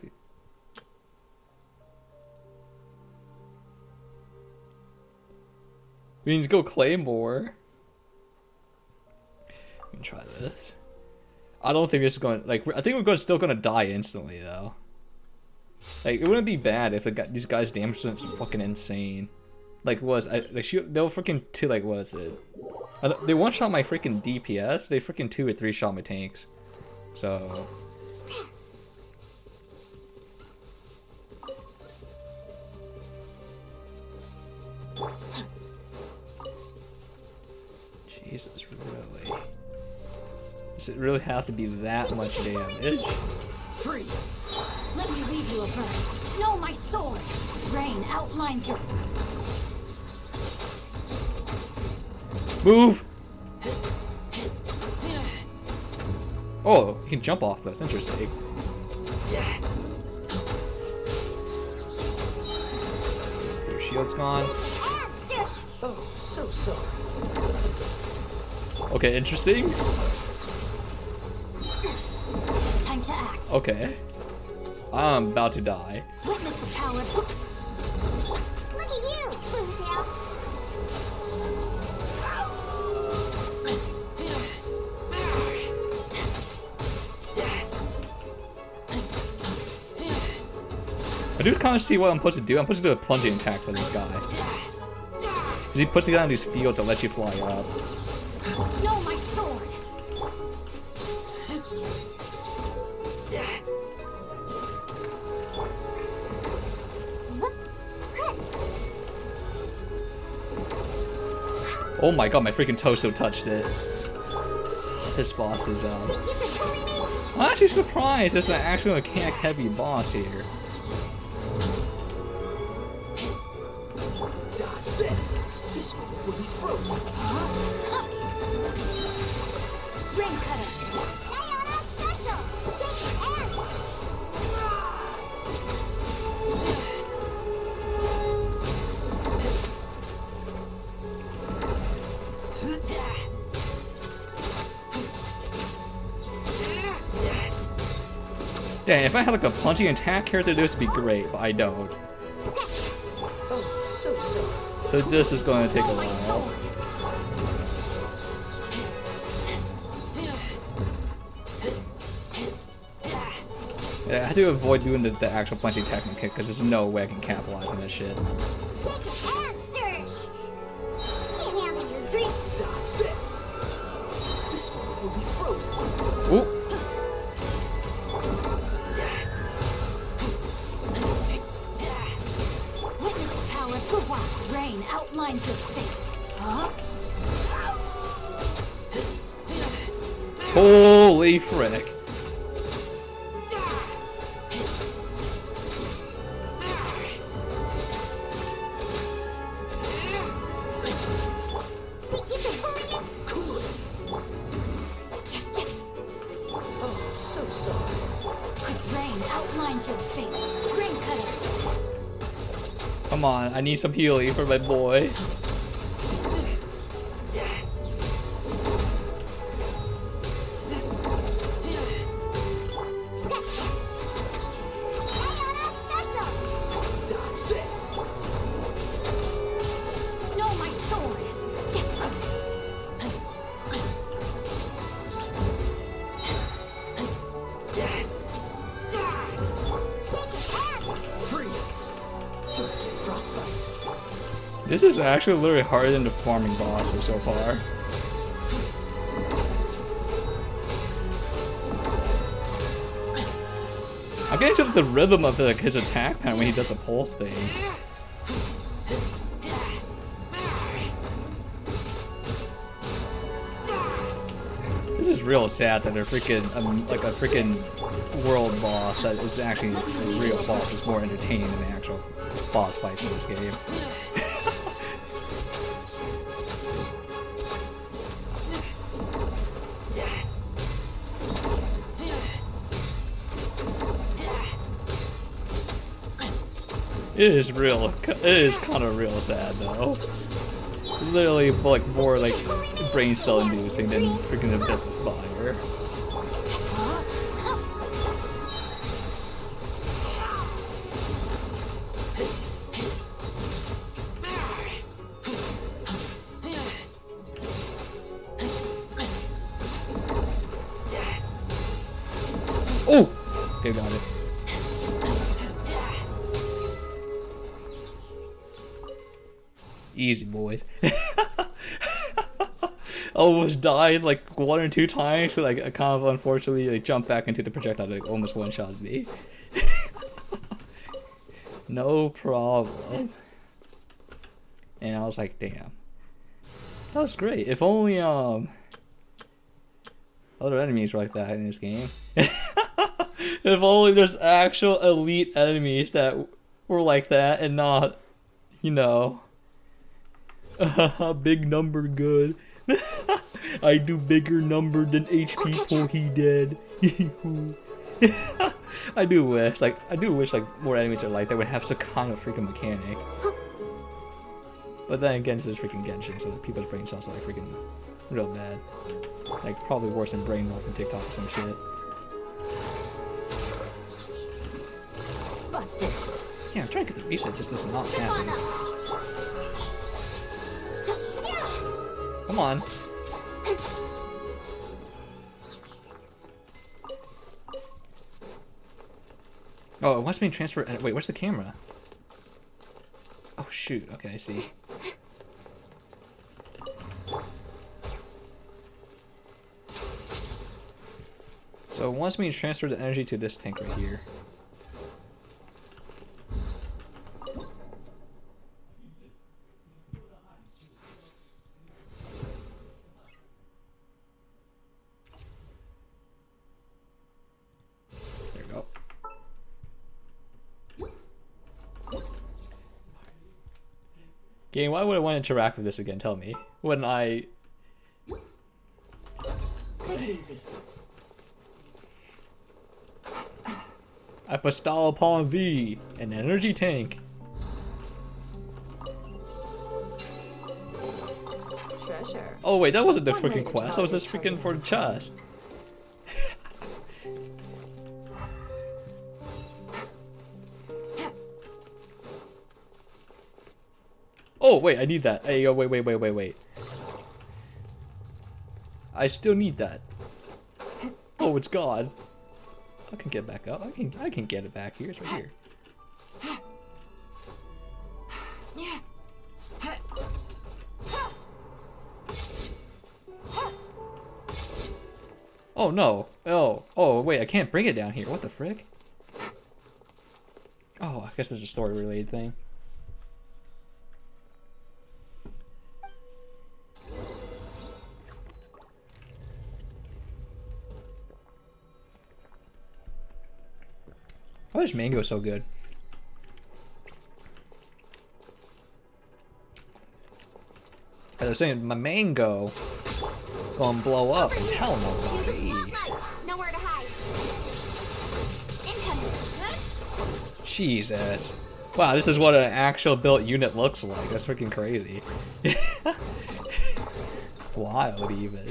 We need to go Claymore. Let me try this. I don't think this is going to... Like, I think we're still going to die instantly, though. Like, it wouldn't be bad if these guys' damage was fucking insane. Like, they were freaking two, like, what was it? They one-shot my freaking DPS, they freaking 2 or 3 shot my tanks. So... Jesus, really? Does it really have to be that much damage? Freeze! Let me read you a verse. No, my sword! Rain outlines your... Move! Oh, you can jump off this. Interesting. Your shield's gone. Oh, so sorry. Okay, interesting. Time to act. Okay. I'm about to die. Witness the power. Look at you, Fontaine. I do kind of see what I'm supposed to do. I'm supposed to do a plunging attacks on this guy. Because he puts it down these fields that let you fly up. No, my sword. Oh my god, my freaking Toso touched it. This boss is, I'm actually surprised there's an actual mechanic heavy boss here. Dodge this. This one will be frozen. Huh? Rain cutter. Sayonara special. Shake hands. Dang, if I had like a plunging attack character, this would be great, but I don't. Oh, so sorry. So this is going to take a while. Yeah, I have to avoid doing the actual plunging attack kick because there's no way I can capitalize on this shit. Dodge this. This one will be frozen. Ooh. Witness the power of good one. Rain outlines your fate. Huh? Holy frick. Cool it. Oh, so sorry. Rain outlines your fate. Rain cutter. Come on, I need some healing for my boy. Dodge this. No, my sword. Freeze. Frostbite. This is actually literally harder than the farming bosses so far. I'm getting to the rhythm of like his attack pattern when he does the pulse thing. This is real sad that they're freaking like a freaking world boss that is actually a real boss is more entertaining than the actual boss fights in this game. It is real. It is kind of real sad though. Literally, like more like brain cell inducing than freaking a business buyer. Oh, okay, got it. Easy, boys. Almost died like 1 or 2 times, so like I kind of unfortunately like jumped back into the projectile that like, almost one-shot me. No problem. And I was like, damn. That was great. If only other enemies were like that in this game. If only there's actual elite enemies that were like that and not, you know, big number good. I do bigger number than HP pull he dead. I do wish more enemies are like that would have some kind of freaking mechanic. But then again, this is freaking Genshin, so people's brain cells are like freaking real bad. Like probably worse than brain wolf and TikTok or some shit. Busted. Yeah, I'm trying to get the reset, just does not happen. Come on. Oh, it wants me to transfer. Wait, where's the camera? Oh shoot. Okay, I see. So it wants me to transfer the energy to this tank right here. There we go. Game, why would I want to interact with this again? Tell me. When I... Take it easy. I bestow upon thee an energy tank. Treasure. Oh wait, that wasn't the freaking quest. That was just freaking for the chest. Oh wait, I need that. Hey, yo, wait. I still need that. Oh, it's gone. I can get back up. I can get it back here. It's right here. Oh no. Oh wait, I can't bring it down here. What the frick? Oh, I guess it's a story related thing. Why is mango so good? As I was saying, my mango gonna blow up and tell nobody. Nowhere to hide. Incoming. Jesus. Wow, this is what an actual built unit looks like. That's freaking crazy. Wild, even.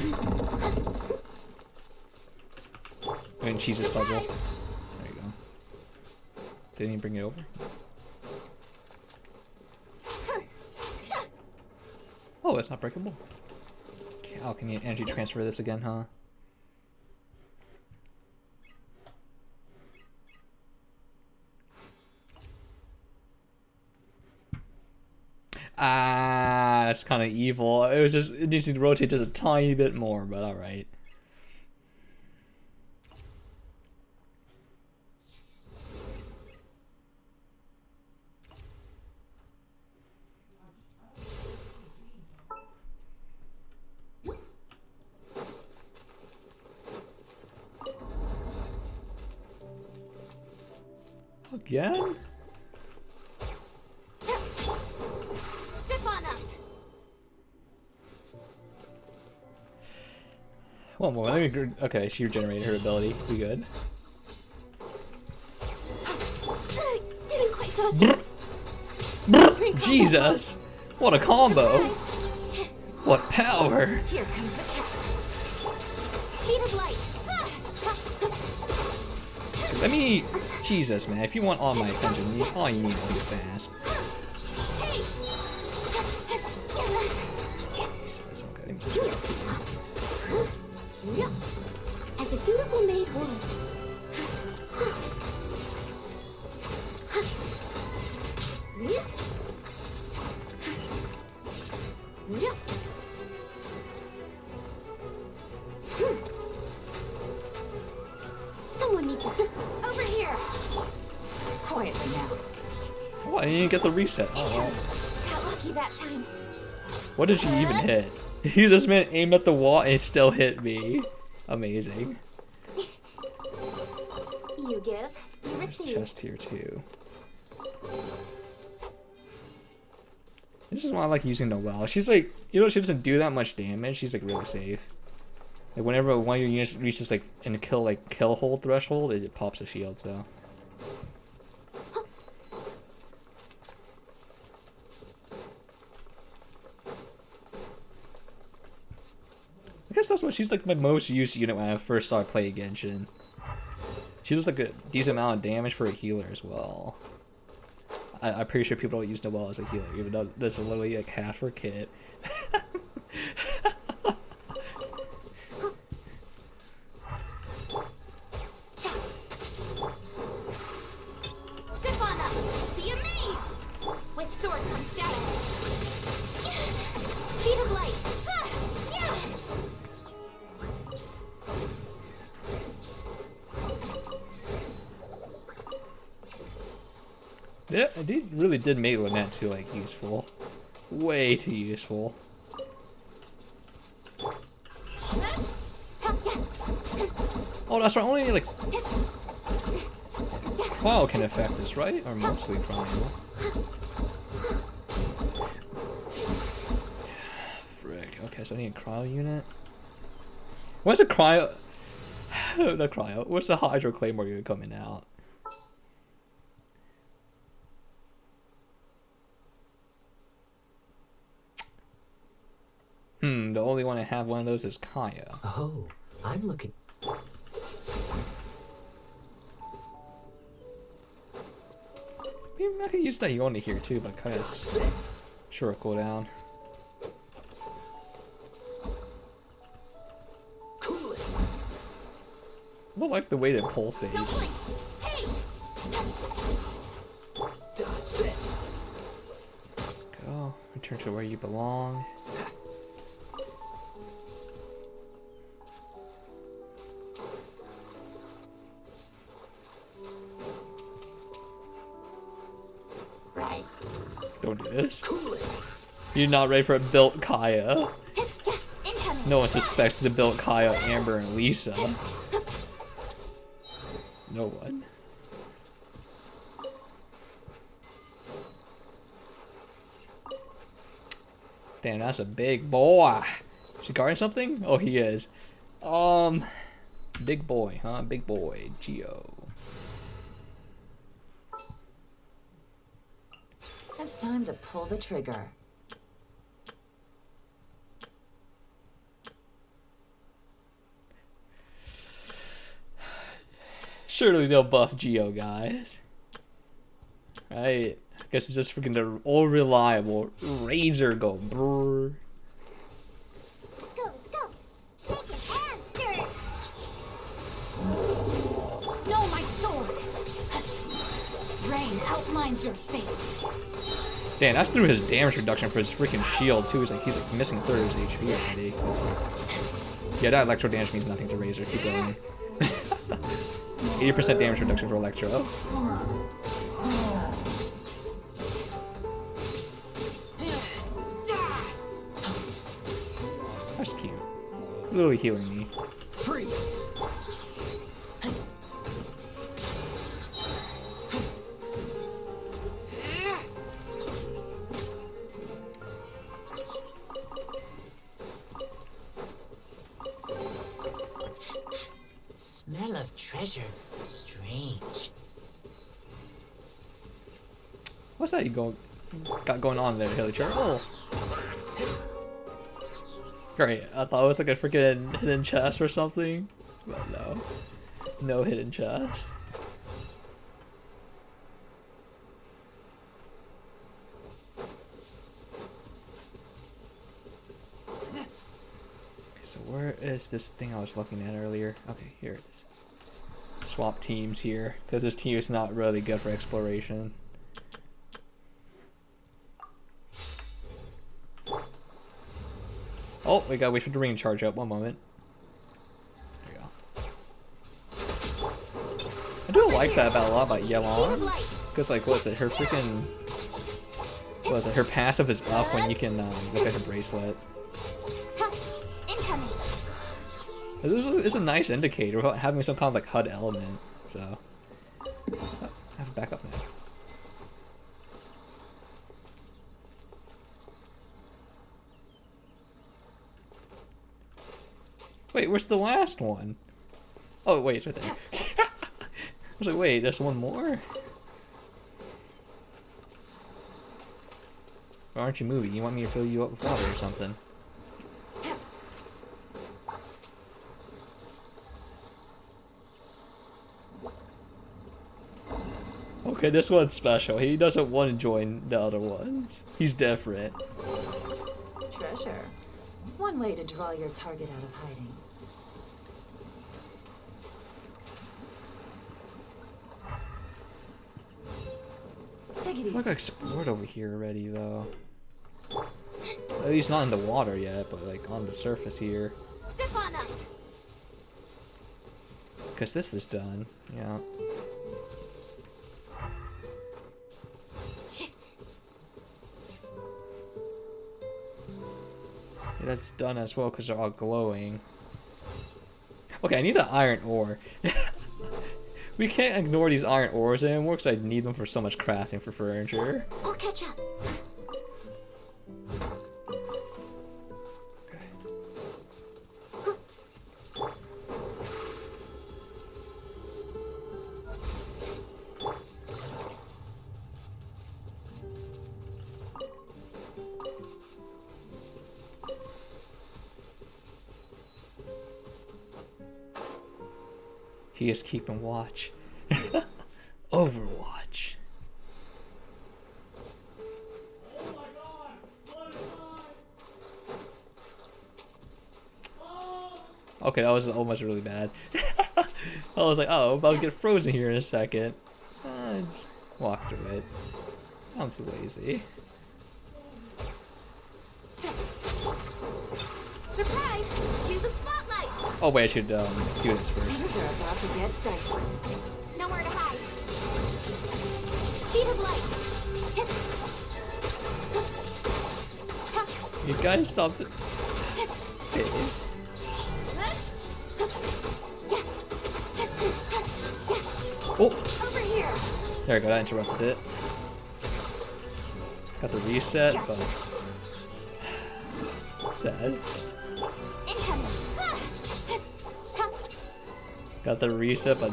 And Jesus puzzle. There you go. Didn't he bring it over? Oh, it's not breakable. How can you energy transfer this again, huh? Ah, that's kind of evil. It was just, it needs to rotate just a tiny bit more, but alright. again? Step on up. One more. Let me. Okay, she regenerated her ability. We good. Didn't quite touch. Jesus! What a combo! What power! Here comes the catch. Speed of light. Let me. Jesus, man. If you want all my attention, all you need is to be fast. Jesus. Okay, let me just react to you. As a dutiful maid would. Someone needs assistance. Over here. Quietly now. Oh, I didn't get the reset. Oh, well. Got lucky that time. What did she even hit? This man aimed at the wall and it still hit me. Amazing. You give, you receive. Chest here too. This is why I like using Noelle. She's like, you know, she doesn't do that much damage. She's like really safe. Like whenever one of your units reaches like an kill hold threshold, it pops a shield. So. I guess that's what she's like my most used unit when I first started playing Genshin. She does like a decent amount of damage for a healer as well. I'm pretty sure people don't use Noelle as a healer, even though that's literally like half her kit. Step on up. Be amazed. With sword comes shadow. Speed of light. Yeah, it really did make Lynette too like useful. Way too useful. Oh, that's right. Only like Cryo can affect this, right? Or mostly Cryo. Frick. Okay, so I need a Cryo unit. When's a Cryo? The Cryo. What's the Hydro Claymore unit coming out? The only one I have one of those is Kaya. Oh, I'm looking. Maybe I could use that Yona here too, but Kaya's short cooldown. Cool it. I don't like the way that pulsates. Dodge this. Go. Return to where you belong. Don't do this. You're not ready for a built Kaya. No one suspects it's a built Kaya, Amber, and Lisa. No one. Damn, that's a big boy. Is he guarding something? Oh, he is. Big boy, huh? Big boy. Geo. It's time to pull the trigger. Surely they'll buff Geo, guys. Right? I guess it's just freaking the all reliable Razor go. Brrr. Let's go, let's go. Shake it and stir it. No, my sword! Rain outlines your fate. Damn, that's through his damage reduction for his freaking shield too. He's like missing a third of his HP already. Yeah, that electro damage means nothing to Razor. Keep going. 80% damage reduction for electro. That's cute. Literally healing me. Freeze. treasure. Strange. What's that you got going on there, Hilly Turtle? Great, I thought it was like a freaking hidden chest or something. But no. No hidden chest. So where is this thing I was looking at earlier? Okay, here it is. Swap teams here, because this team is not really good for exploration. Oh, we gotta wait for the ring to charge up. One moment. There you go. I do like that about a lot about Yelon. Because, like, what is it? Her freaking... What is it? Her passive is up when you can look at her bracelet. This is a nice indicator without having some kind of like HUD element, so I have to back up now. Wait, where's the last one? Oh wait, it's right there. I was like, wait, there's one more? Why aren't you moving? You want me to fill you up with water or something? Okay, this one's special. He doesn't want to join the other ones. He's different. Treasure. One way to draw your target out of hiding. Take it I easy. feel like I explored over here already, though. At least not in the water yet, but like on the surface here. Because this is done, yeah. Yeah, that's done as well because they're all glowing. Okay, I need an iron ore. We can't ignore these iron ores anymore because I need them for so much crafting for furniture. I'll catch up. He is keeping watch. Overwatch. Okay, that was almost really bad. I was like, oh, I'm about to get frozen here in a second. Just walk through it. I'm too lazy. Surprise! To the spotlight! Oh wait, I should do this first. You're about to get dicey. Nowhere to hide. Speed of light. You guys stop it. Okay. Oh! Over here. There we go, I interrupted it. Got the reset, but it's bad. Got the reset, but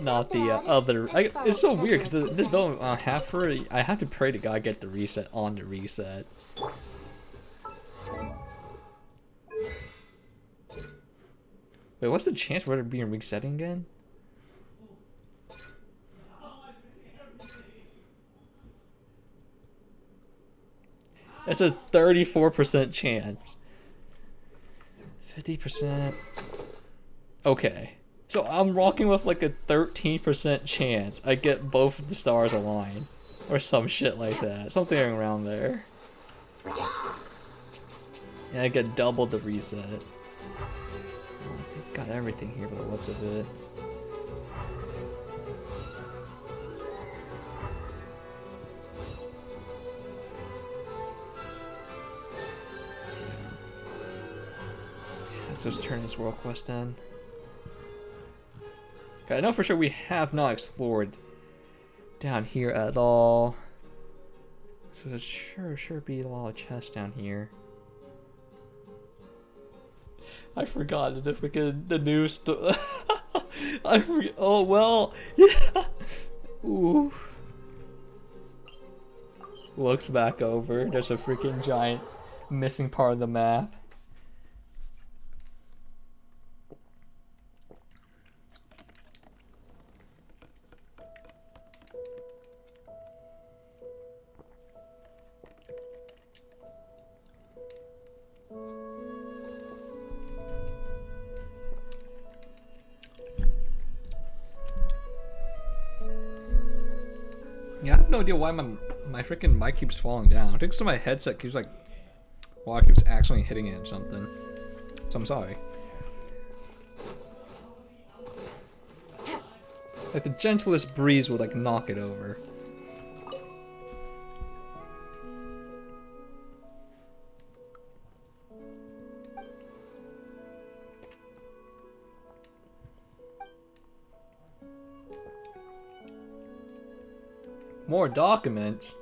not the other. It's so weird because this build I have to pray to God get the reset on the reset. Wait, what's the chance for it being resetting again? It's a 34% chance. 50%. Okay. So I'm rocking with like a 13% chance I get both of the stars aligned. Or some shit like that. Something around there. Yeah, I get double the reset. Oh, they've got everything here by the looks of it. Let's just turn this world quest in. Okay, I know for sure we have not explored down here at all. So there sure be a lot of chests down here. I forgot the freaking the new Oh well. Yeah. Ooh. Looks back over. There's a freaking giant missing part of the map. Yeah, I have no idea why my freaking mic keeps falling down. I think some of my headset keeps like water keeps actually hitting it or something. So I'm sorry. Like the gentlest breeze would like knock it over. More documents.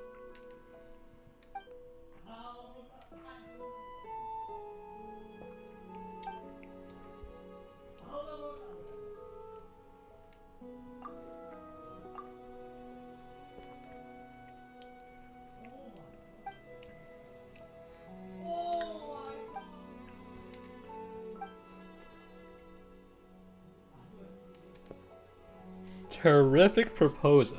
Terrific proposal.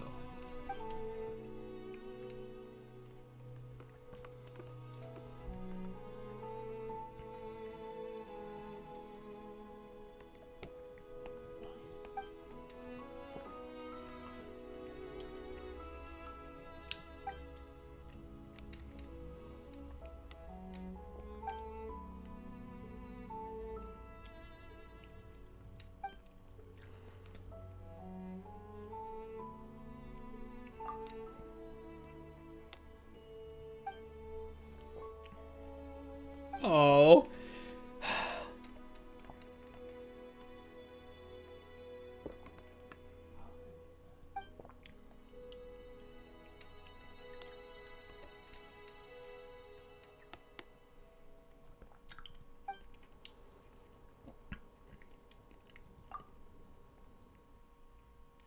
Oh.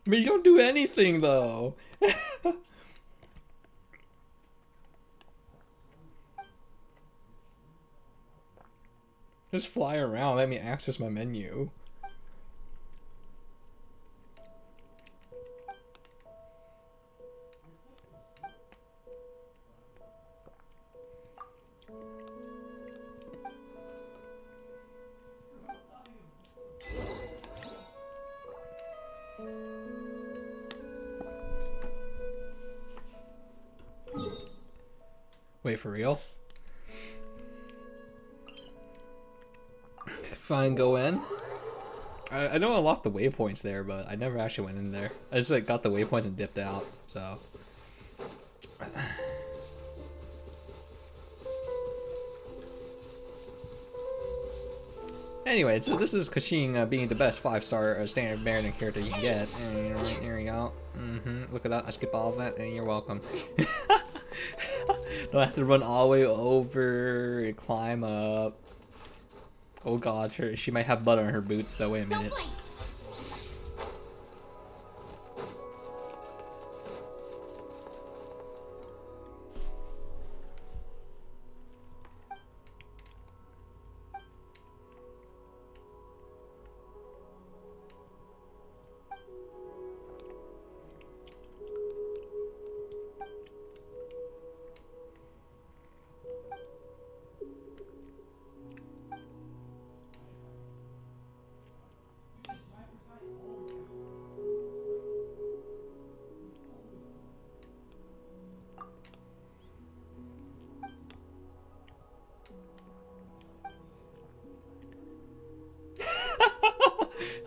I mean, you don't do anything though. Just fly around, let me access my menu. Wait, for real? Fine, go in. I know I locked the waypoints there, but I never actually went in there. I just like got the waypoints and dipped out, so. Anyway, so this is Kashin being the best 5-star standard Baron character you can get. And right, there we go. Look at that, I skipped all of that, and you're welcome. Don't have to run all the way over and climb up. Oh god, she might have blood on her boots though, wait a minute.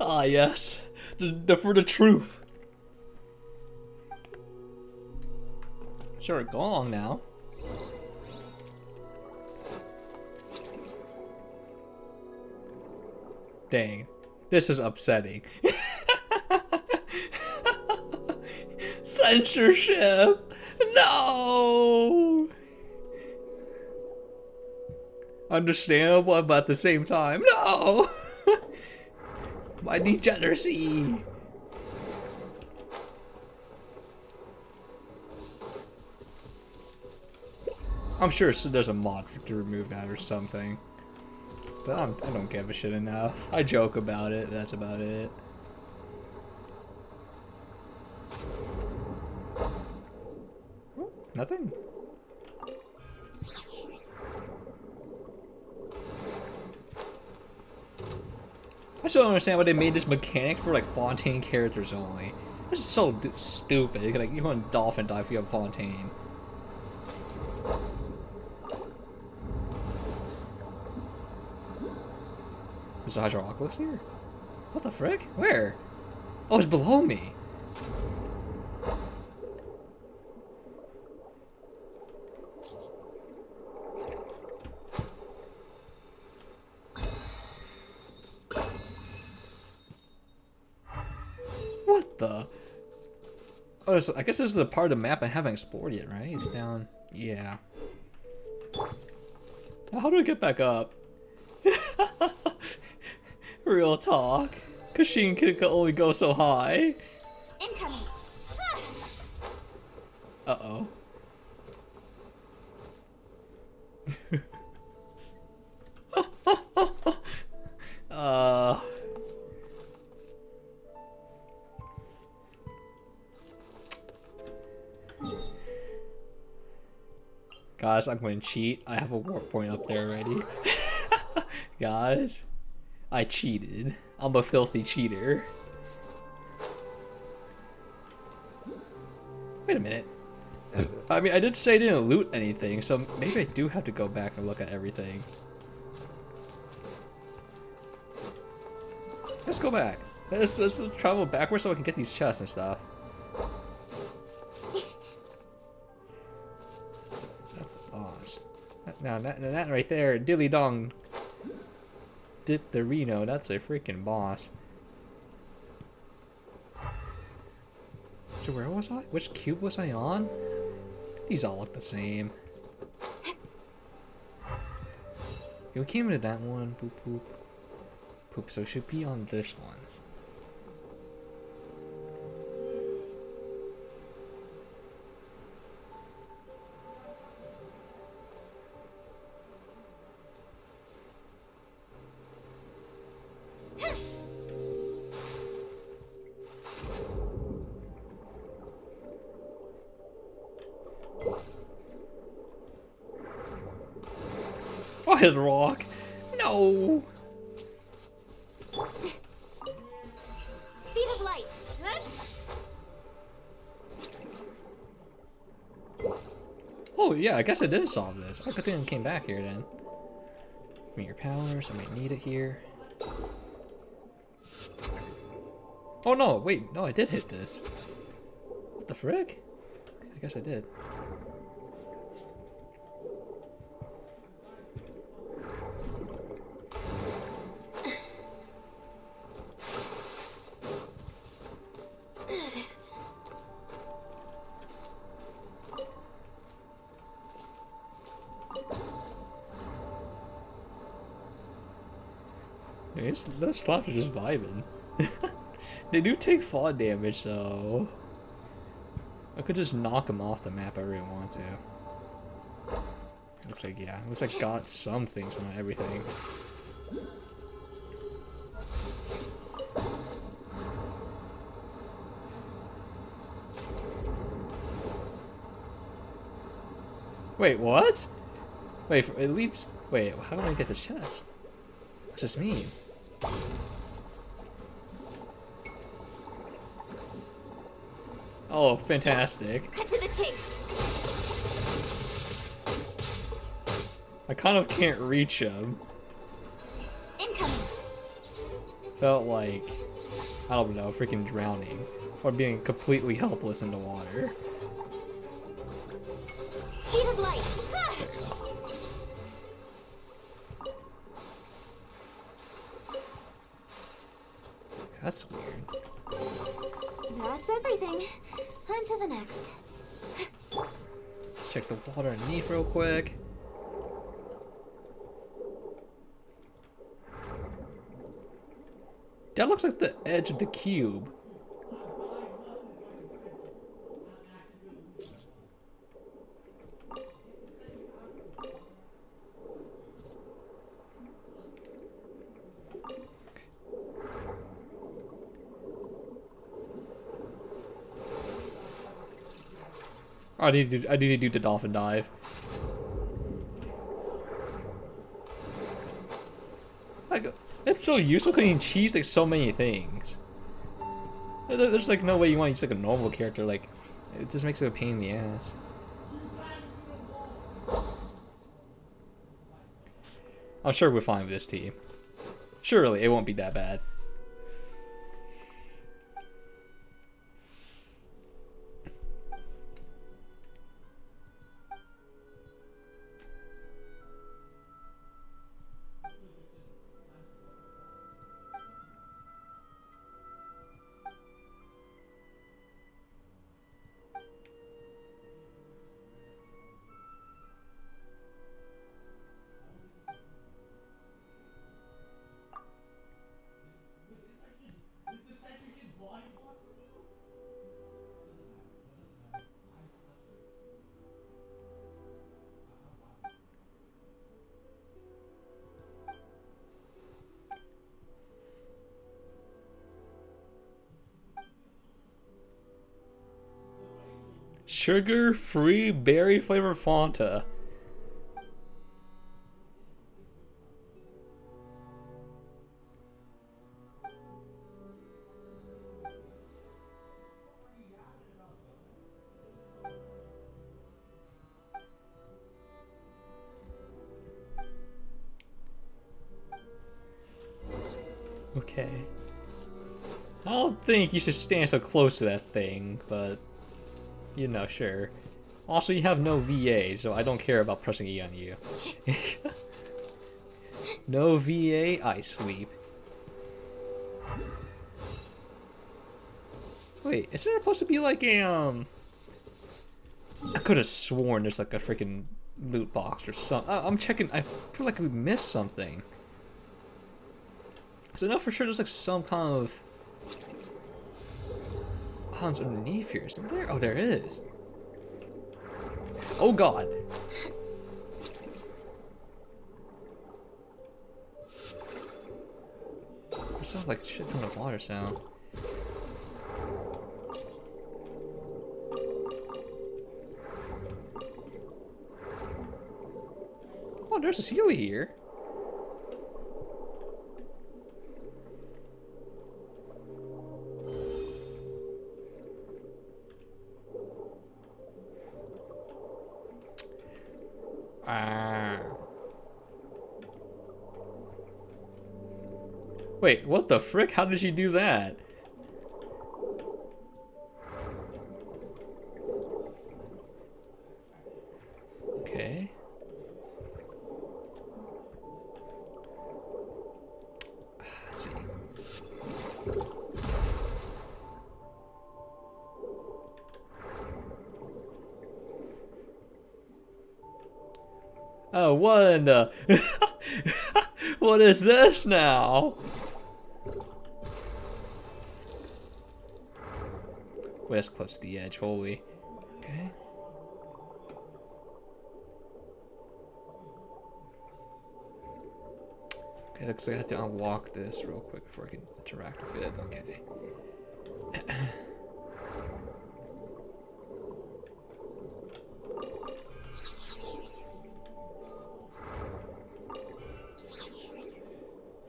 Ah yes, for the truth. Sure, go along now. Dang, this is upsetting. Censorship! No! Understandable, but at the same time, no! My degeneracy! I'm sure there's a mod to remove that or something. But I don't give a shit enough. I joke about it, that's about it. Oh, nothing. I still don't understand why they made this mechanic for like Fontaine characters only. This is so stupid. Like you can dolphin dive if you have Fontaine. There's a Hydroculus here? What the frick? Where? Oh, it's below me. What the? Oh, I guess this is the part of the map I haven't explored yet, right? It's down. Yeah. Now, how do I get back up? Real talk. Kashin can only go so high. Incoming. Uh-oh. Guys, I'm going to cheat. I have a warp point up there already. Guys, I cheated. I'm a filthy cheater. Wait a minute. I mean, I did say I didn't loot anything, so maybe I do have to go back and look at everything. Let's go back. Let's travel backwards so I can get these chests and stuff. That's a boss. Now that right there, Dilly Dong Dit the Reno, that's a freaking boss. So where was I? Which cube was I on? These all look the same. Okay, we came into that one. Boop, boop. Poop, so it should be on this one. Oh, hit the rock. No. Speed of light. Oh yeah, I guess I did solve this. Oh, good thing I came back here then. Meet your powers. I might need it here. Oh no, wait, no, I did hit this. What the frick? I guess I did. Those slots are just vibing. They do take fall damage though. I could just knock them off the map if I really want to. Looks like, yeah, looks like I got some things on everything. Wait, what? Wait, it leads. Wait, how do I get the chest? What's this mean? Oh, fantastic. Cut to the chase. I kind of can't reach him. Incoming. Felt like, I don't know, freaking drowning. Or being completely helpless in the water. Speed of light. That's weird. That's everything. On to the next. Let's check the water underneath real quick. That looks like the edge of the cube. I need to do the dolphin dive. Like, it's so useful because you can cheese like so many things. There's like no way you want to use like a normal character. Like, it just makes it a pain in the ass. I'm sure we're fine with this team. Surely it won't be that bad. Sugar-free berry flavored Fanta. Okay. I don't think you should stand so close to that thing, but you know, sure. Also, you have no VA, so I don't care about pressing E on you. No VA, I sweep. Wait, is there supposed to be like a, I could have sworn there's like a freaking loot box or something. I'm checking, I feel like we missed something. So I know for sure there's like some kind of... Oh, it's underneath here, isn't there? Oh, there is. Oh god. It sounds like a shit ton of water sound. Oh, there's a Sealy here. Wait, what the frick? How did she do that? Okay. Let's see. Oh, what in the... What is this now? Wait, that's close to the edge, holy. Okay. Okay, looks like I have to unlock this real quick before I can interact with it. Okay.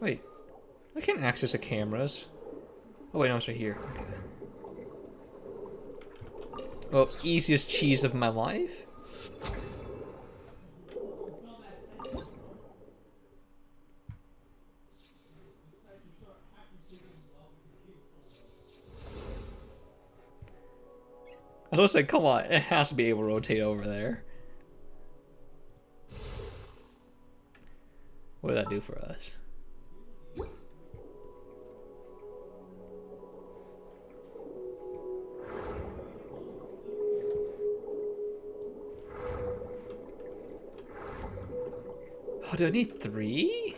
Wait, I can't access the cameras. Oh wait, no, it's right here. Okay. Oh, easiest cheese of my life? I was gonna say, come on, it has to be able to rotate over there. What did that do for us? Oh, do I need 3?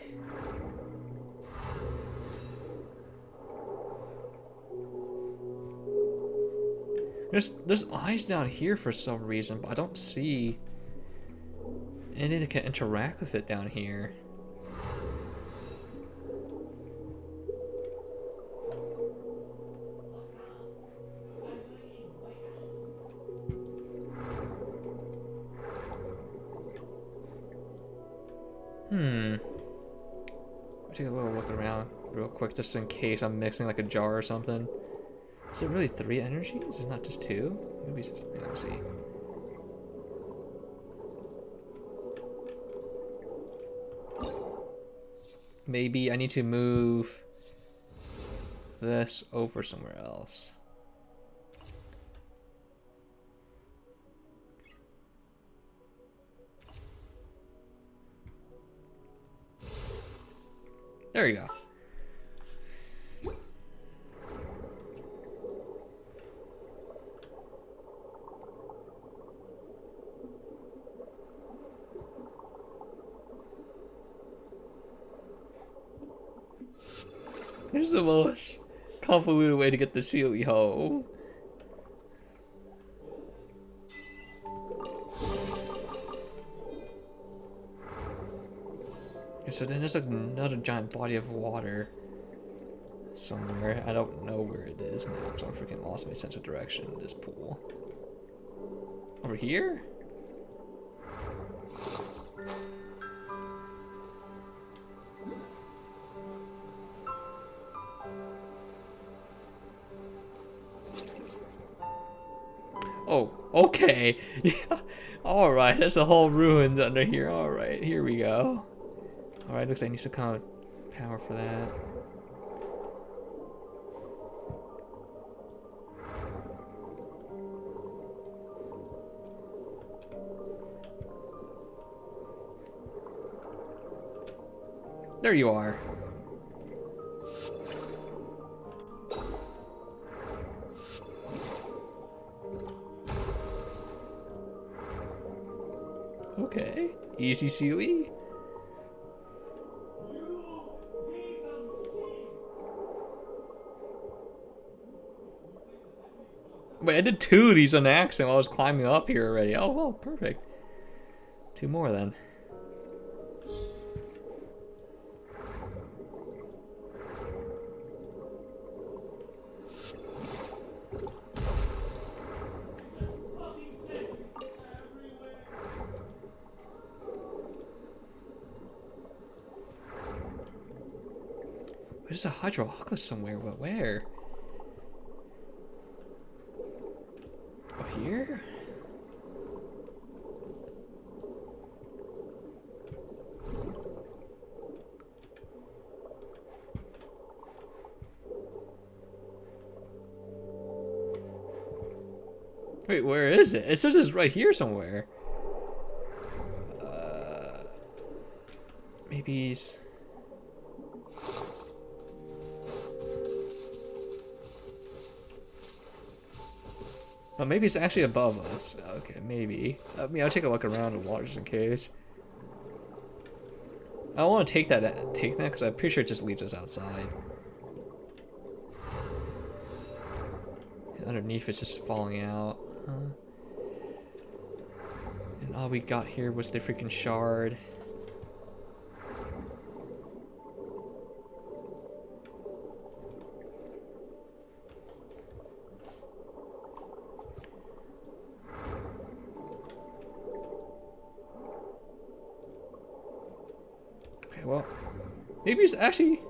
There's eyes down here for some reason, but I don't see anything that can interact with it down here. Take a little look around real quick just in case I'm mixing like a jar or something. Is it really 3 energies? Is it not just 2? Maybe it's just, let me see. Maybe I need to move this over somewhere else. There you go. There's the most convoluted way to get the Sealy home. Okay, so then there's like another giant body of water somewhere. I don't know where it is now because I'm freaking lost my sense of direction in this pool. Over here? Oh, okay. Yeah. Alright, there's a whole ruins under here. Alright, here we go. Alright, looks like I need some kind of power for that. There you are. Okay, easy Sealy. Wait, I did 2 of these on accident while I was climbing up here already. Oh, well, perfect. 2 more then. There's a Hydroculus somewhere, but where? Up here? Wait, where is it? It says it's right here somewhere. Maybe he's... Oh, maybe it's actually above us. Okay, maybe. I mean, I'll take a look around the water just in case. I don't want to take that because I'm pretty sure it just leaves us outside. And underneath it's just falling out. And all we got here was the freaking shard. Well, maybe it's actually...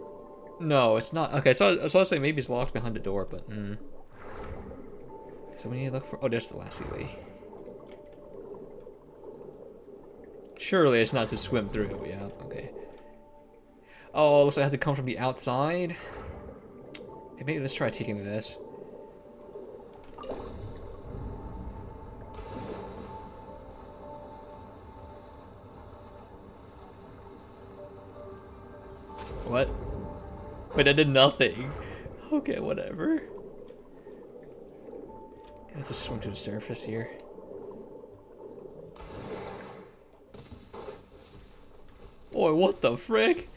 No, it's not. Okay, so I was saying maybe it's locked behind the door, but... So we need to look for... Oh, there's the last Sealy. Surely it's not to swim through. Yeah, okay. Oh, looks like I have to come from the outside. Okay, maybe let's try taking this. What? Wait, I did nothing. Okay, whatever. Let's just swim to the surface here. Boy, what the frick?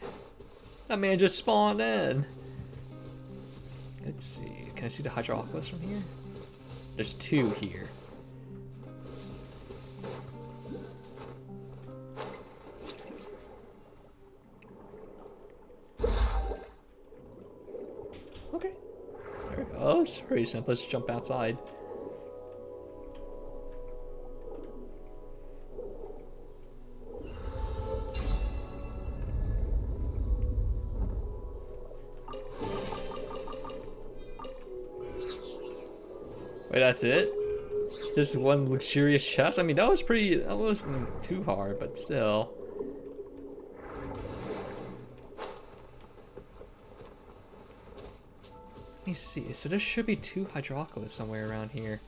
That man just spawned in. Let's see. Can I see the Hydroculus from here? There's 2 here. Okay. There it goes. Very simple. Let's jump outside. Wait, that's it? Just one luxurious chest? I mean, that wasn't too hard, but still. Let me see. So there should be 2 hydroculus somewhere around here.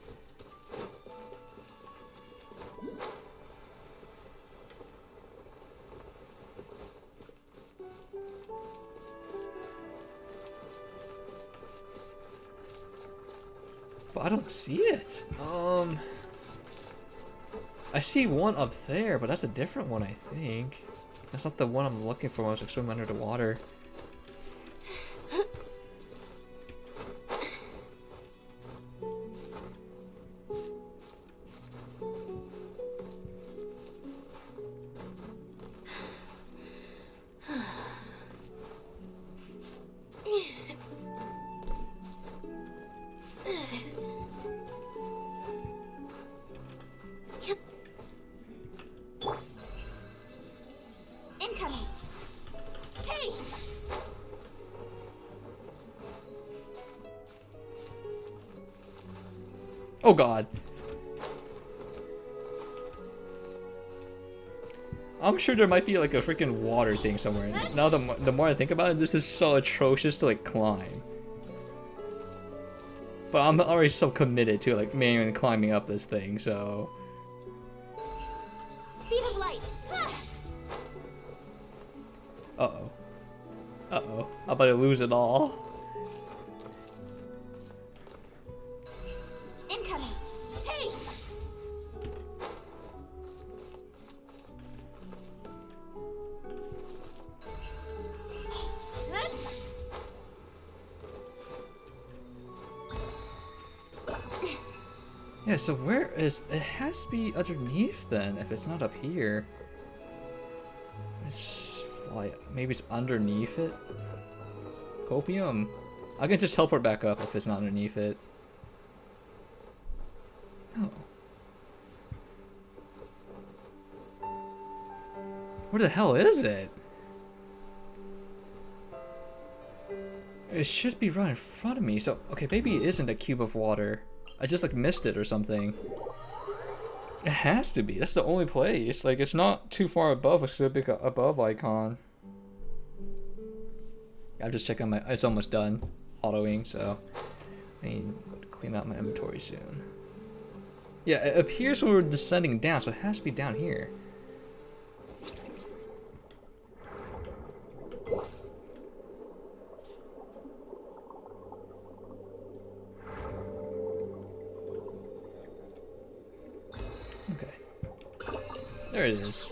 But I don't see it. I see one up there, but that's a different one, I think. That's not the one I'm looking for when I was like swimming under the water. Incoming. Hey! Oh god. I'm sure there might be like a freaking water thing somewhere. Now the more I think about it, this is so atrocious to like climb. But I'm already so committed to like manually climbing up this thing, so. Speed of light. Uh-oh. Uh-oh. I'm about to lose it all. Incoming. Hey! Yeah, so where is... It has to be underneath then, if it's not up here. Maybe it's underneath it? Copium? I can just teleport back up if it's not underneath it. No. Where the hell is it? It should be right in front of me, so... Okay, maybe it isn't a cube of water. I just like missed it or something. It has to be. That's the only place. Like it's not too far above a specific above icon. I'm just checking my. It's almost done, autoing. So I need to clean out my inventory soon. Yeah, it appears we're descending down, so it has to be down here. There it is.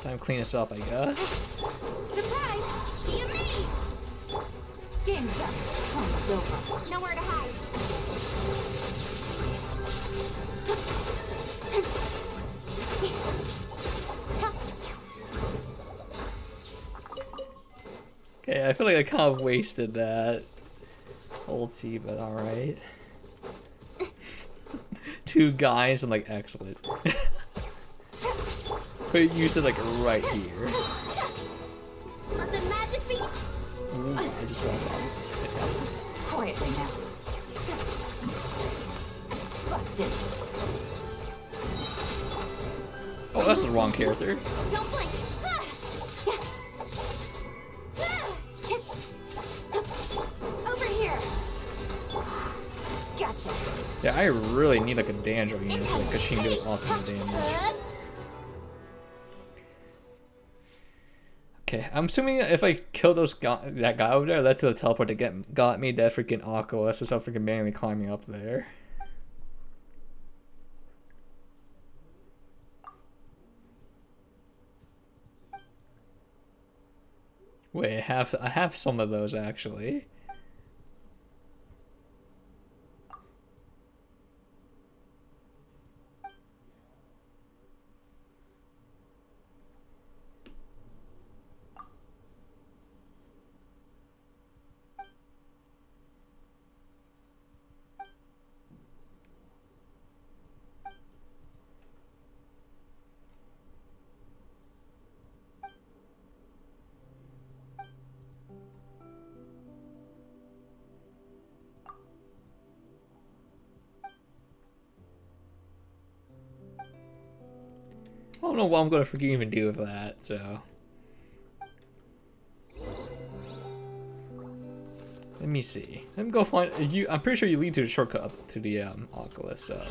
Time to clean this up, I guess. Surprise! Be me! Game's up. Time's over. Nowhere to hide. Okay, I feel like I kind of wasted that ulti, but alright. 2 guys, I'm like, excellent. But use it like right here. Let the magic be. Ooh, I just walked out. Fantastic. Quietly now. Busted. Oh, that's the wrong character. Don't blink. Over here. Gotcha. Yeah, I really need like a Dandro unit because she can do ultimate damage. Okay, I'm assuming if I kill that guy over there, that to the teleport that got me that freaking Oculus, instead of freaking manually climbing up there. Wait, I have some of those actually. I don't know what I'm gonna freaking even do with that, so. Let me see. Let me go find you. I'm pretty sure you lead to the shortcut up to the Oculus, so.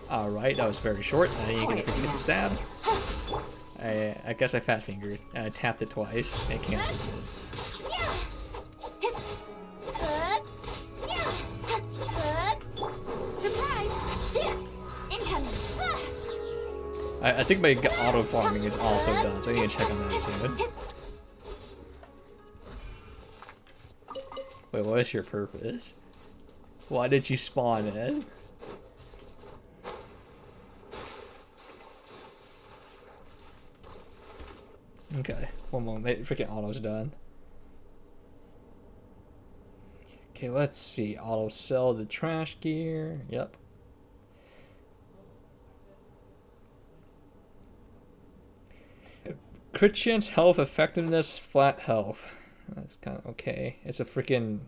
Alright, that was very short. Now you get the stab. I guess I fat fingered. I tapped it twice. It canceled it. I think my auto farming is also done, so I need to check on that soon. Wait, what is your purpose? Why did you spawn in? Okay, one moment. Freaking auto's done. Okay, let's see. Auto sell the trash gear. Yep. Crit chance, health, effectiveness, flat health. That's kind of okay. It's a freaking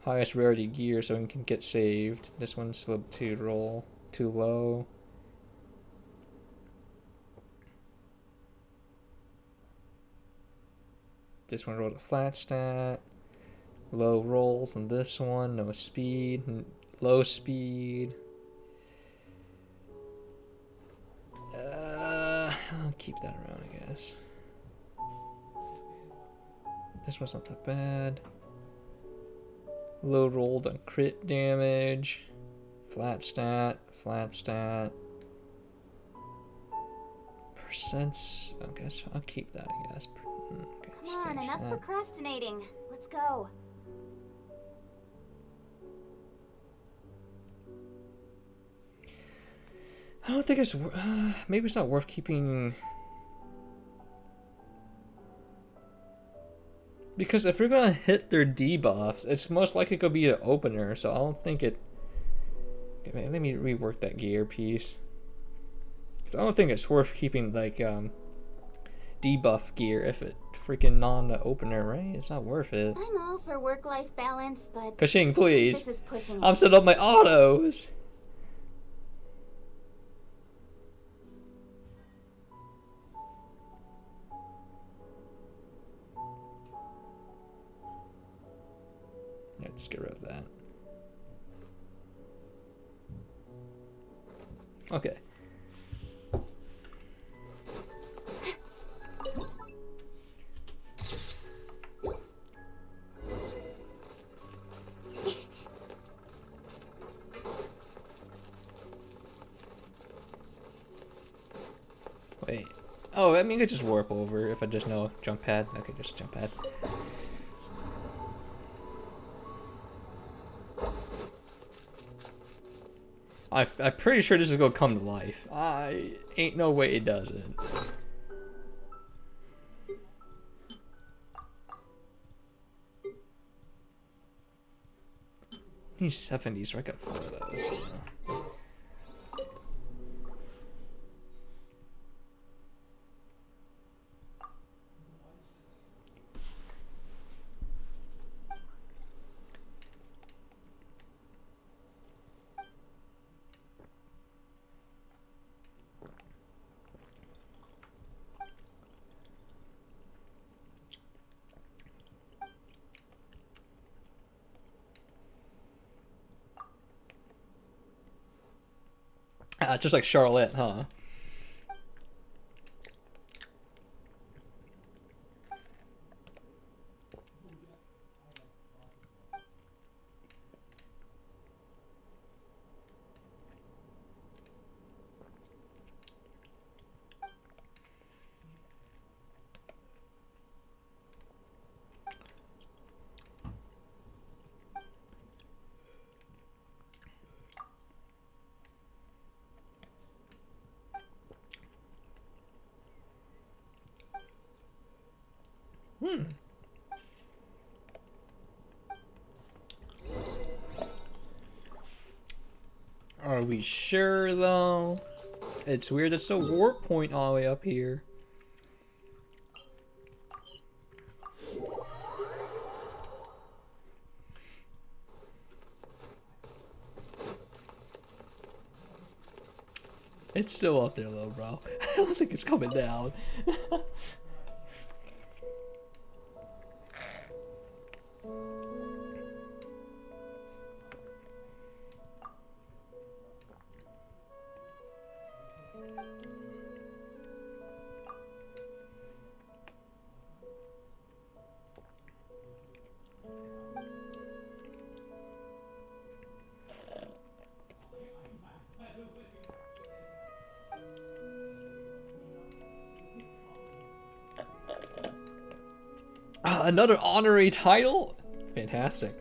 highest rarity gear, so it can get saved. This one's a little too low. This one rolled a flat stat. Low rolls on this one. No speed. Low speed. I'll keep that around, I guess. This one's not that bad. Low rolled on crit damage. Flat stat. Flat stat. Percents. I guess I'll keep that, I guess. Okay, Come on, enough procrastinating. Let's go. I don't think it's maybe it's not worth keeping, because if you're gonna hit their debuffs, it's most likely gonna be an opener. So I don't think it. Okay, let me rework that gear piece. I don't think it's worth keeping like debuff gear if it freaking non-opener, right? It's not worth it. I'm all for work-life balance, but Ka-ching, please. this is pushing I'm it. setting up my autos. Let's get rid of that. Okay. Wait. Oh, I mean, I could just warp over if I just know jump pad. Okay, just jump pad. I'm pretty sure this is gonna come to life. Ain't no way it doesn't. These 70s, so I got 4 of those. Just like Charlotte, huh? Are we sure though? It's weird. It's a warp point all the way up here. It's still up there though, bro. I don't think it's coming down. Another honorary title? Fantastic.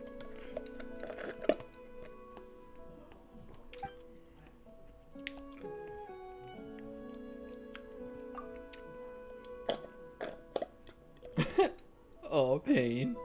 Oh, pain.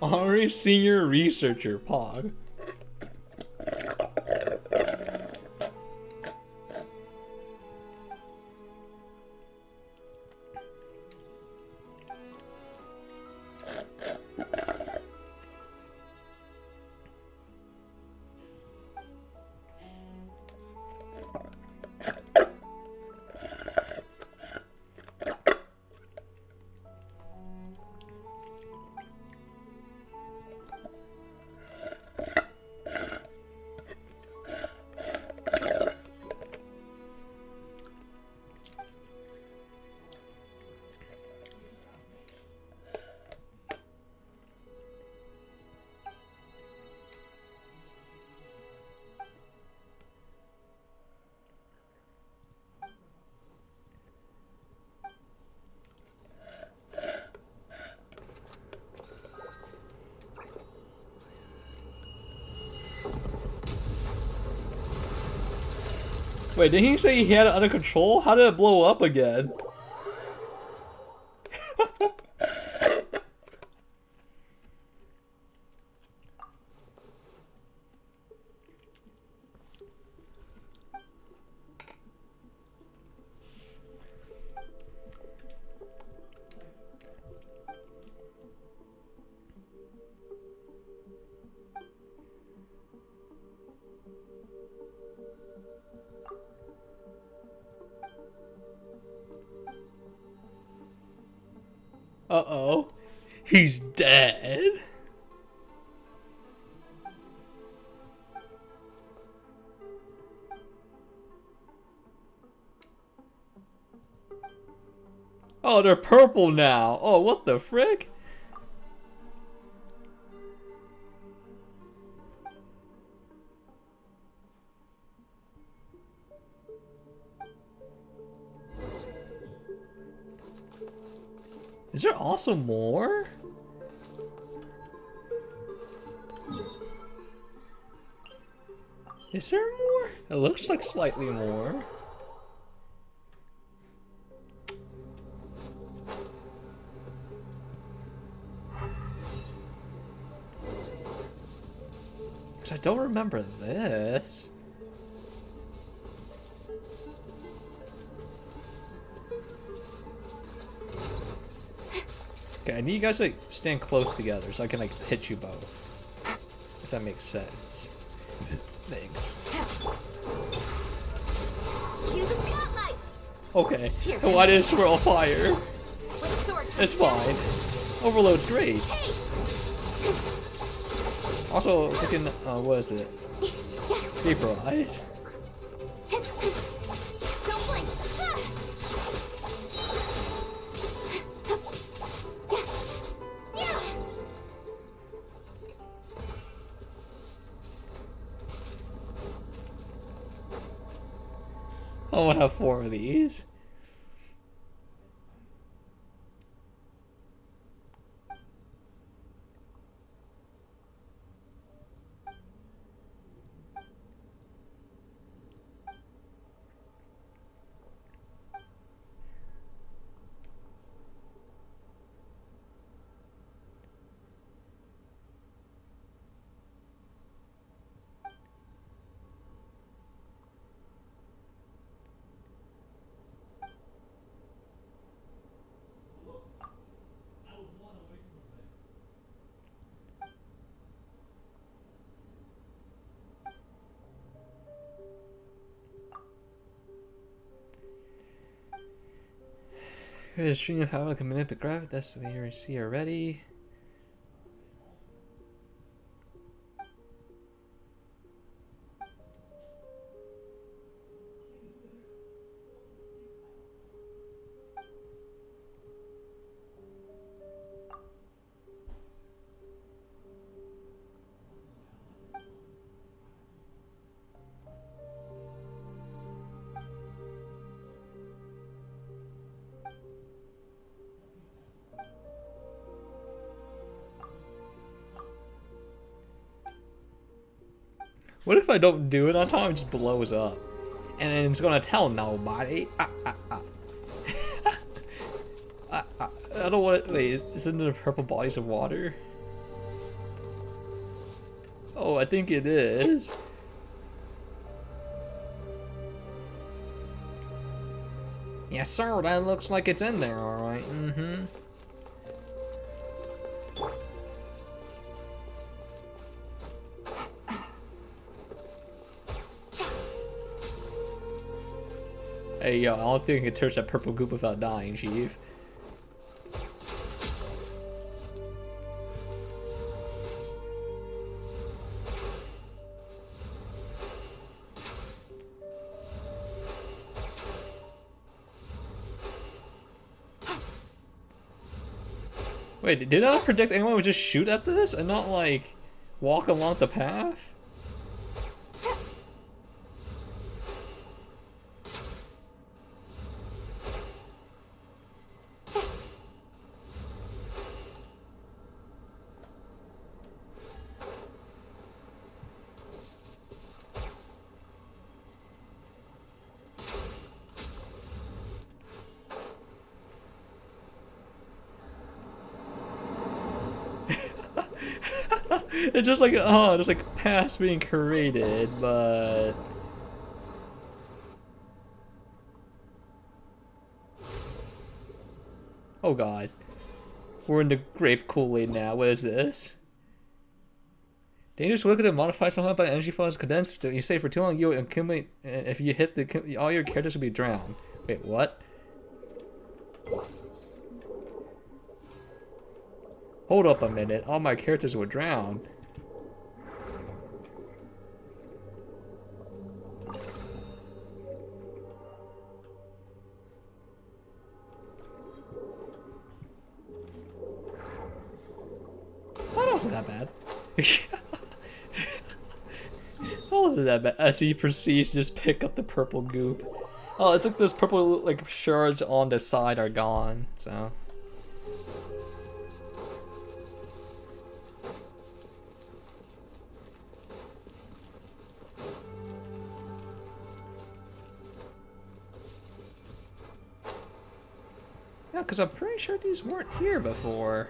Honorary Senior Researcher, Pog. Wait, did he say he had it under control? How did it blow up again? Uh-oh. He's dead? Oh, they're purple now. Oh, what the frick? Is there also more? Is there more? It looks like slightly more. I don't remember this. Okay, I need you guys to like, stand close together so I can like hit you both. If that makes sense. Thanks. Okay. Why did it swirl fire? It's fine. Overload's great. Also, freaking, what is it? Vaporize. I want to have 4 of these. Here's a string of power can manipulate gravity. That's what you see already. What if I don't do it on time? It just blows up. And then it's gonna tell nobody. I don't want to. Wait, isn't it purple bodies of water? Oh, I think it is. Yes, sir, that looks like it's in there, alright. Mm-hmm. Hey, yo, I don't think you can touch that purple goop without dying, Chief. Wait, did I predict anyone would just shoot at this and not, like, walk along the path? It's just like, oh, there's like paths being created, but... Oh god. We're in the grape Kool-Aid now. What is this? Dangerous wicked to modify somehow by energy flows condensed. You say for too long you will accumulate. If you hit the, all your characters will be drowned. Wait, what? Hold up a minute. All my characters will drown. That wasn't that bad. That wasn't that bad. As he proceeds to just pick up the purple goop. Oh, it's like those purple like shards on the side are gone, so. Yeah, because I'm pretty sure these weren't here before.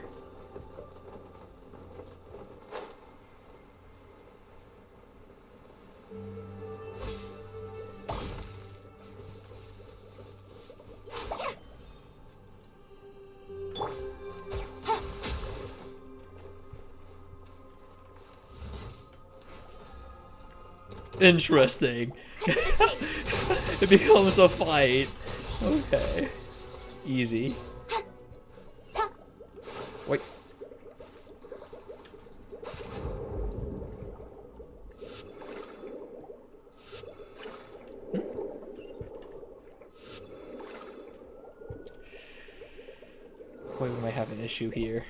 Interesting. It becomes a fight. Okay. Easy. Wait. Wait, we might have an issue here.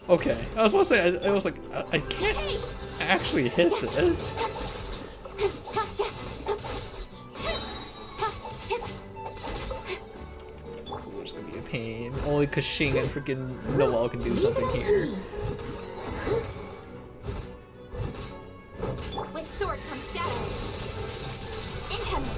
Okay, I was about to say, I was like, I can't actually hit this. Ooh, it's gonna be a pain. Only Kashin and freaking Noel can do something here. With sword comes shadow. Incoming.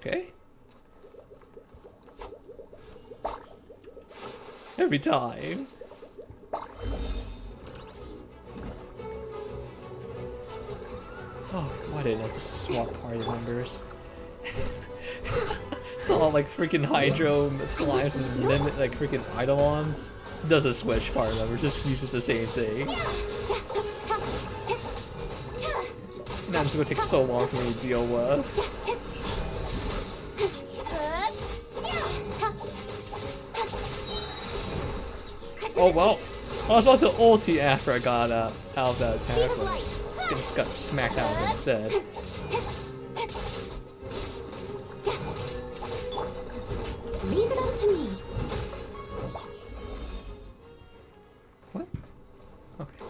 Okay. Every time. Oh, didn't have to swap party members. Saw like freaking Hydro slimes and Mimic like freaking Eidolons. Doesn't switch party members, just uses the same thing. Man, it's gonna take so long for me to deal with. Oh well, I was about to ulti after I got out of that attack, but I just got smacked out of it instead. Leave it up to me. What? Okay.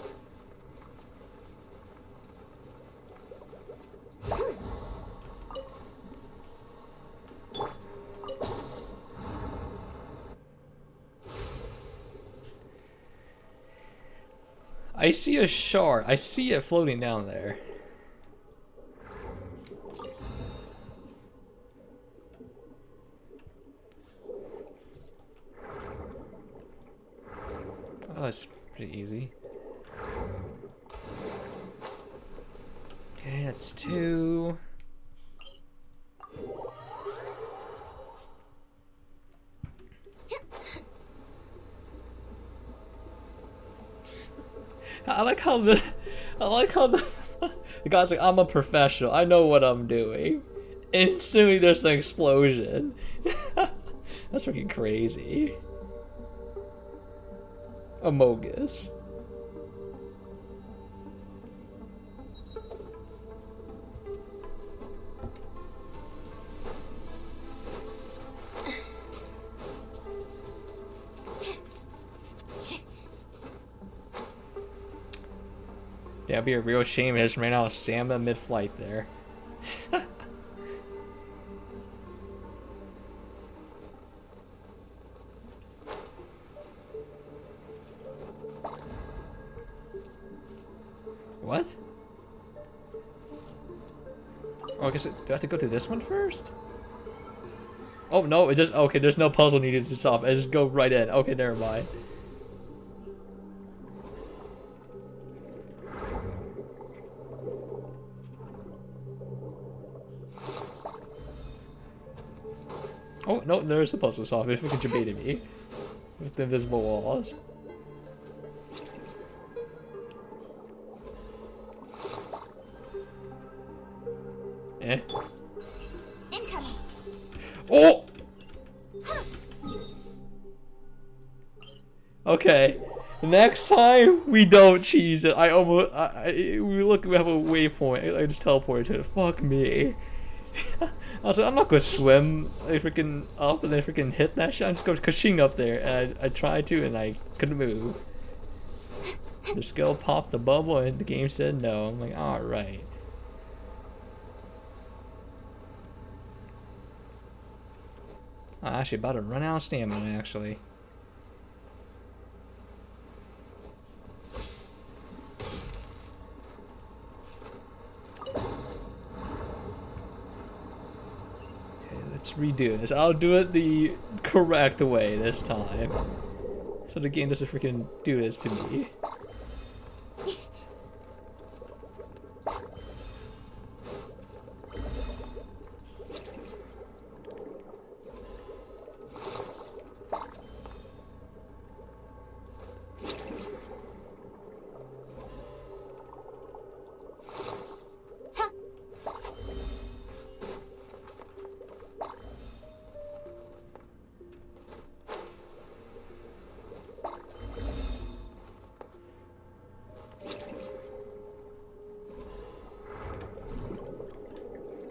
I see a shard. I see it floating down there. Oh, that's pretty easy. Okay, that's 2. I like how the the guy's like, I'm a professional. I know what I'm doing. Instantly, there's an explosion. That's freaking crazy. Amogus. That'd be a real shame. I just ran out of stamina mid-flight there. What? Oh, I guess do I have to go to this one first? Oh no, it just okay. There's no puzzle needed to solve. I just go right in. Okay, never mind. Oh no, there's a puzzle to solve. If we can debate me with the invisible walls. Eh. Incoming. Oh. Okay. Next time we don't cheese it. We look. We have a waypoint. I just teleported to it. Fuck me. I was like, I'm not gonna swim freaking up and then freaking hit that shit. I'm just going ka-ching up there, and I tried to, and I couldn't move. The skill popped the bubble, and the game said no. I'm like, all right. I'm actually about to run out of stamina, actually. Let's redo this. I'll do it the correct way this time. So the game doesn't freaking do this to me.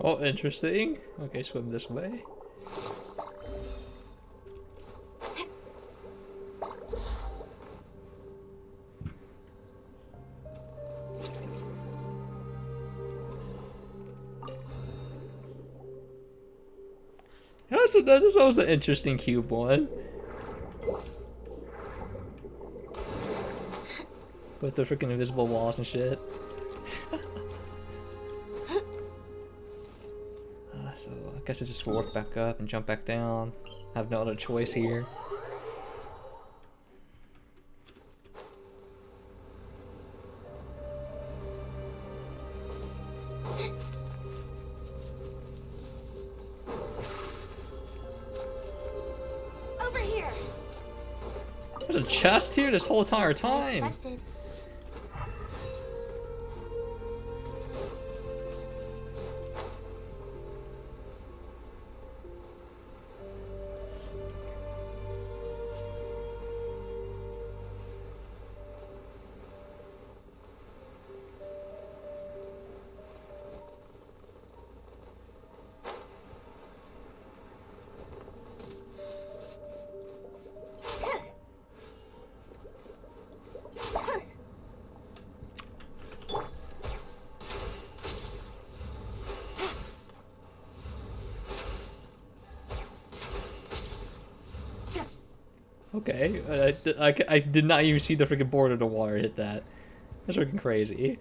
Oh, interesting. Okay, swim this way. That was an interesting cube one. With the freaking invisible walls and shit. So I guess I just walk back up and jump back down. I have no other choice here. chest here this whole entire time. Expected. Okay, I did not even see the freaking board of the water hit that. That's freaking crazy.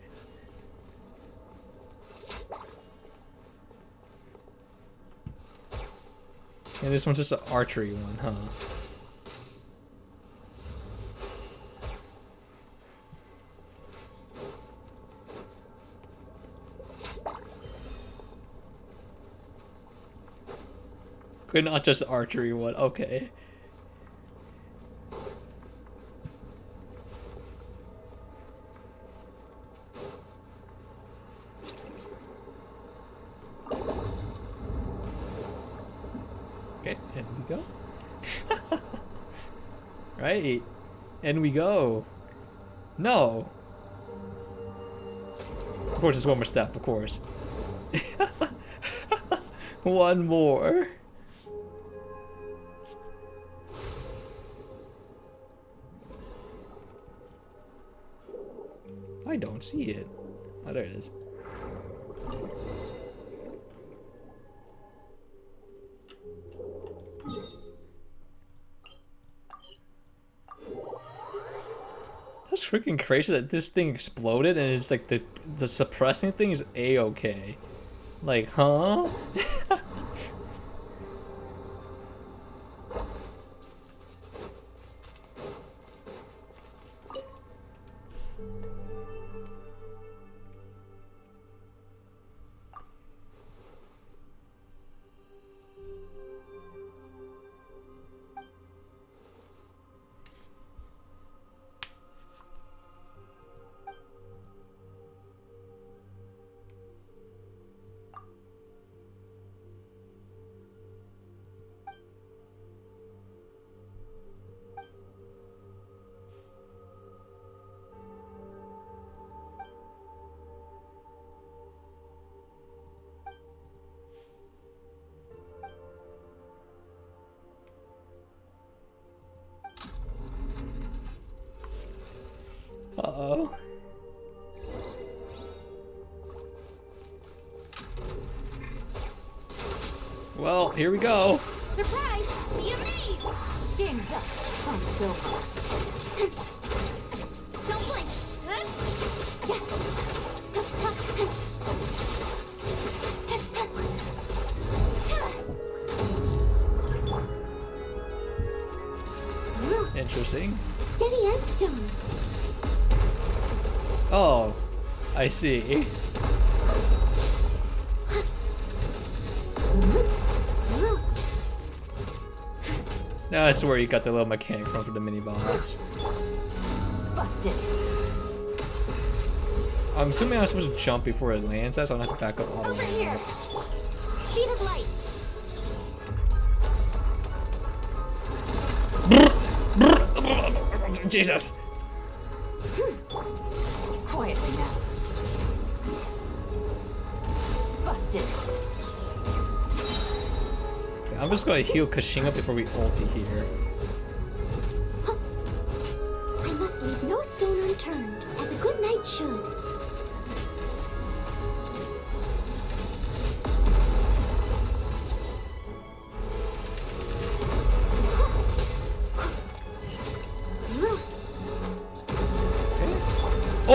And this one's just an archery one, huh? Could not just archery one, okay. Okay, and we go. Right, and we go. No. Of course, it's one more step, of course. One more. I don't see it. Oh, there it is. That's freaking crazy that this thing exploded and it's like the suppressing thing is A-okay. Like, huh? Uh-oh. Well, here we go. Surprise! You leave! Game's up. Funk's over. Don't blink. Interesting. Steady as stone. Oh, I see. Now that's where you got the little mechanic from for the mini boss. Busted. I'm assuming I'm supposed to jump before it lands that, so I don't have to back up all the Over way. here. Speed of light. Jesus! Quietly now. Busted. Okay, I'm just gonna heal Kashinga before we ulti here. I must leave no stone unturned, as a good knight should.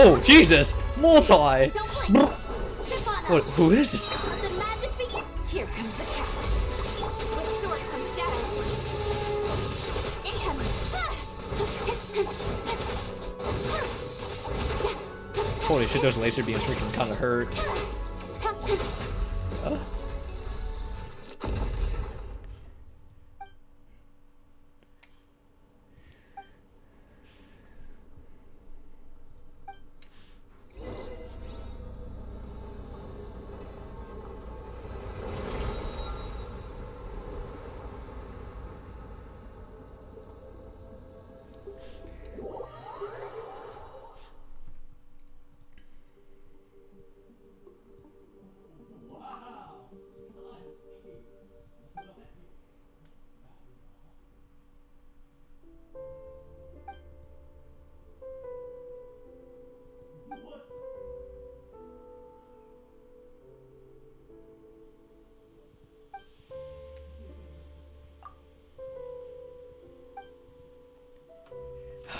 Oh, Jesus! Multi! Don't blink. Chip on What? Who is this guy? The magic begins. Here comes the catch. With sword comes shadow. Incoming. Holy shit, those laser beams freaking kinda hurt.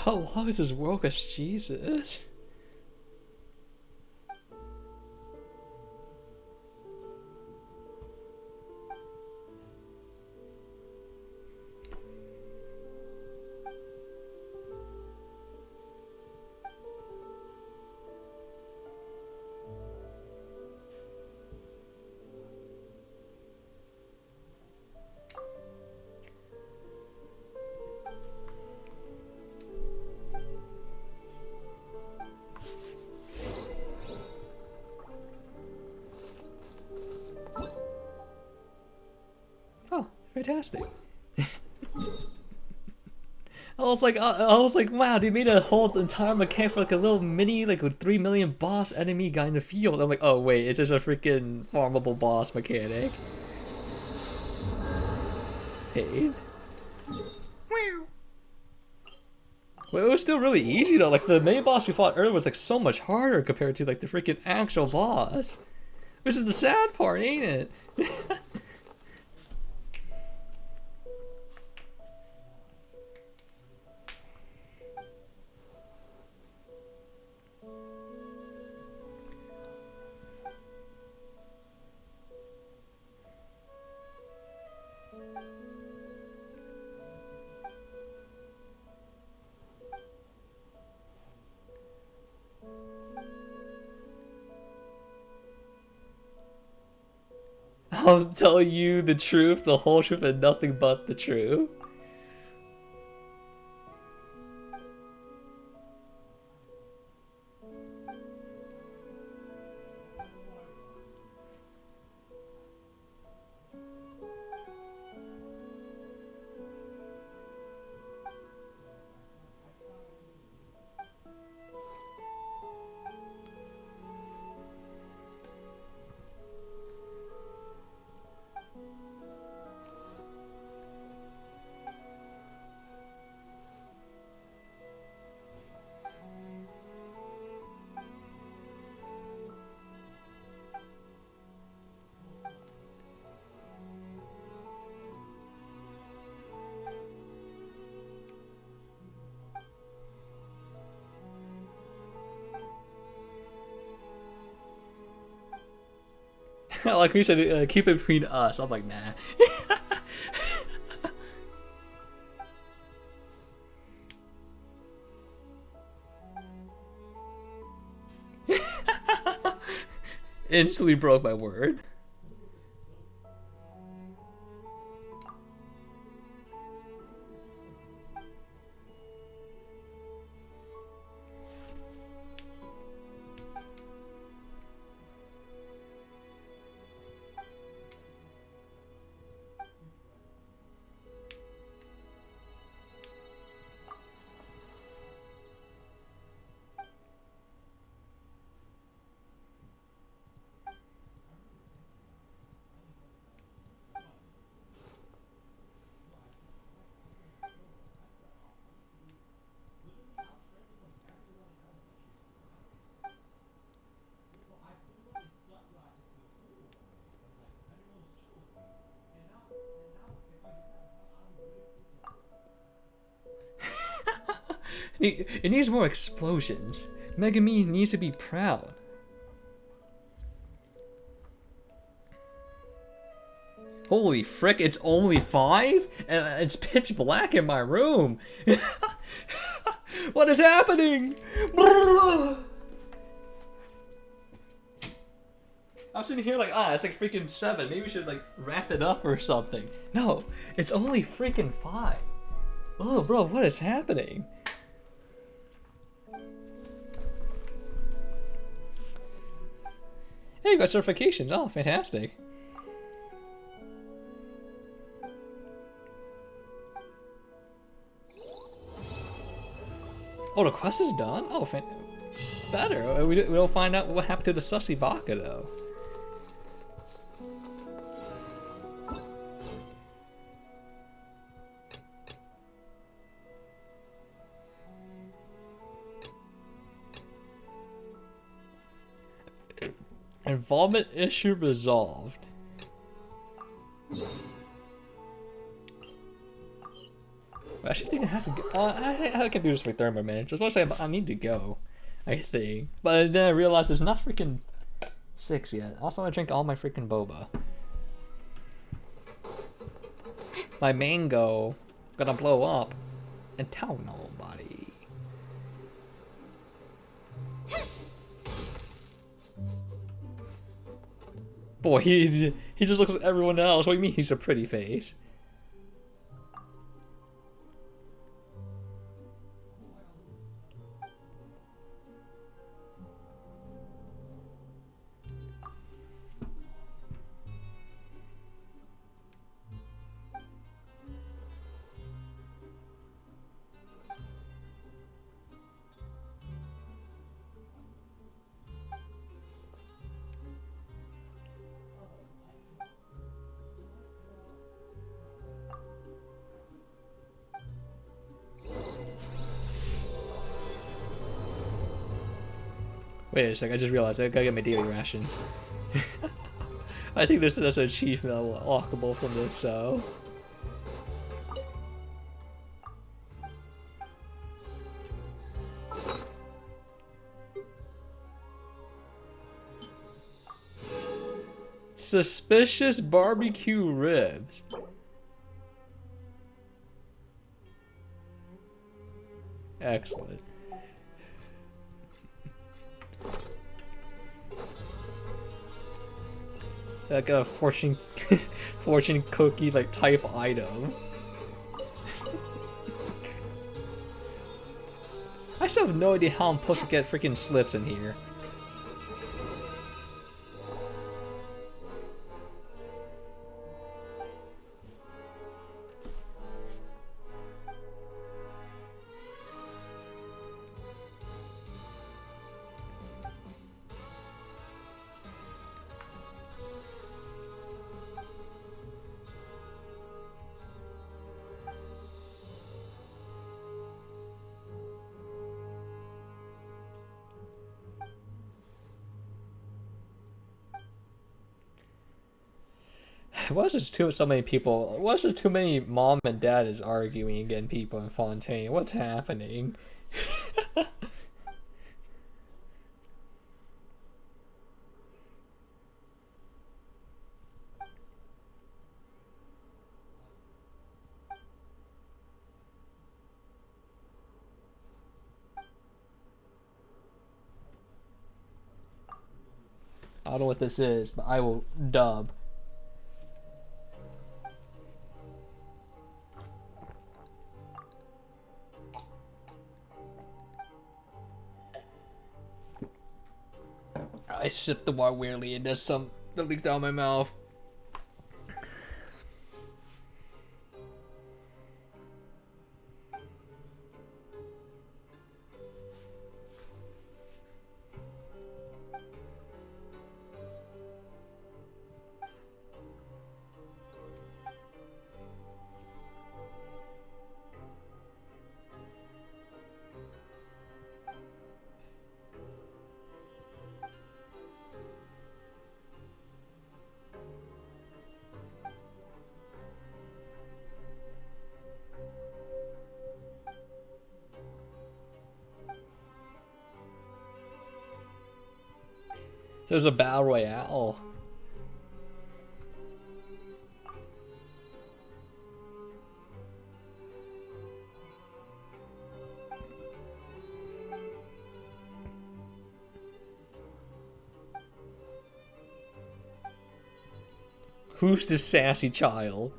How long is this world quest? Jesus. Oh, fantastic. I was like, wow, they made a whole entire mechanic for like a little mini, like a 3 million boss enemy guy in the field. I'm like, oh wait, it's just a freaking farmable boss mechanic. Hey. Well, it was still really easy though. Like the main boss we fought earlier was like so much harder compared to like the freaking actual boss. Which is the sad part, ain't it? I'll tell you the truth, the whole truth, and nothing but the truth. Like we said, keep it between us. I'm like, nah. Instantly broke my word. It needs more explosions. Megami needs to be proud. Holy frick, it's only 5? And it's pitch black in my room. What is happening? I'm sitting here like, it's like freaking 7. Maybe we should like wrap it up or something. No, it's only freaking 5. Oh, bro, what is happening? Hey, you got certifications. Oh, fantastic. Oh, the quest is done? Oh, better. We don't find out what happened to the Sussy Baka, though. Involvement issue resolved. I actually think I have to go. I can do this for 30 more minutes. I was about to say I need to go, I think. But then I realized it's not freaking 6 yet. Also, I drink all my freaking boba. My mango gonna blow up and tell nobody. Boy, he just looks like everyone else. What do you mean he's a pretty face? Wait a sec, I just realized I gotta get my daily rations. I think this is an achievement unlockable from this, so... Suspicious barbecue ribs. Excellent. Like a fortune fortune cookie like type item. I still have no idea how I'm supposed to get freaking slips in here. Why is there so many people? Why is there too many mom and dad is arguing against people in Fontaine? What's happening? I don't know what this is, but I will dub. I sip the water weirdly and there's some that leaked out of my mouth. There's a battle royale. Who's this sassy child?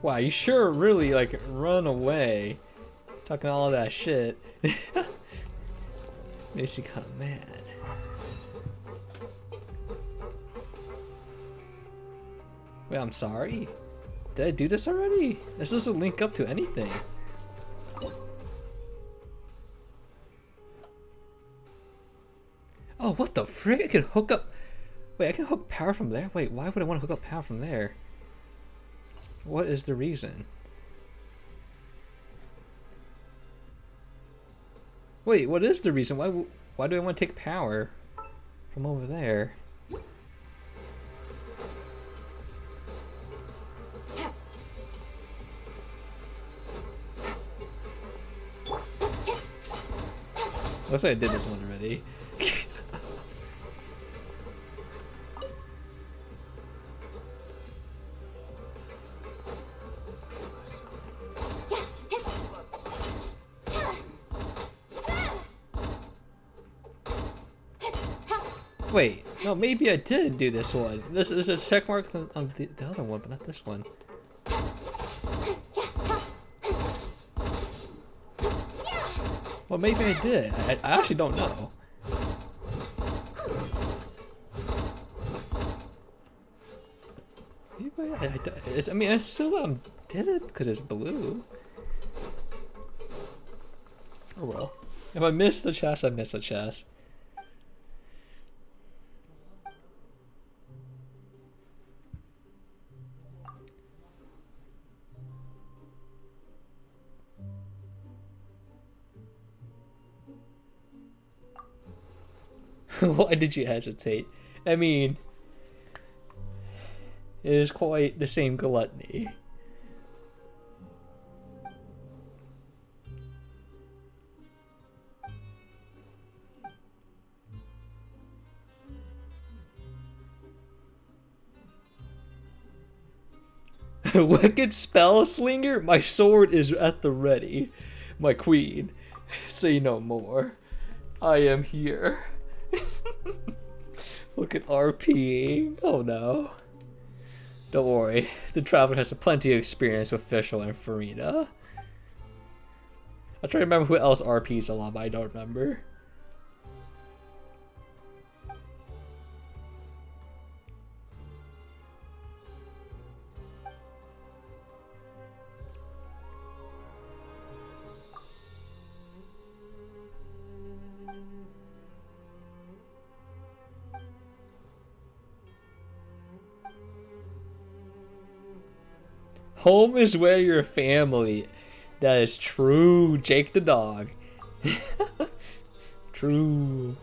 Wow, you sure really like run away. Talking all that shit. Makes me kind of mad. Wait, I'm sorry? Did I do this already? This doesn't link up to anything. Oh, what the frick? I can hook up... Wait, I can hook power from there? Wait, why would I want to hook up power from there? What is the reason? Wait, what is the reason? Why do I want to take power from over there? Looks like I did this one already. Wait, no, maybe I did do this one. This is a check mark on the other one, but not this one. Well, maybe I did. I actually don't know. Maybe I mean, I still did it because it's blue. Oh well. If I miss the chest, I miss the chest. Why did you hesitate? I mean, it is quite the same gluttony. Wicked spell slinger? My sword is at the ready. My queen, say no more. I am here. Look at RP. Oh no. Don't worry. The traveler has plenty of experience with Fischl and Furina. I try to remember who else RPs a lot, but I don't remember. Home is where your family. That is true, Jake the dog. True.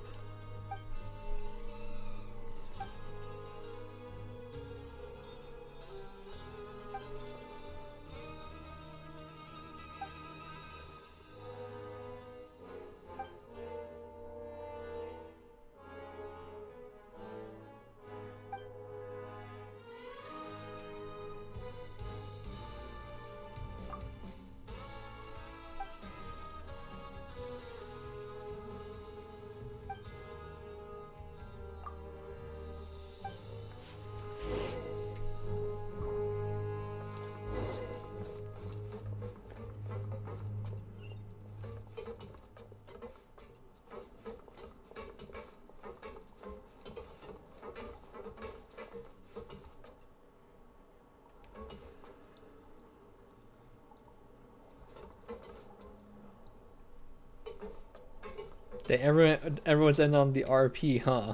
Everyone's in on the RP, huh?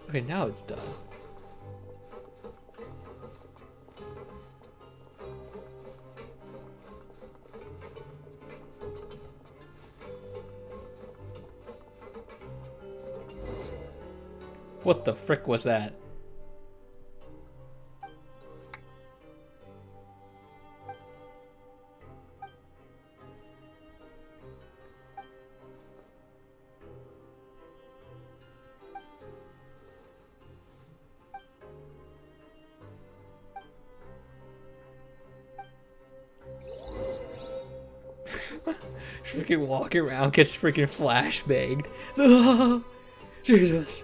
Okay, now it's done. What the frick was that? Freaking walking around gets freaking flashbanged. Jesus.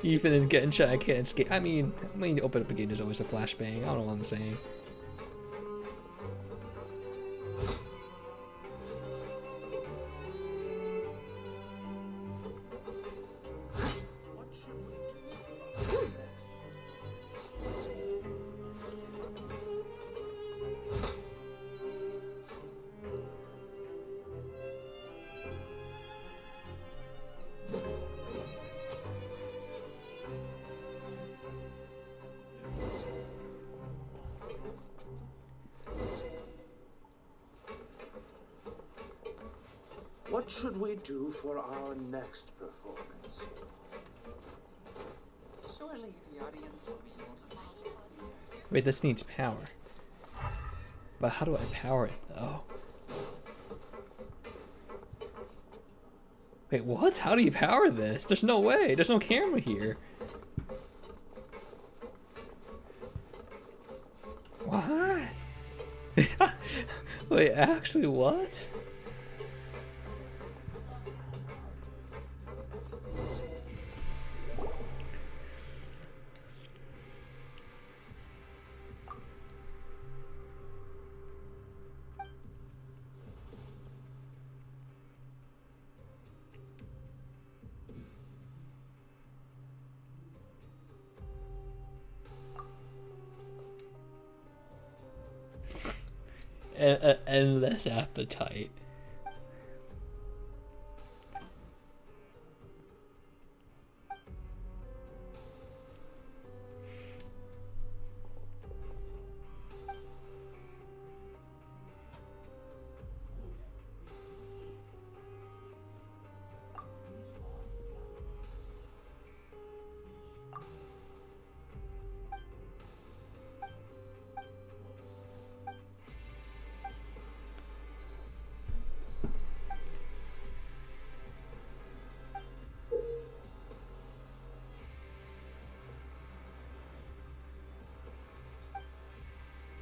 Even in Genshin, I can't escape. I mean, when you open up a game, there's always a flashbang. I don't know what I'm saying. What should we do for our next performance? Surely the audience will be able to follow. Wait, this needs power. But how do I power it, though? Wait, what? How do you power this? There's no way. There's no camera here. What? Wait, actually, what? Endless appetite.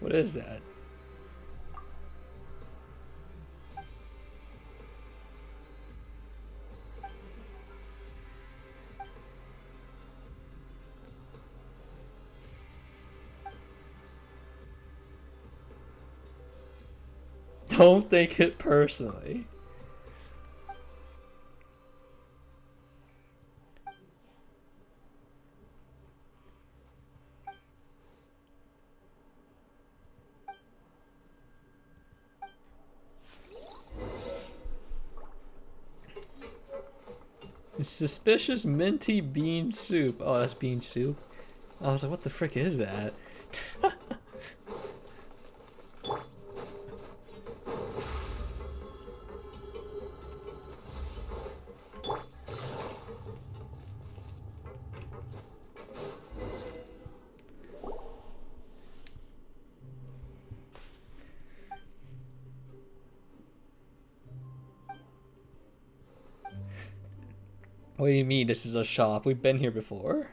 What is that? Don't take it personally. Suspicious minty bean soup. Oh, that's bean soup. I was like, what the frick is that? What do you mean this is a shop? We've been here before.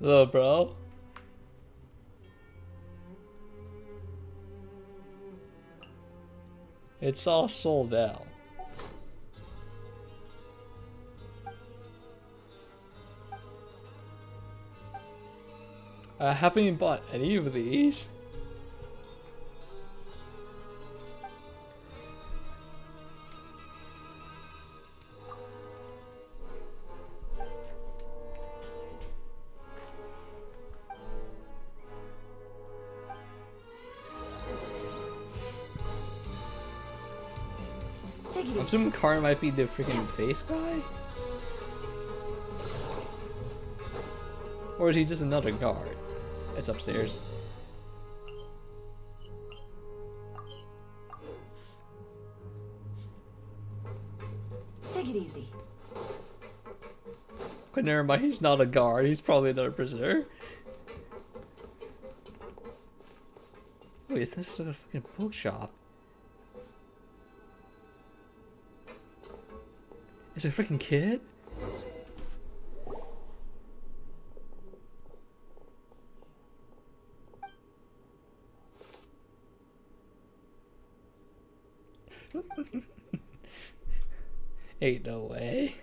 Hello, bro. It's all sold out. I haven't even bought any of these. Take it I'm easy. assuming Karn might be the freaking face guy? Or is he just another guard? It's upstairs. Take it easy. But never mind, he's not a guard, he's probably another prisoner. Wait, is this like a fucking bookshop? Is it a freaking kid? Ain't no way.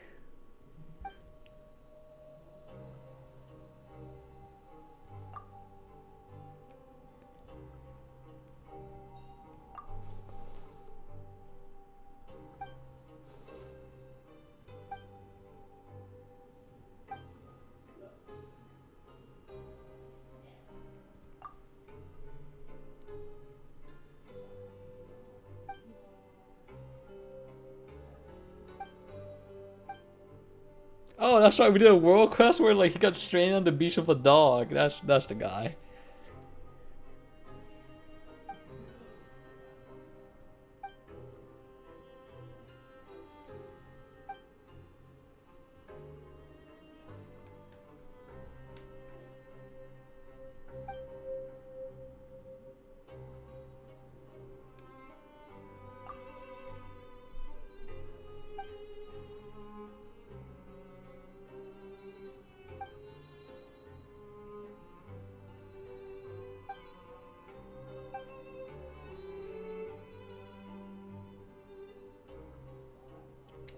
Oh, that's right. We did a world quest where like he got stranded on the beach with a dog. That's the guy.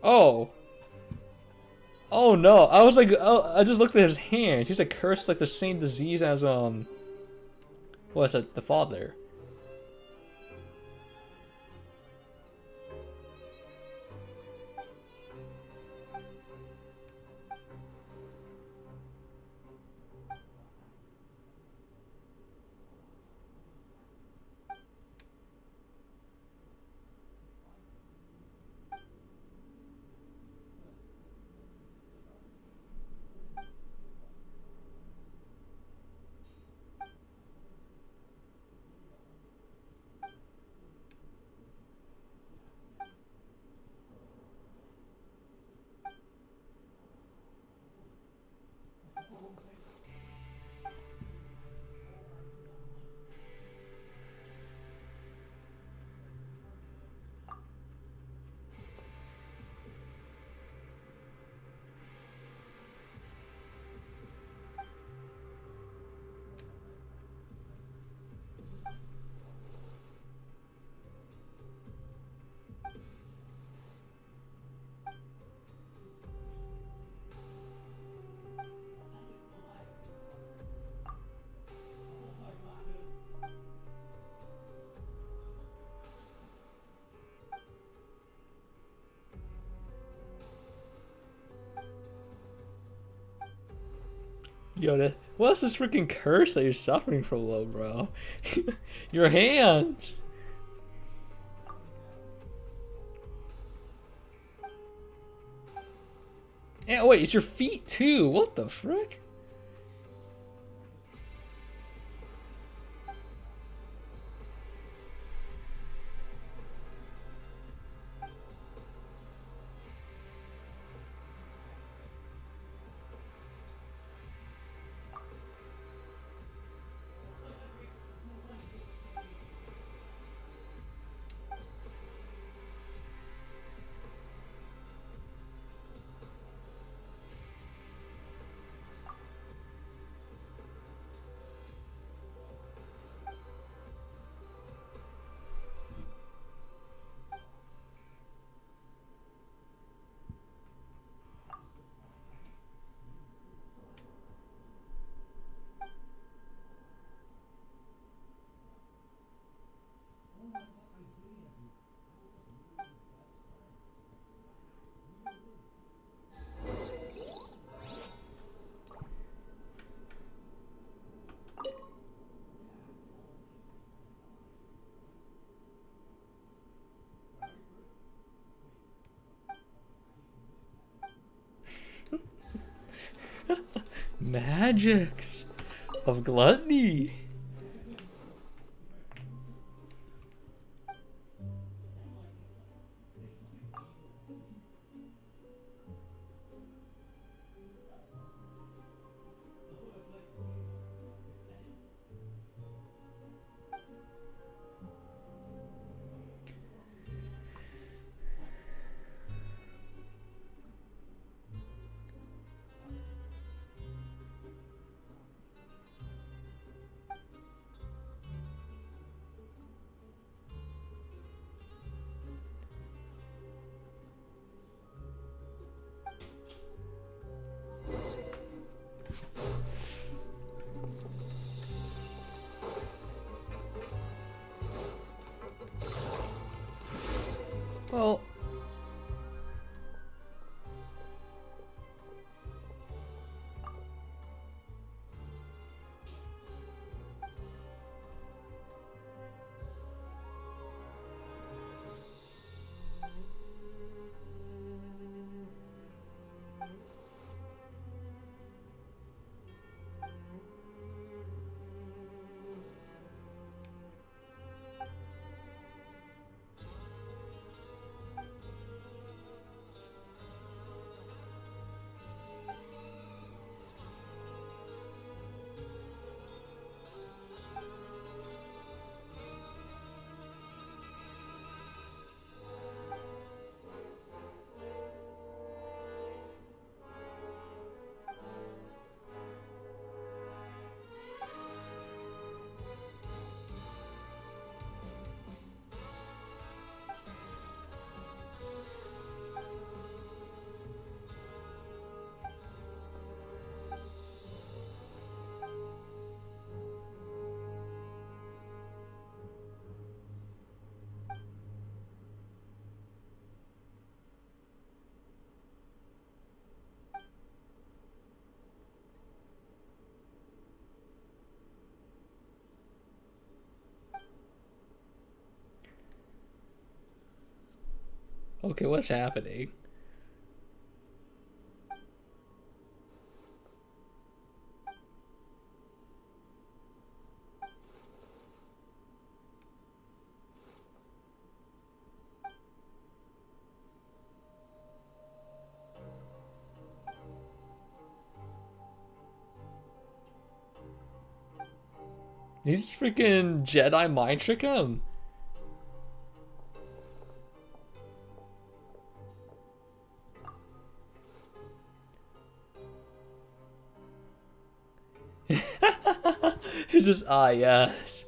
Oh. Oh no. I was like, oh, I just looked at his hands. He's like cursed like the same disease as what's it, the father. Yo, what's this freaking curse that you're suffering from, low, bro? Your hands. Yeah, wait, it's your feet too. What the frick? Magics of gluttony. Well, okay, what's happening? These freaking Jedi mind trick him. He's just, ah, yes.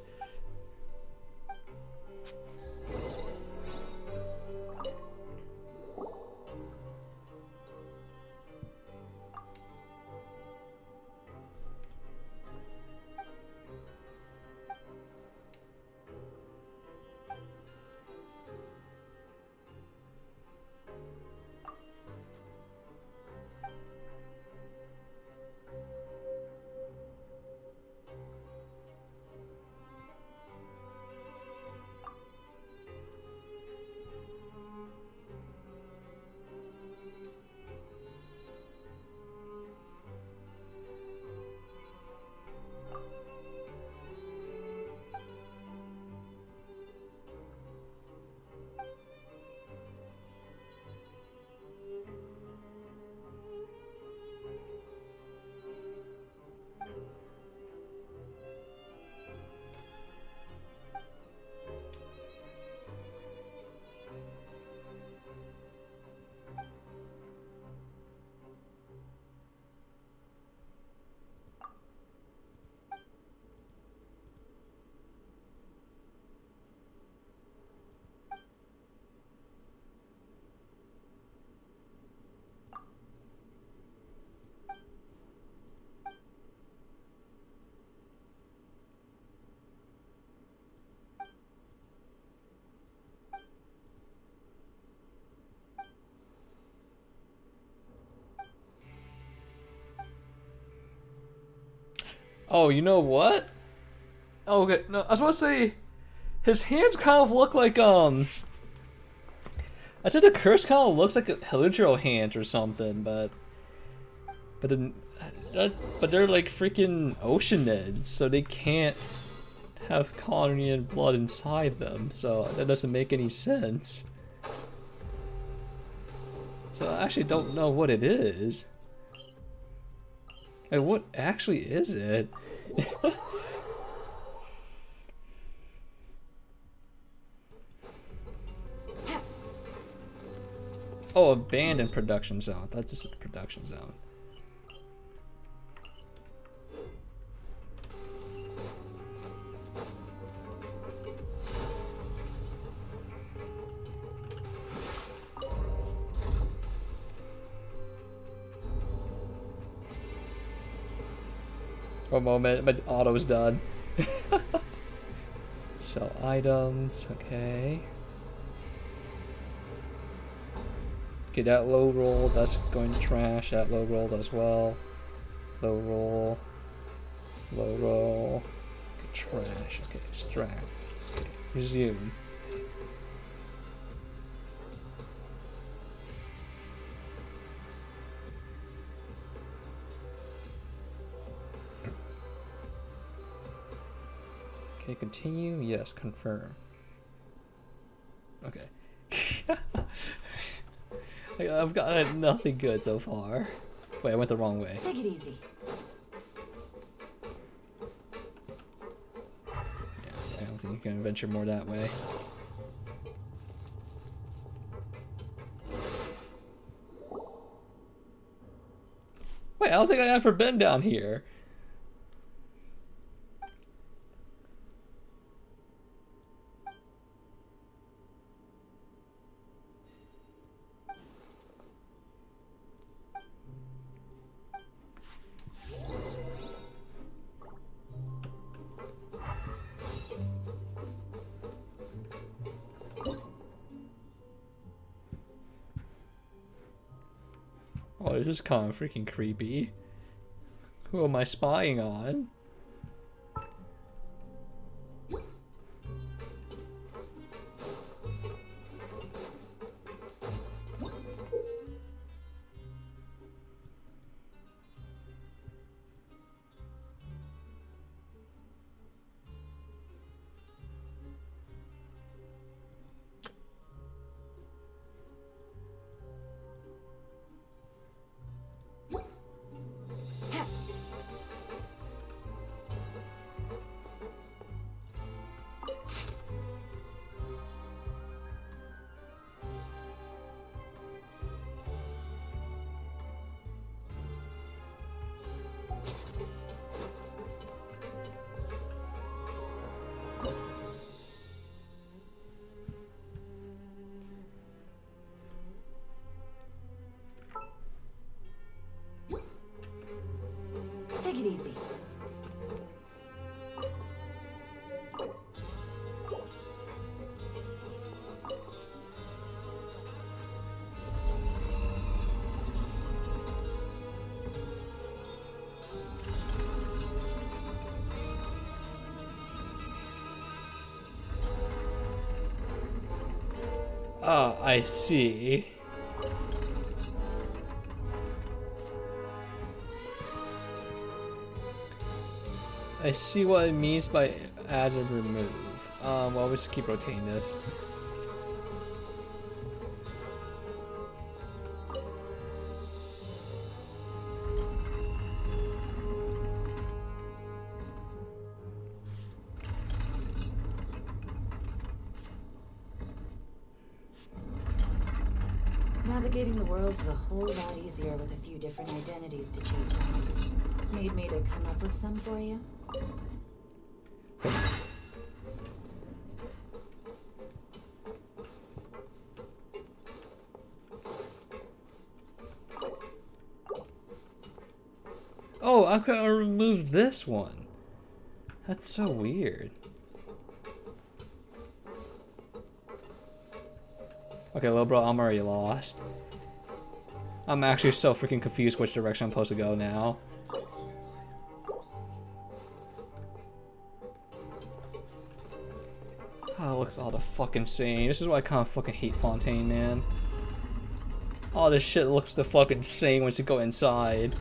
Oh, you know what? Oh, okay. No, I was about to say, his hands kind of look like, I said the curse kind of looks like a Hydro hands or something, but then But they're like freaking oceanids, so they can't have Conrian blood inside them, so that doesn't make any sense. So I actually don't know what it is. Like, what actually is it? Oh, abandoned production zone. That's just a production zone. One moment, my auto's done. Sell items, okay. Okay, that low roll, that's going to trash. That low roll as well. Low roll. Low roll. Okay, trash. Okay, extract. Okay, resume. Okay, continue. Yes, confirm. Okay. I've got nothing good so far. Wait, I went the wrong way. Take it easy. Yeah, I don't think you can venture more that way. Wait, I don't think I've ever been down here. Oh, this is kind of freaking creepy. Who am I spying on? Take it easy. Ah, I see. I see what it means by add and remove. Well, we'll just keep rotating this. Navigating the world is a whole lot easier with a few different identities to choose from. Need me to come up with some for you? Oh, I could remove this one. That's so weird. Okay, little bro, I'm already lost. I'm actually so freaking confused which direction I'm supposed to go now. Oh, it looks all the fucking same. This is why I kind of fucking hate Fontaine, man. All this shit looks the fucking same once you go inside.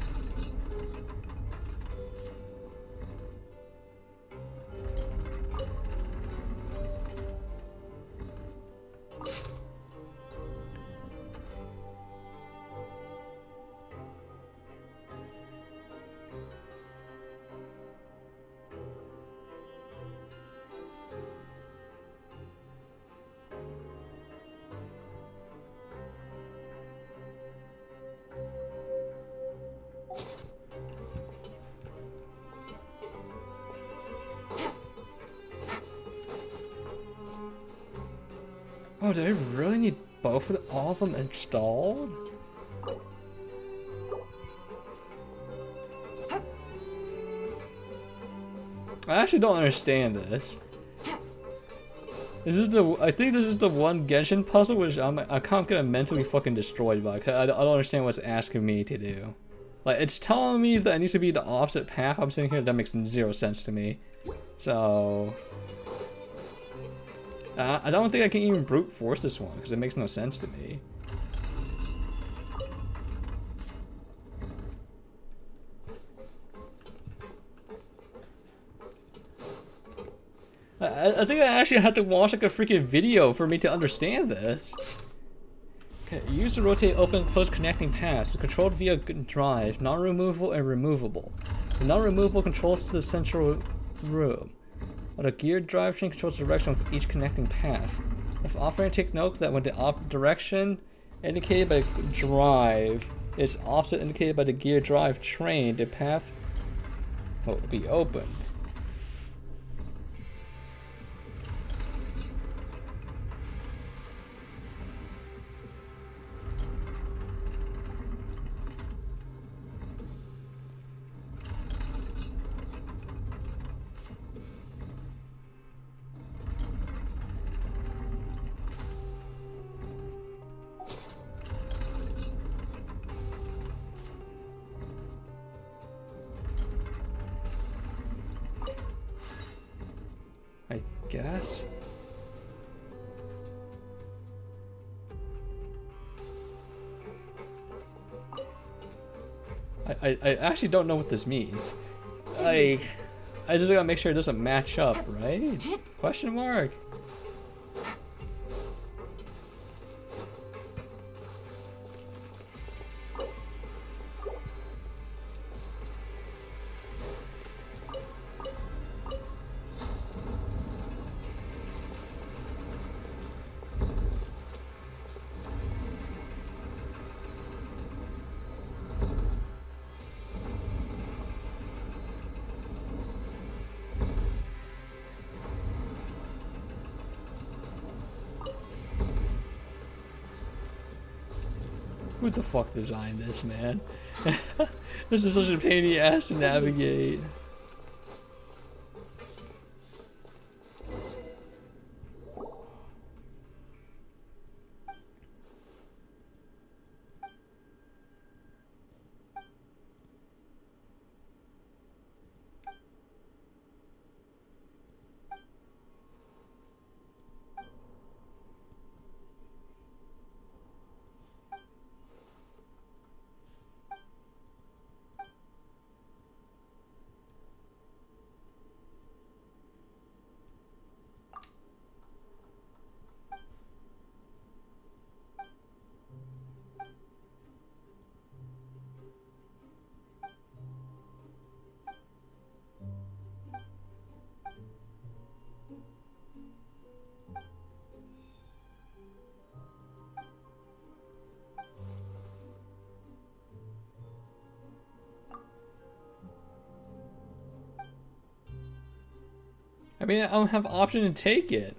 Oh, do I really need both of all of them installed? I actually don't understand this. I think this is the one Genshin puzzle which I'm kind of gonna mentally fucking destroyed by, cause I don't understand what it's asking me to do. Like, it's telling me that it needs to be the opposite path. I'm sitting here, that makes zero sense to me. So I don't think I can even brute force this one, because it makes no sense to me. I think I actually had to watch like a freaking video for me to understand this. Okay, use to rotate open and close connecting paths. Controlled via drive, non-removable and removable. The non-removable controls the central room, while the geared drivetrain controls the direction of each connecting path. If operator take note that when the direction indicated by drive is opposite indicated by the gear drive train, the path will be opened. I guess. I actually don't know what this means. I just gotta make sure it doesn't match up, right? Question mark. Who the fuck designed this, man? This is such a pain in the ass to navigate. I mean, I don't have an option to take it.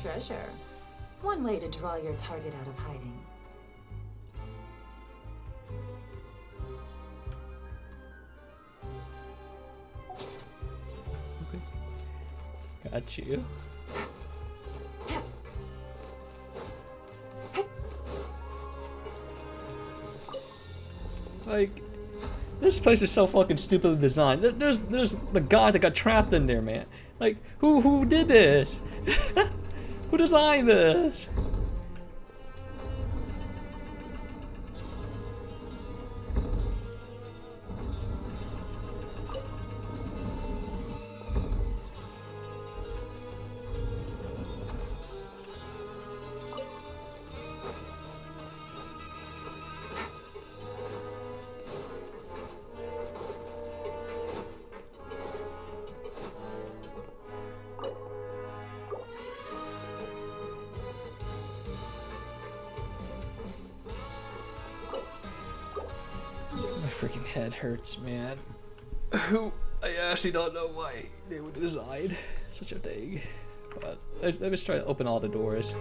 Treasure. One way to draw your target out of hiding. Got you. Like, this place is so fucking stupidly designed. There's the guy that got trapped in there, man. Like, who did this? Who designed this? freaking head hurts, man. I actually don't know why they would design such a thing. But let me just try to open all the doors.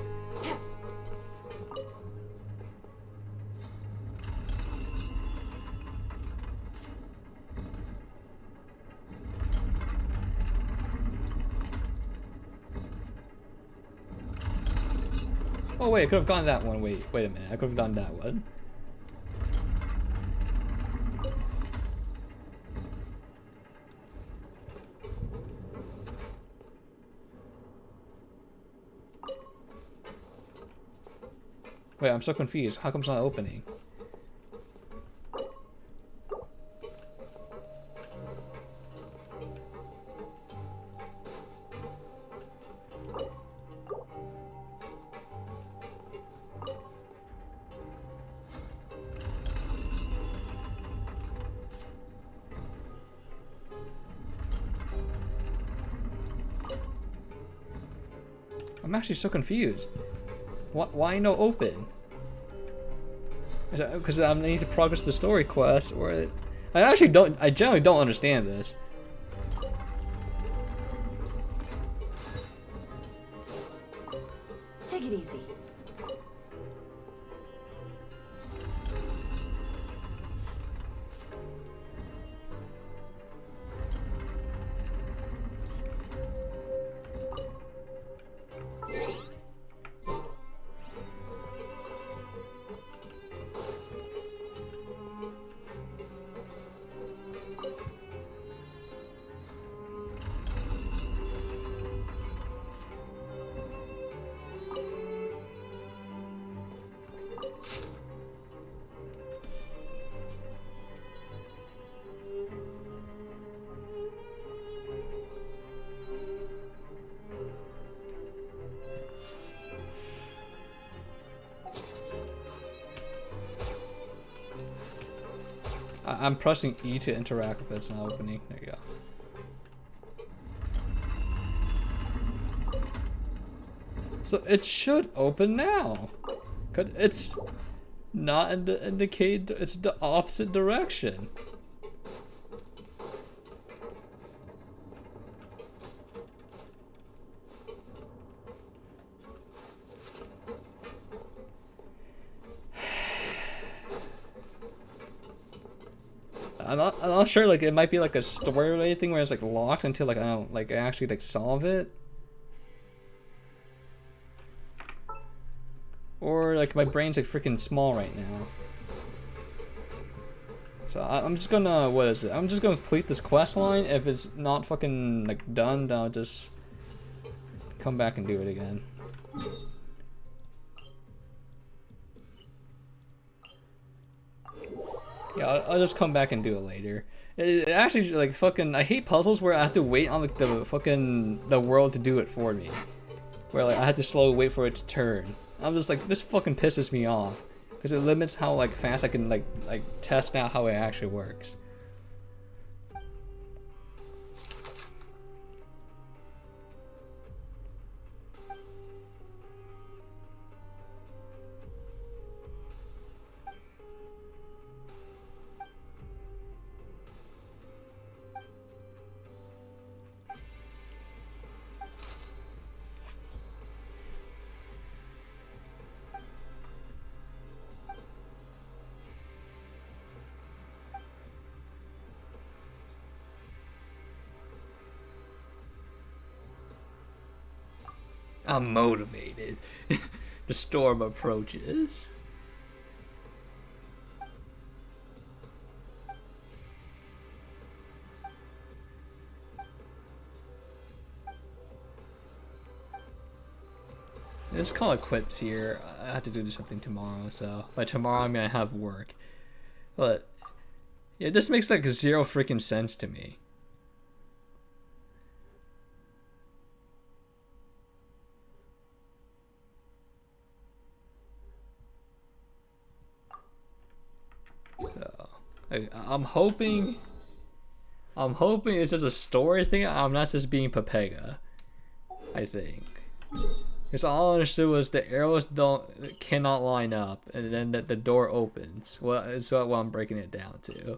Oh wait, I could have gone that one. Wait a minute. I could have done that one. Wait, I'm so confused. How come it's not opening? I'm actually so confused. Why no open? Is that because I need to progress the story quest, or I generally don't understand this. Take it easy. I'm pressing E to interact if it's not opening. There you go. So it should open now. Cause it's not in the indicate. It's the opposite direction. I'm not sure, like, it might be like a story related thing where it's like locked until like I don't like actually like solve it. Or like my brain's like freaking small right now. So I'm just gonna, what is it? I'm just gonna complete this quest line. If it's not fucking like done, then I'll just come back and do it again. Yeah, I'll just come back and do it later. It actually, like, fucking, I hate puzzles where I have to wait on like, the world to do it for me. Where like I have to slowly wait for it to turn. I'm just like, this fucking pisses me off because it limits how like fast I can like test out how it actually works. I'm motivated. The storm approaches. Let's call it quits here. I have to do something tomorrow, so by tomorrow I mean I have work. But yeah, this makes like zero freaking sense to me. So I'm hoping it's just a story thing. I'm not just being Pepega, I think. Because all I understood was the arrows cannot line up, and then that the door opens. Well, it's what I'm breaking it down to.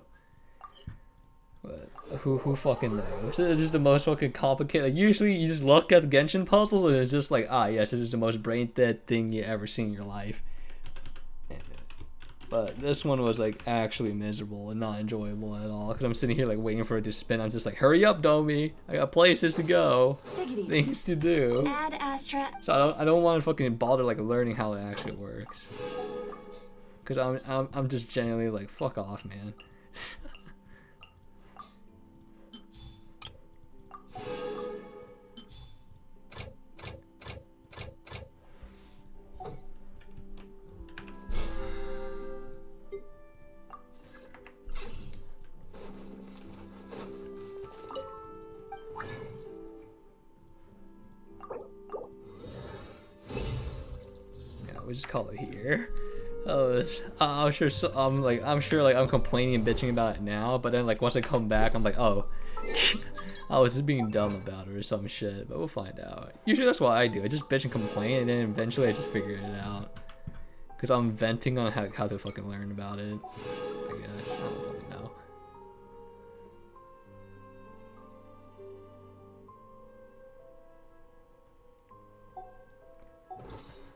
But who fucking knows? It's just the most fucking complicated. Like, usually you just look at the Genshin puzzles and it's just like, ah, yes, this is the most brain dead thing you ever seen in your life. But this one was like actually miserable and not enjoyable at all. Cause I'm sitting here like waiting for it to spin. I'm just like, hurry up, Domi! I got places to go, things to do. Ad Astra. So I don't want to fucking bother like learning how it actually works. Cause I'm just genuinely like, fuck off, man. We just call it here. I'm sure. I'm sure. Like I'm complaining and bitching about it now, but then like once I come back, I'm like, oh, I was just being dumb about it or some shit. But we'll find out. Usually that's what I do. I just bitch and complain, and then eventually I just figure it out. Cause I'm venting on how to fucking learn about it. I guess I don't fucking know.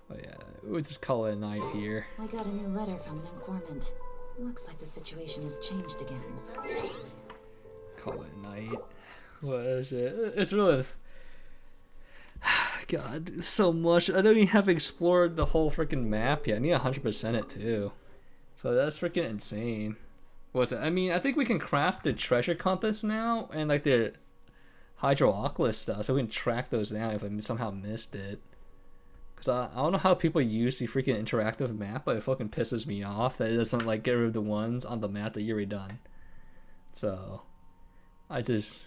But yeah, we'll just call it a night here. I got a new letter from an informant. Looks like the situation has changed again. Call it a night. What is it? It's really... God, so much. I don't even have explored the whole freaking map yet. I need 100% it too. So that's freaking insane. What's it? I mean, I think we can craft the treasure compass now and like the hydroculus stuff, so we can track those down if I somehow missed it. Cause I don't know how people use the freaking interactive map, but it fucking pisses me off that it doesn't like get rid of the ones on the map that you already done. So I just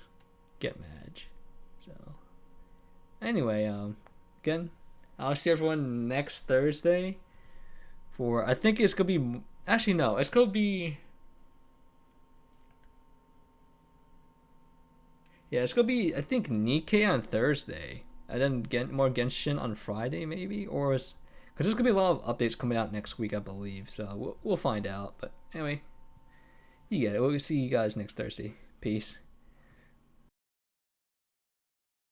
get mad. So anyway, again, I'll see everyone next Thursday for, I think it's gonna be, actually no, it's gonna be, yeah, it's gonna be, I think Nikkei on Thursday. And then get more Genshin on Friday, maybe? Or is... Because there's going to be a lot of updates coming out next week, I believe. So we'll find out. But anyway, you get it. We'll see you guys next Thursday. Peace.